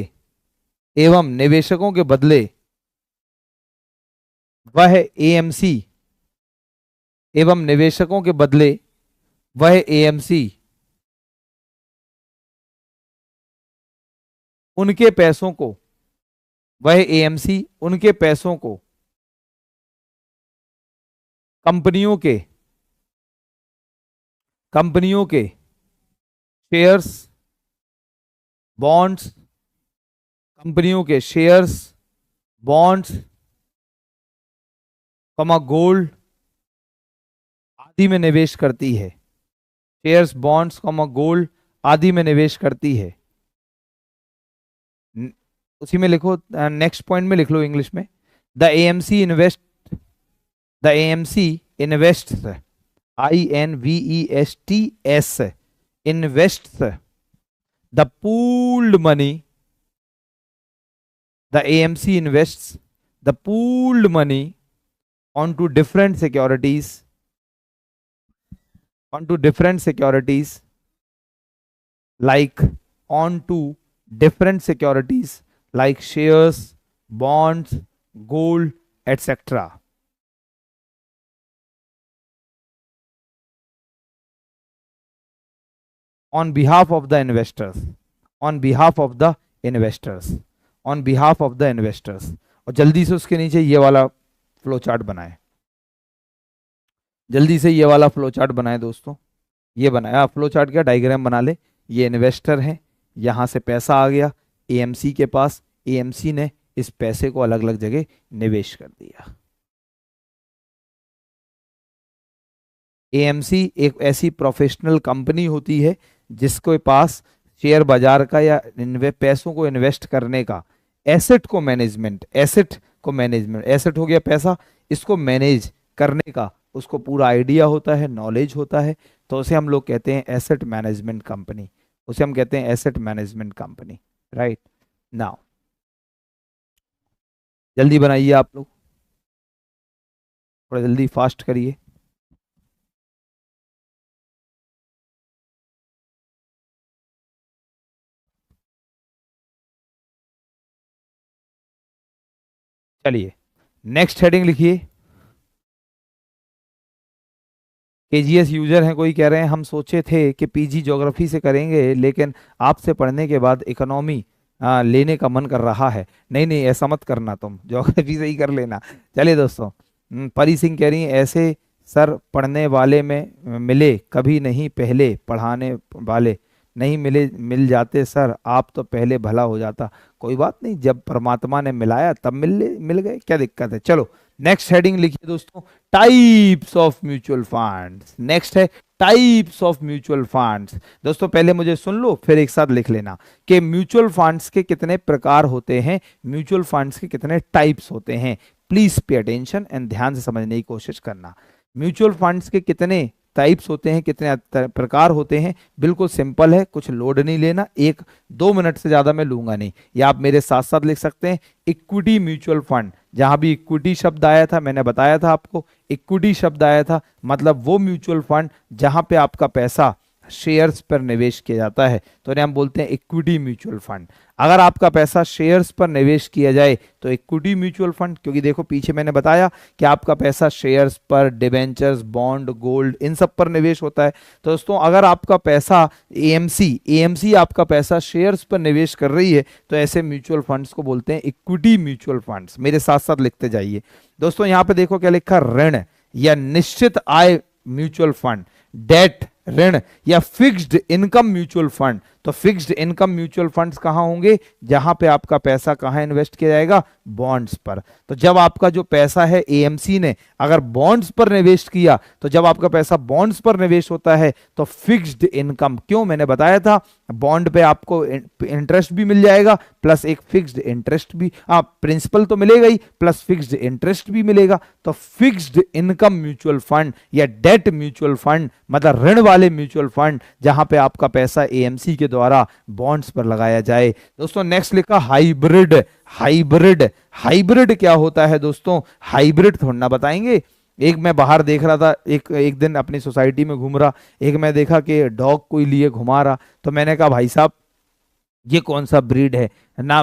Speaker 1: एवं निवेशकों के बदले वह एएमसी, एवं निवेशकों के बदले वह एएमसी उनके पैसों को, वह एएमसी उनके पैसों को कंपनियों के, कंपनियों के शेयर्स, बॉन्ड्स, कंपनियों के शेयर्स, बॉन्ड्स, गोल्ड आदि में निवेश करती है। शेयर्स, बॉन्ड्स, गोल्ड आदि में निवेश करती है। उसी में लिखो, नेक्स्ट पॉइंट में लिख लो इंग्लिश में, the AMC invest, the AMC invests, INVESTS, invests the pooled money, the AMC invests the pooled money onto different securities, onto different securities, like onto different securities like shares, bonds, gold, etc. on behalf of the investors, on behalf of the investors, on behalf of the investors। और जल्दी से उसके नीचे ये वाला flow chart बनाए, जल्दी से ये वाला फ्लो चार्ट बनाए दोस्तों, ये बनाया फ्लो चार्ट, क्या डायग्राम बना ले। ये इन्वेस्टर है, यहाँ से पैसा आ गया एएमसी के पास, एएमसी ने इस पैसे को अलग अलग जगह निवेश कर दिया। एएमसी एक ऐसी प्रोफेशनल कंपनी होती है जिसके पास शेयर बाजार का या पैसों को इन्वेस्ट करने का, एसेट को मैनेजमेंट, एसेट हो गया पैसा, इसको मैनेज करने का उसको पूरा आइडिया होता है, नॉलेज होता है, तो उसे हम लोग कहते हैं एसेट मैनेजमेंट कंपनी, उसे हम कहते हैं asset management company. Right now जल्दी बनाइए आप लोग, थोड़ा जल्दी फास्ट करिए। चलिए नेक्स्ट हेडिंग लिखिए। केजीएस यूजर हैं, कोई कह रहे हैं हम सोचे थे कि पीजी ज्योग्राफी से करेंगे लेकिन आपसे पढ़ने के बाद इकोनॉमी लेने का मन कर रहा है। नहीं नहीं ऐसा मत करना, तुम ज्योग्राफी से ही कर लेना। चलिए दोस्तों, परी सिंह कह रही हैं ऐसे सर पढ़ने वाले में मिले कभी नहीं, पहले पढ़ाने वाले नहीं मिले, मिल जाते सर आप तो पहले भला हो जाता। कोई बात नहीं, जब परमात्मा ने मिलाया तब मिल गए, क्या दिक्कत है। चलो नेक्स्ट हेडिंग लिखिए दोस्तों, types of mutual funds. Next है टाइप्स ऑफ म्यूचुअल फंड्स। दोस्तों पहले मुझे सुन लो फिर एक साथ लिख लेना कि म्यूचुअल फंड्स के कितने प्रकार होते हैं, म्यूचुअल फंड्स के कितने टाइप्स होते हैं। प्लीज पे अटेंशन एंड ध्यान से समझने की कोशिश करना। म्यूचुअल फंड्स के कितने टाइप्स होते हैं, कितने प्रकार होते हैं, बिल्कुल सिंपल है, कुछ लोड नहीं लेना, 1-2 मिनट से ज्यादा मैं लूंगा नहीं, या आप मेरे साथ साथ लिख सकते हैं। इक्विटी म्यूचुअल फंड, जहां भी इक्विटी शब्द आया था मैंने बताया था आपको, इक्विटी शब्द आया था मतलब वो म्यूचुअल फंड जहां पे आपका पैसा शेयर्स पर निवेश किया जाता है, तो इन्हें हम बोलते हैं इक्विटी म्यूचुअल फंड। अगर आपका पैसा शेयर्स पर निवेश किया जाए तो इक्विटी म्यूचुअल फंड, क्योंकि देखो पीछे मैंने बताया कि आपका पैसा शेयर्स पर, डिबेंचर्स, बॉन्ड, गोल्ड, इन सब पर निवेश होता है। तो दोस्तों अगर आपका पैसा एएमसी आपका पैसा शेयर्स पर निवेश कर रही है तो ऐसे म्यूचुअल फंड्स को बोलते हैं इक्विटी म्यूचुअल फंड्स। मेरे साथ साथ लिखते जाइए दोस्तों। यहां पे देखो क्या लिखा, ऋण या निश्चित आय म्यूचुअल फंड, डेट ऋण, या फिक्स्ड इनकम म्यूचुअल फंड। तो फिक्स्ड इनकम म्यूचुअल फंड्स कहां होंगे, जहां पे आपका पैसा कहां इन्वेस्ट किया जाएगा, बॉन्ड्स पर। तो जब आपका जो पैसा है एएमसी ने अगर बॉन्ड्स पर निवेश किया, तो जब आपका पैसा बॉन्ड्स पर निवेश होता है तो फिक्स्ड इनकम, क्यों मैंने बताया था बॉन्ड पे आपको इंटरेस्ट भी मिल जाएगा प्लस एक फिक्स्ड इंटरेस्ट भी, प्रिंसिपल तो मिलेगा ही प्लस फिक्स्ड इंटरेस्ट भी मिलेगा। तो फिक्स्ड इनकम म्यूचुअल फंड या डेट म्यूचुअल फंड मतलब ऋण वाले म्यूचुअल फंड जहां पे आपका पैसा एएमसी के द्वारा बॉन्ड्स पर लगाया जाए। दोस्तों नेक्स्ट लिखा हाइब्रिड। हाइब्रिड क्या होता है दोस्तों, हाइब्रिड थोड़ा ना बताएंगे। एक मैं बाहर देख रहा था, एक दिन अपनी सोसाइटी में घूम रहा, एक मैं देखा कि डॉग कोई लिए घुमा रहा, तो मैंने कहा भाई साहब ये कौन सा ब्रीड है, ना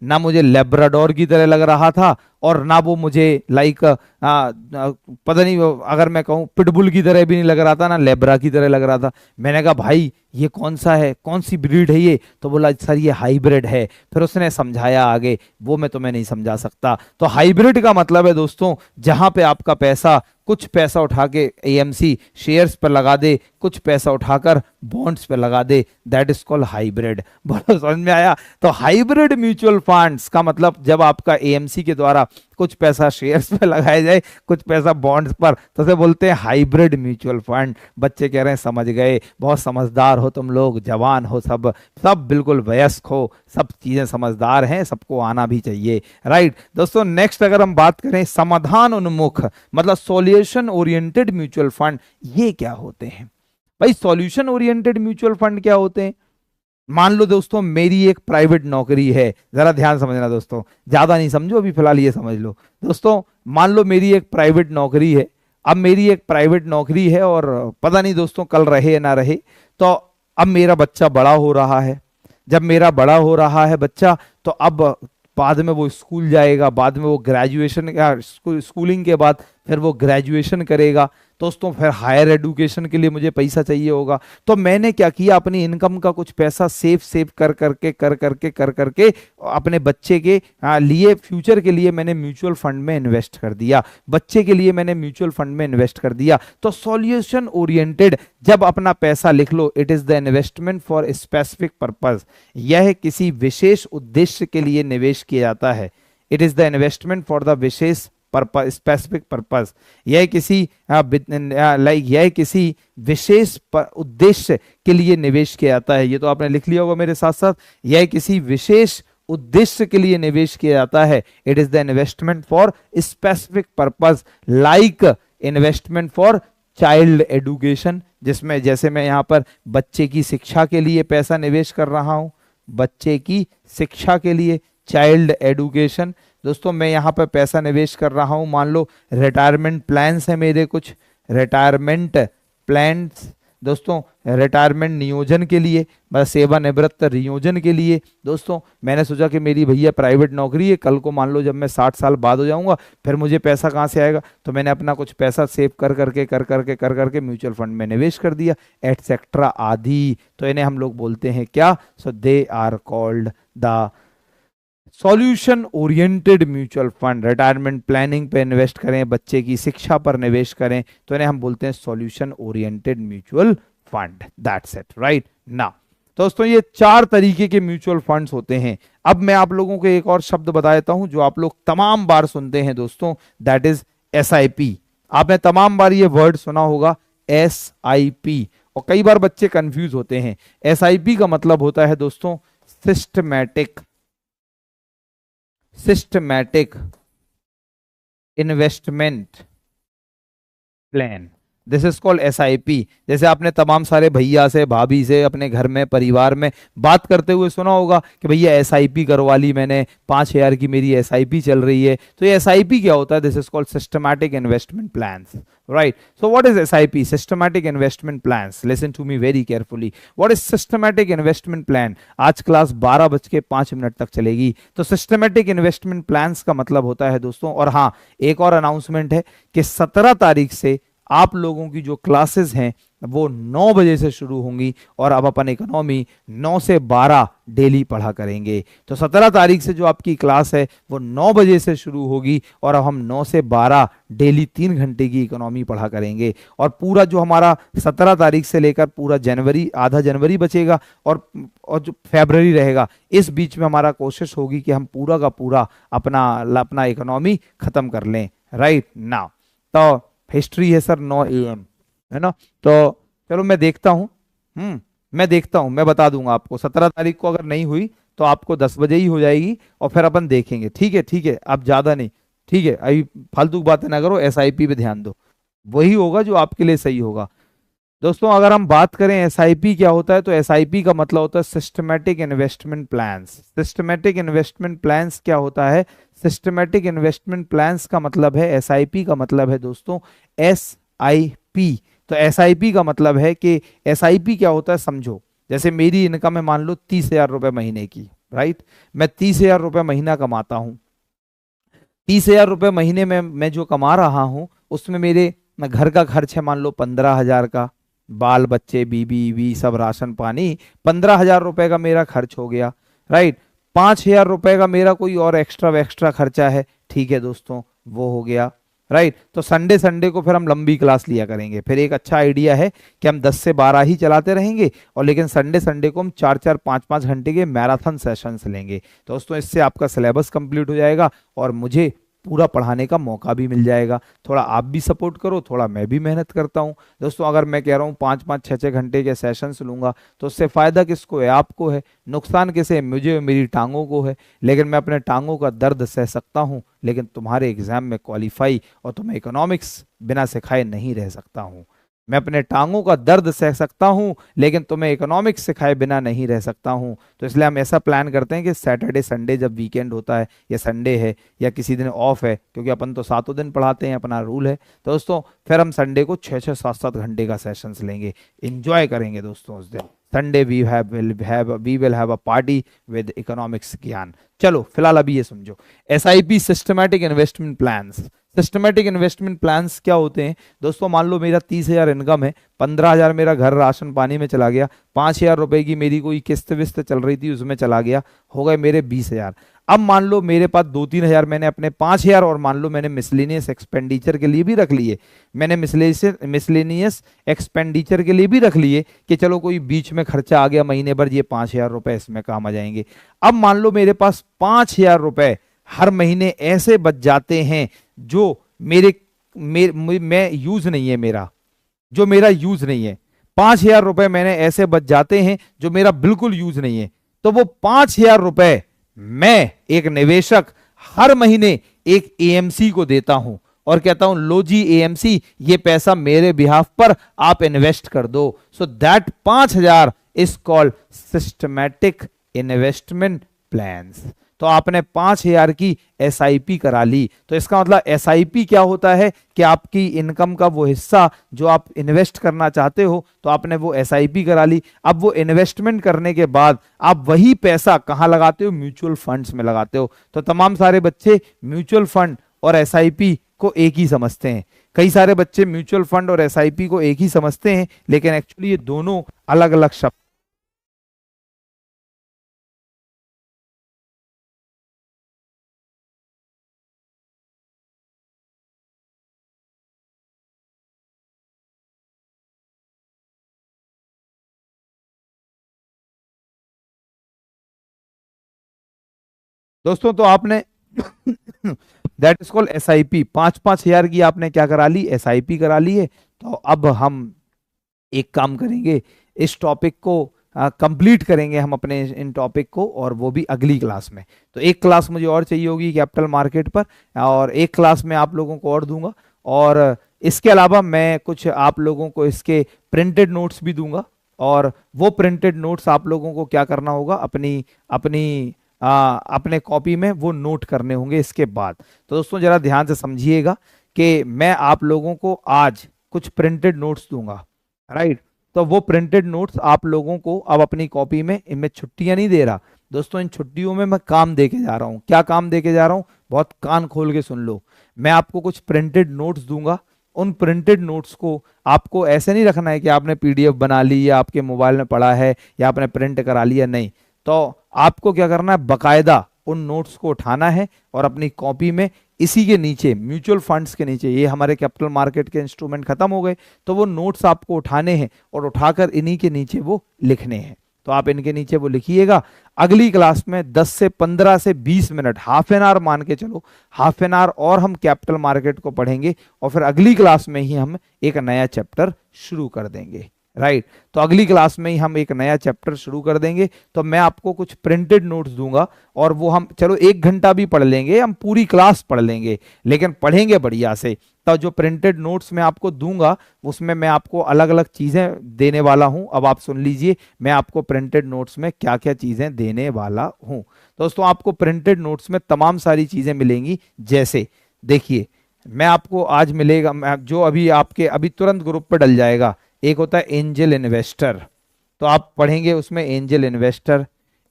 Speaker 1: मुझे लेब्राडोर की तरह लग रहा था और ना वो मुझे लाइक पता नहीं अगर मैं कहूँ पिटबुल की तरह भी नहीं लग रहा था, ना लेब्रा की तरह लग रहा था। मैंने कहा भाई ये कौन सा है, कौन सी ब्रीड है ये, तो बोला सर ये हाइब्रिड है। फिर उसने समझाया आगे, वो मैं तुम्हें नहीं समझा सकता। तो हाइब्रिड का मतलब है दोस्तों जहां पे आपका पैसा, कुछ पैसा उठा के एएमसी शेयर्स पर लगा दे, कुछ पैसा उठाकर बॉन्ड्स पर लगा दे, दैट इज कॉल्ड हाइब्रिड। बोलो समझ में आया। तो हाइब्रिड म्यूचुअल फंड्स का मतलब जब आपका एएमसी के द्वारा कुछ पैसा शेयर्स पे लगाया जाए, कुछ पैसा बॉन्ड्स पर, तो उसे बोलते हैं हाइब्रिड म्यूचुअल फंड। बच्चे कह रहे हैं समझ गए, बहुत समझदार हो तुम लोग, जवान हो, सब बिल्कुल वयस्क हो, सब चीजें समझदार हैं, सबको आना भी चाहिए। राइट दोस्तों नेक्स्ट अगर हम बात करें समाधान उन्मुख मतलब सॉल्यूशन ओरिएंटेड म्यूचुअल फंड, ये क्या होते हैं भाई। सॉल्यूशन ओरिएंटेड म्यूचुअल फंड क्या होते हैं, मान लो दोस्तों मेरी एक प्राइवेट नौकरी है, जरा ध्यान समझना दोस्तों, ज्यादा नहीं समझो अभी फिलहाल ये समझ लो दोस्तों। मान लो मेरी एक प्राइवेट नौकरी है, अब मेरी एक प्राइवेट नौकरी है और पता नहीं दोस्तों कल रहे या ना रहे, तो अब मेरा बच्चा बड़ा हो रहा है। जब मेरा बड़ा हो रहा है बच्चा, तो अब बाद में वो स्कूल जाएगा, बाद में वो ग्रेजुएशन या स्कूलिंग के बाद फिर वो ग्रेजुएशन करेगा दोस्तों, फिर हायर एजुकेशन के लिए मुझे पैसा चाहिए होगा। तो मैंने क्या किया, अपनी इनकम का कुछ पैसा सेव कर करके अपने बच्चे के लिए, फ्यूचर के लिए मैंने म्यूचुअल फंड में इन्वेस्ट कर दिया, बच्चे के लिए मैंने म्यूचुअल फंड में इन्वेस्ट कर दिया। तो सॉल्यूशन ओरिएंटेड जब अपना पैसा लिख लो, it is the investment for specific purpose, यह किसी विशेष उद्देश्य के लिए निवेश किया जाता है। It is the investment for the विशेष स्पेसिफिक पर्पस, यह किसी यह किसी विशेष उद्देश्य के लिए निवेश किया जाता है। ये तो आपने लिख लिया होगा मेरे साथ साथ, यह किसी विशेष उद्देश्य के लिए निवेश किया जाता है। It is the investment for specific purpose, like investment for child education, जिसमें जैसे मैं यहाँ पर बच्चे की शिक्षा के लिए पैसा निवेश कर रहा हूं, बच्चे की शिक्षा के लिए, चाइल्ड एजुकेशन। दोस्तों मैं यहाँ पर पैसा निवेश कर रहा हूँ, मान लो रिटायरमेंट प्लान्स है मेरे, कुछ रिटायरमेंट प्लान्स दोस्तों, रिटायरमेंट नियोजन के लिए, मतलब सेवानिवृत्त नियोजन के लिए। दोस्तों मैंने सोचा कि मेरी भैया प्राइवेट नौकरी है, कल को मान लो जब मैं 60 साल बाद हो जाऊंगा, फिर मुझे पैसा कहाँ से आएगा, तो मैंने अपना कुछ पैसा सेव कर करके म्यूचुअल फंड में निवेश कर दिया, एटसेट्रा आदि। तो इन्हें हम लोग बोलते हैं क्या, so they are called the solution oriented mutual fund. Retirement planning पे इन्वेस्ट करें, बच्चे की शिक्षा पर निवेश करें, तो इन्हें हम बोलते हैं solution oriented mutual fund. That's it, right ना। दोस्तों ये 4 तरीके के म्यूचुअल फंड्स होते हैं। अब मैं आप लोगों को एक और शब्द बता देता हूं जो आप लोग तमाम बार सुनते हैं दोस्तों, दैट इज SIP। आपने तमाम बार ये वर्ड सुना होगा, SIP, और कई बार बच्चे कंफ्यूज होते हैं। SIP का मतलब होता है दोस्तों systematic investment plan, this is called SIP। जैसे आपने तमाम सारे भैया से, भाभी से, अपने घर में, परिवार में बात करते हुए सुना होगा कि भैया SIP करवा ली मैंने, 5,000 की मेरी SIP चल रही है। तो ये SIP क्या होता है, this is called systematic investment plans, right. So what is SIP, systematic investment plans. Listen to me very carefully, what is systematic investment plan. आज क्लास 12:05 तक चलेगी। तो सिस्टमैटिक इन्वेस्टमेंट प्लान्स का मतलब होता है दोस्तों, और हाँ एक और अनाउंसमेंट है कि 17 तारीख से आप लोगों की जो क्लासेस हैं वो 9 बजे से शुरू होंगी, और अब अपन इकोनॉमी 9 से 12 डेली पढ़ा करेंगे। तो 17 तारीख से जो आपकी क्लास है वो 9 बजे से शुरू होगी, और अब हम 9 से 12 डेली 3 घंटे की इकोनॉमी पढ़ा करेंगे। और पूरा जो हमारा 17 तारीख से लेकर पूरा जनवरी, आधा जनवरी बचेगा और जो फरवरी रहेगा, इस बीच में हमारा कोशिश होगी कि हम पूरा का पूरा अपना इकोनॉमी खत्म कर लें, राइट ना। तो हिस्ट्री है सर 9 AM, है ना। तो चलो मैं देखता हूँ, मैं बता दूंगा आपको। 17 तारीख को अगर नहीं हुई तो आपको 10 बजे ही हो जाएगी, और फिर अपन देखेंगे, ठीक है, अब ज्यादा नहीं, ठीक है। अभी फालतू बातें ना करो, SIP पे ध्यान दो, वही होगा जो आपके लिए सही होगा। दोस्तों अगर हम बात करें SIP क्या होता है, तो SIP का मतलब होता है systematic investment plans. Systematic investment plans क्या होता है, सिस्टमैटिक इन्वेस्टमेंट प्लान्स का मतलब है, SIP का मतलब है दोस्तों SIP। तो SIP का मतलब है कि SIP क्या होता है, समझो। जैसे मेरी इनकम है मान लो 30,000 रुपए महीने की, राइट। मैं 30,000 रुपए महीना कमाता हूँ। 30,000 रुपए महीने में मैं जो कमा रहा हूँ, उसमें मेरे घर का खर्च है मान लो 15,000 का, बाल बच्चे, बीबी सब राशन पानी, 15,000 रुपए का मेरा खर्च हो गया, राइट। 5,000 रुपए का मेरा कोई और एक्स्ट्रा खर्चा है, ठीक है दोस्तों, वो हो गया, राइट। तो संडे को फिर हम लंबी क्लास लिया करेंगे। फिर एक अच्छा आइडिया है कि हम 10 से 12 ही चलाते रहेंगे, और लेकिन संडे को हम 4-4, 5-5 घंटे के मैराथन सेशंस लेंगे। दोस्तों इससे आपका सिलेबस कंप्लीट हो जाएगा, और मुझे पूरा पढ़ाने का मौका भी मिल जाएगा। थोड़ा आप भी सपोर्ट करो, थोड़ा मैं भी मेहनत करता हूँ। दोस्तों अगर मैं कह रहा हूँ 5-5, 6-6 घंटे के सेशंस लूंगा, तो उससे फायदा किसको है, आपको है। नुकसान किसे, मुझे, मेरी टांगों को है। लेकिन मैं अपने टांगों का दर्द सह सकता हूँ, लेकिन तुम्हारे एग्जाम में क्वालिफाई और तुम्हें इकोनॉमिक्स बिना सिखाए नहीं रह सकता हूँ। मैं अपने टांगों का दर्द सह सकता हूं, लेकिन तुम्हें इकोनॉमिक्स सिखाए बिना नहीं रह सकता हूं। तो इसलिए हम ऐसा प्लान करते हैं कि सैटरडे संडे जब वीकेंड होता है, या संडे है, या किसी दिन ऑफ है, क्योंकि अपन तो 7 दिन पढ़ाते हैं, अपना रूल है। तो दोस्तों फिर हम संडे को 6-6 7-7 घंटे का सेशंस लेंगे, एंजॉय करेंगे दोस्तों उस दिन। Sunday we will have a party with economics ज्ञान। चलो फिलहाल अभी ये समझो, SIP systematic investment plans. Systematic investment plans क्या होते हैं दोस्तों? मान लो मेरा 30,000 इनकम है, 15,000 मेरा घर राशन पानी में चला गया, 5,000 रुपए की मेरी कोई किस्त विस्त चल रही थी उसमें चला गया, हो गए मेरे 20,000। अब मान लो मेरे पास 2-3 हज़ार मैंने अपने 5,000 और मान लो मैंने मिसलेनियस एक्सपेंडिचर के लिए भी रख लिए, मैंने मिसलेनियस एक्सपेंडिचर के लिए भी रख लिए कि चलो कोई बीच में खर्चा आ गया महीने भर, ये 5,000 रुपए इसमें काम आ जाएंगे। अब मान लो मेरे पास 5,000 रुपए हर महीने ऐसे बच जाते हैं जो मैं यूज नहीं है, मेरा यूज नहीं है। 5,000 रुपए मैंने ऐसे बच जाते हैं जो मेरा बिल्कुल यूज नहीं है, तो वो 5,000 रुपए मैं एक निवेशक हर महीने एक एएमसी को देता हूं और कहता हूं लो जी एएमसी, ये पैसा मेरे बिहाफ पर आप इन्वेस्ट कर दो। So that 5,000 is called systematic investment plans. तो आपने 5,000 की एसआईपी करा ली, तो इसका मतलब एसआईपी क्या होता है कि आपकी इनकम का वो हिस्सा जो आप इन्वेस्ट करना चाहते हो, तो आपने वो एसआईपी करा ली। अब वो इन्वेस्टमेंट करने के बाद आप वही पैसा कहाँ लगाते हो? म्यूचुअल फंड्स में लगाते हो। तो तमाम सारे बच्चे म्यूचुअल फंड और एसआईपी को एक ही समझते हैं। कई सारे बच्चे म्यूचुअल फंड और एसआईपी को एक ही समझते हैं, लेकिन एक्चुअली ये दोनों अलग अलग शब्द। दोस्तों तो आपने दैट इज कॉल्ड एसआईपी। 5-5 हज़ार की आपने क्या करा ली? एसआईपी करा ली है। तो अब हम एक काम करेंगे, इस टॉपिक को कंप्लीट करेंगे हम अपने इन टॉपिक को, और वो भी अगली क्लास में। तो एक क्लास मुझे और चाहिए होगी कैपिटल मार्केट पर, और एक क्लास में आप लोगों को और दूंगा, और इसके अलावा मैं कुछ आप लोगों को इसके प्रिंटेड नोट्स भी दूंगा। और वो प्रिंटेड नोट्स आप लोगों को क्या करना होगा? अपनी अपनी अपने कॉपी में वो नोट करने होंगे इसके बाद। तो दोस्तों जरा ध्यान से समझिएगा कि मैं आप लोगों को आज कुछ प्रिंटेड नोट्स दूंगा, राइट? तो वो प्रिंटेड नोट्स आप लोगों को अब अपनी कॉपी में, इनमें छुट्टियां नहीं दे रहा दोस्तों, इन छुट्टियों में मैं काम दे के जा रहा हूं। क्या काम दे के जा रहा हूं? बहुत कान खोल के सुन लो। मैं आपको कुछ प्रिंटेड नोट्स दूंगा। उन प्रिंटेड नोट्स को आपको ऐसे नहीं रखना है कि आपने पीडीएफ बना ली या आपके मोबाइल में पढ़ा है या आपने प्रिंट करा लिया, नहीं। तो आपको क्या करना है? बकायदा उन नोट्स को उठाना है और अपनी कॉपी में इसी के नीचे, म्यूचुअल फंड्स के नीचे, ये हमारे कैपिटल मार्केट के इंस्ट्रूमेंट खत्म हो गए, तो वो नोट्स आपको उठाने हैं और उठाकर इन्हीं के नीचे वो लिखने हैं। तो आप इनके नीचे वो लिखिएगा। अगली क्लास में 10 से 15 से 20 मिनट, हाफ एन आवर मान के चलो, हाफ एन आवर और हम कैपिटल मार्केट को पढ़ेंगे, और फिर अगली क्लास में ही हम एक नया चैप्टर शुरू कर देंगे, राइट? तो अगली क्लास में ही हम एक नया चैप्टर शुरू कर देंगे। तो मैं आपको कुछ प्रिंटेड नोट्स दूंगा, और वो हम चलो 1 घंटा भी पढ़ लेंगे, हम पूरी क्लास पढ़ लेंगे, लेकिन पढ़ेंगे बढ़िया से। तो जो प्रिंटेड नोट्स मैं आपको दूंगा उसमें मैं आपको अलग अलग चीजें देने वाला हूं। अब आप सुन लीजिए मैं आपको प्रिंटेड नोट्स में क्या क्या चीजें देने वाला हूं। दोस्तों आपको प्रिंटेड नोट्स में तमाम सारी चीजें मिलेंगी। जैसे देखिए, मैं आपको आज मिलेगा, जो अभी आपके अभी तुरंत ग्रुप पर डल जाएगा, एक होता है एंजल इन्वेस्टर, तो आप पढ़ेंगे उसमें एंजल इन्वेस्टर।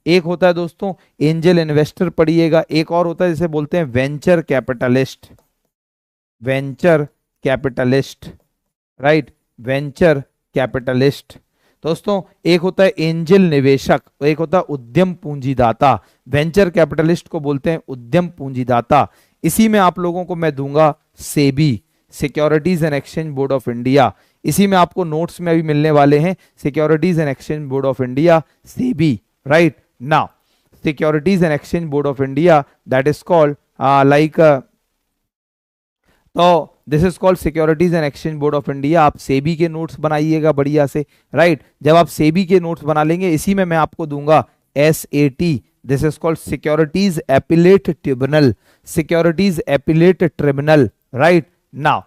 Speaker 1: एक होता है दोस्तों एंजल इन्वेस्टर पढ़िएगा। एक और होता है जिसे बोलते हैं venture capitalist, venture capitalist, right? Venture capitalist. दोस्तों एक होता है एंजल निवेशक, एक होता है उद्यम पूंजीदाता। वेंचर कैपिटलिस्ट को बोलते हैं उद्यम पूंजीदाता। इसी में आप लोगों को मैं दूंगा SEBI, securities and exchange board of India. इसी में आपको नोट्स में अभी मिलने वाले हैं securities and exchange board of India, SEBI, right? Now securities and exchange board of India, that is called तो this is called securities and exchange board of India. आप सेबी के नोट्स बनाइएगा बढ़िया से, राइट? जब आप सेबी के नोट्स बना लेंगे, इसी में मैं आपको दूंगा SAT, this is called securities appellate tribunal, securities appellate tribunal, right? Now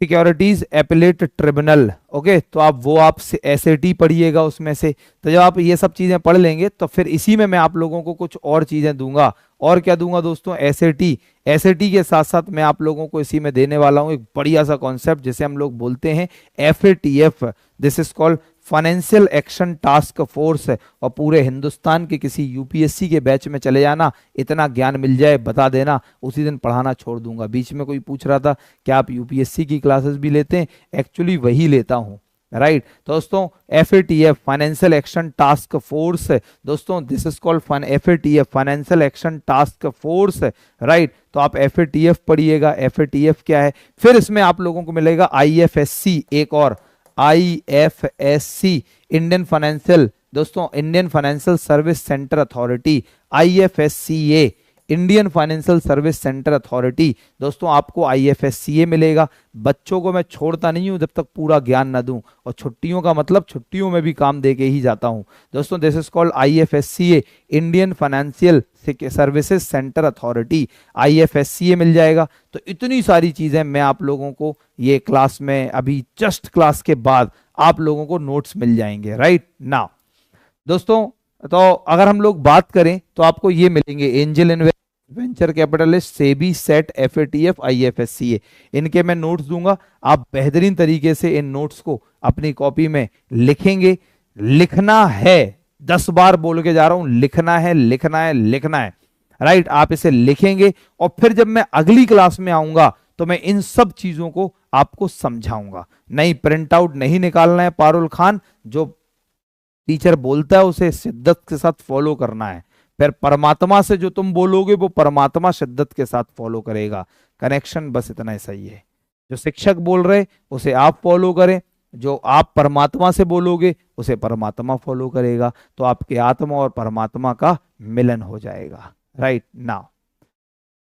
Speaker 1: securities appellate tribunal. Okay, तो आप वो आप एसएटी पढ़िएगा उसमें से। तो जब आप ये सब चीजें पढ़ लेंगे तो फिर इसी में मैं आप लोगों को कुछ और चीजें दूंगा। और क्या दूंगा दोस्तों? एसएटी। एसएटी के साथ साथ मैं आप लोगों को इसी में देने वाला हूं एक बढ़िया सा कॉन्सेप्ट जिसे हम लोग बोलते हैं FATF. This is called financial action task force. और पूरे हिंदुस्तान के किसी यूपीएससी के बैच में चले जाना, इतना ज्ञान मिल जाए बता देना, उसी दिन पढ़ाना छोड़ दूंगा। बीच में कोई पूछ रहा था क्या आप यूपीएससी की क्लासेस भी लेते हैं? एक्चुअली वही लेता हूं, राइट। तो दोस्तों FATF financial action task force, दोस्तों this is called FATF financial action task force, right. तो आप एफएटीएफ पढ़िएगा, एफएटीएफ क्या है। फिर इसमें आप लोगों को मिलेगा आईएफएससी, एक और आईएफएससी, इंडियन फाइनेंशियल, दोस्तों Indian financial service centre authority, IFSCA, Indian financial service centre authority. दोस्तों आपको आईएफएससीए मिलेगा। बच्चों को मैं छोड़ता नहीं हूं जब तक पूरा ज्ञान ना दूं, और छुट्टियों का मतलब छुट्टियों में भी काम दे के ही जाता हूं। दोस्तों this is called IFSCA, Indian financial services centre authority, IFSCA मिल जाएगा। तो इतनी सारी चीजें मैं आप लोगों को ये क्लास में, अभी जस्ट क्लास के बाद आप लोगों को नोट्स मिल जाएंगे, राइट नाउ। दोस्तों तो अगर हम लोग बात करें तो आपको ये मिलेंगे angel venture capitalist, SEBI, set, FATF, IFSCA, इनके मैं नोट्स दूंगा। आप बेहतरीन तरीके से इन नोट्स को अपनी कॉपी में लिखेंगे। लिखना है, 10 बार बोल के जा रहा हूं, लिखना है लिखना है लिखना है, राइट। आप इसे लिखेंगे और फिर जब मैं अगली क्लास में आऊंगा तो मैं इन सब चीजों को आपको समझाऊंगा। नहीं प्रिंट आउट नहीं निकालना है पारुल खान, जो टीचर बोलता है उसे शिद्दत के साथ फॉलो करना है। फिर परमात्मा से जो तुम बोलोगे वो परमात्मा शिद्दत के साथ फॉलो करेगा। कनेक्शन बस इतना ही सही है। जो शिक्षक बोल रहे उसे आप फॉलो करें, जो आप परमात्मा से बोलोगे उसे परमात्मा फॉलो करेगा, तो आपके आत्मा और परमात्मा का मिलन हो जाएगा, राइट नाउ।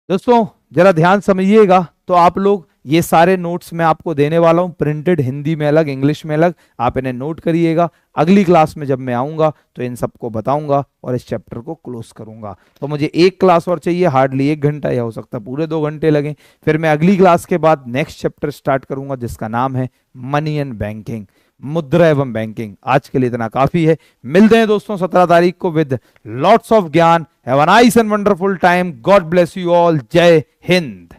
Speaker 1: दोस्तों जरा ध्यान समझिएगा। तो आप लोग ये सारे नोट्स मैं आपको देने वाला हूं, प्रिंटेड, हिंदी में अलग, इंग्लिश में अलग। आप इन्हें नोट करिएगा। अगली क्लास में जब मैं आऊंगा तो इन सबको बताऊंगा और इस चैप्टर को क्लोज करूंगा। तो मुझे एक क्लास और चाहिए, हार्डली 1 घंटा, या हो सकता है पूरे 2 घंटे लगे। फिर मैं अगली क्लास के बाद नेक्स्ट चैप्टर स्टार्ट करूंगा जिसका नाम है मनी एंड बैंकिंग, मुद्रा एवं बैंकिंग। आज के लिए इतना काफी है। मिलते हैं दोस्तों 17 तारीख को विद लॉट्स ऑफ ज्ञान। Have a nice and wonderful time. God bless you all. जय हिंद।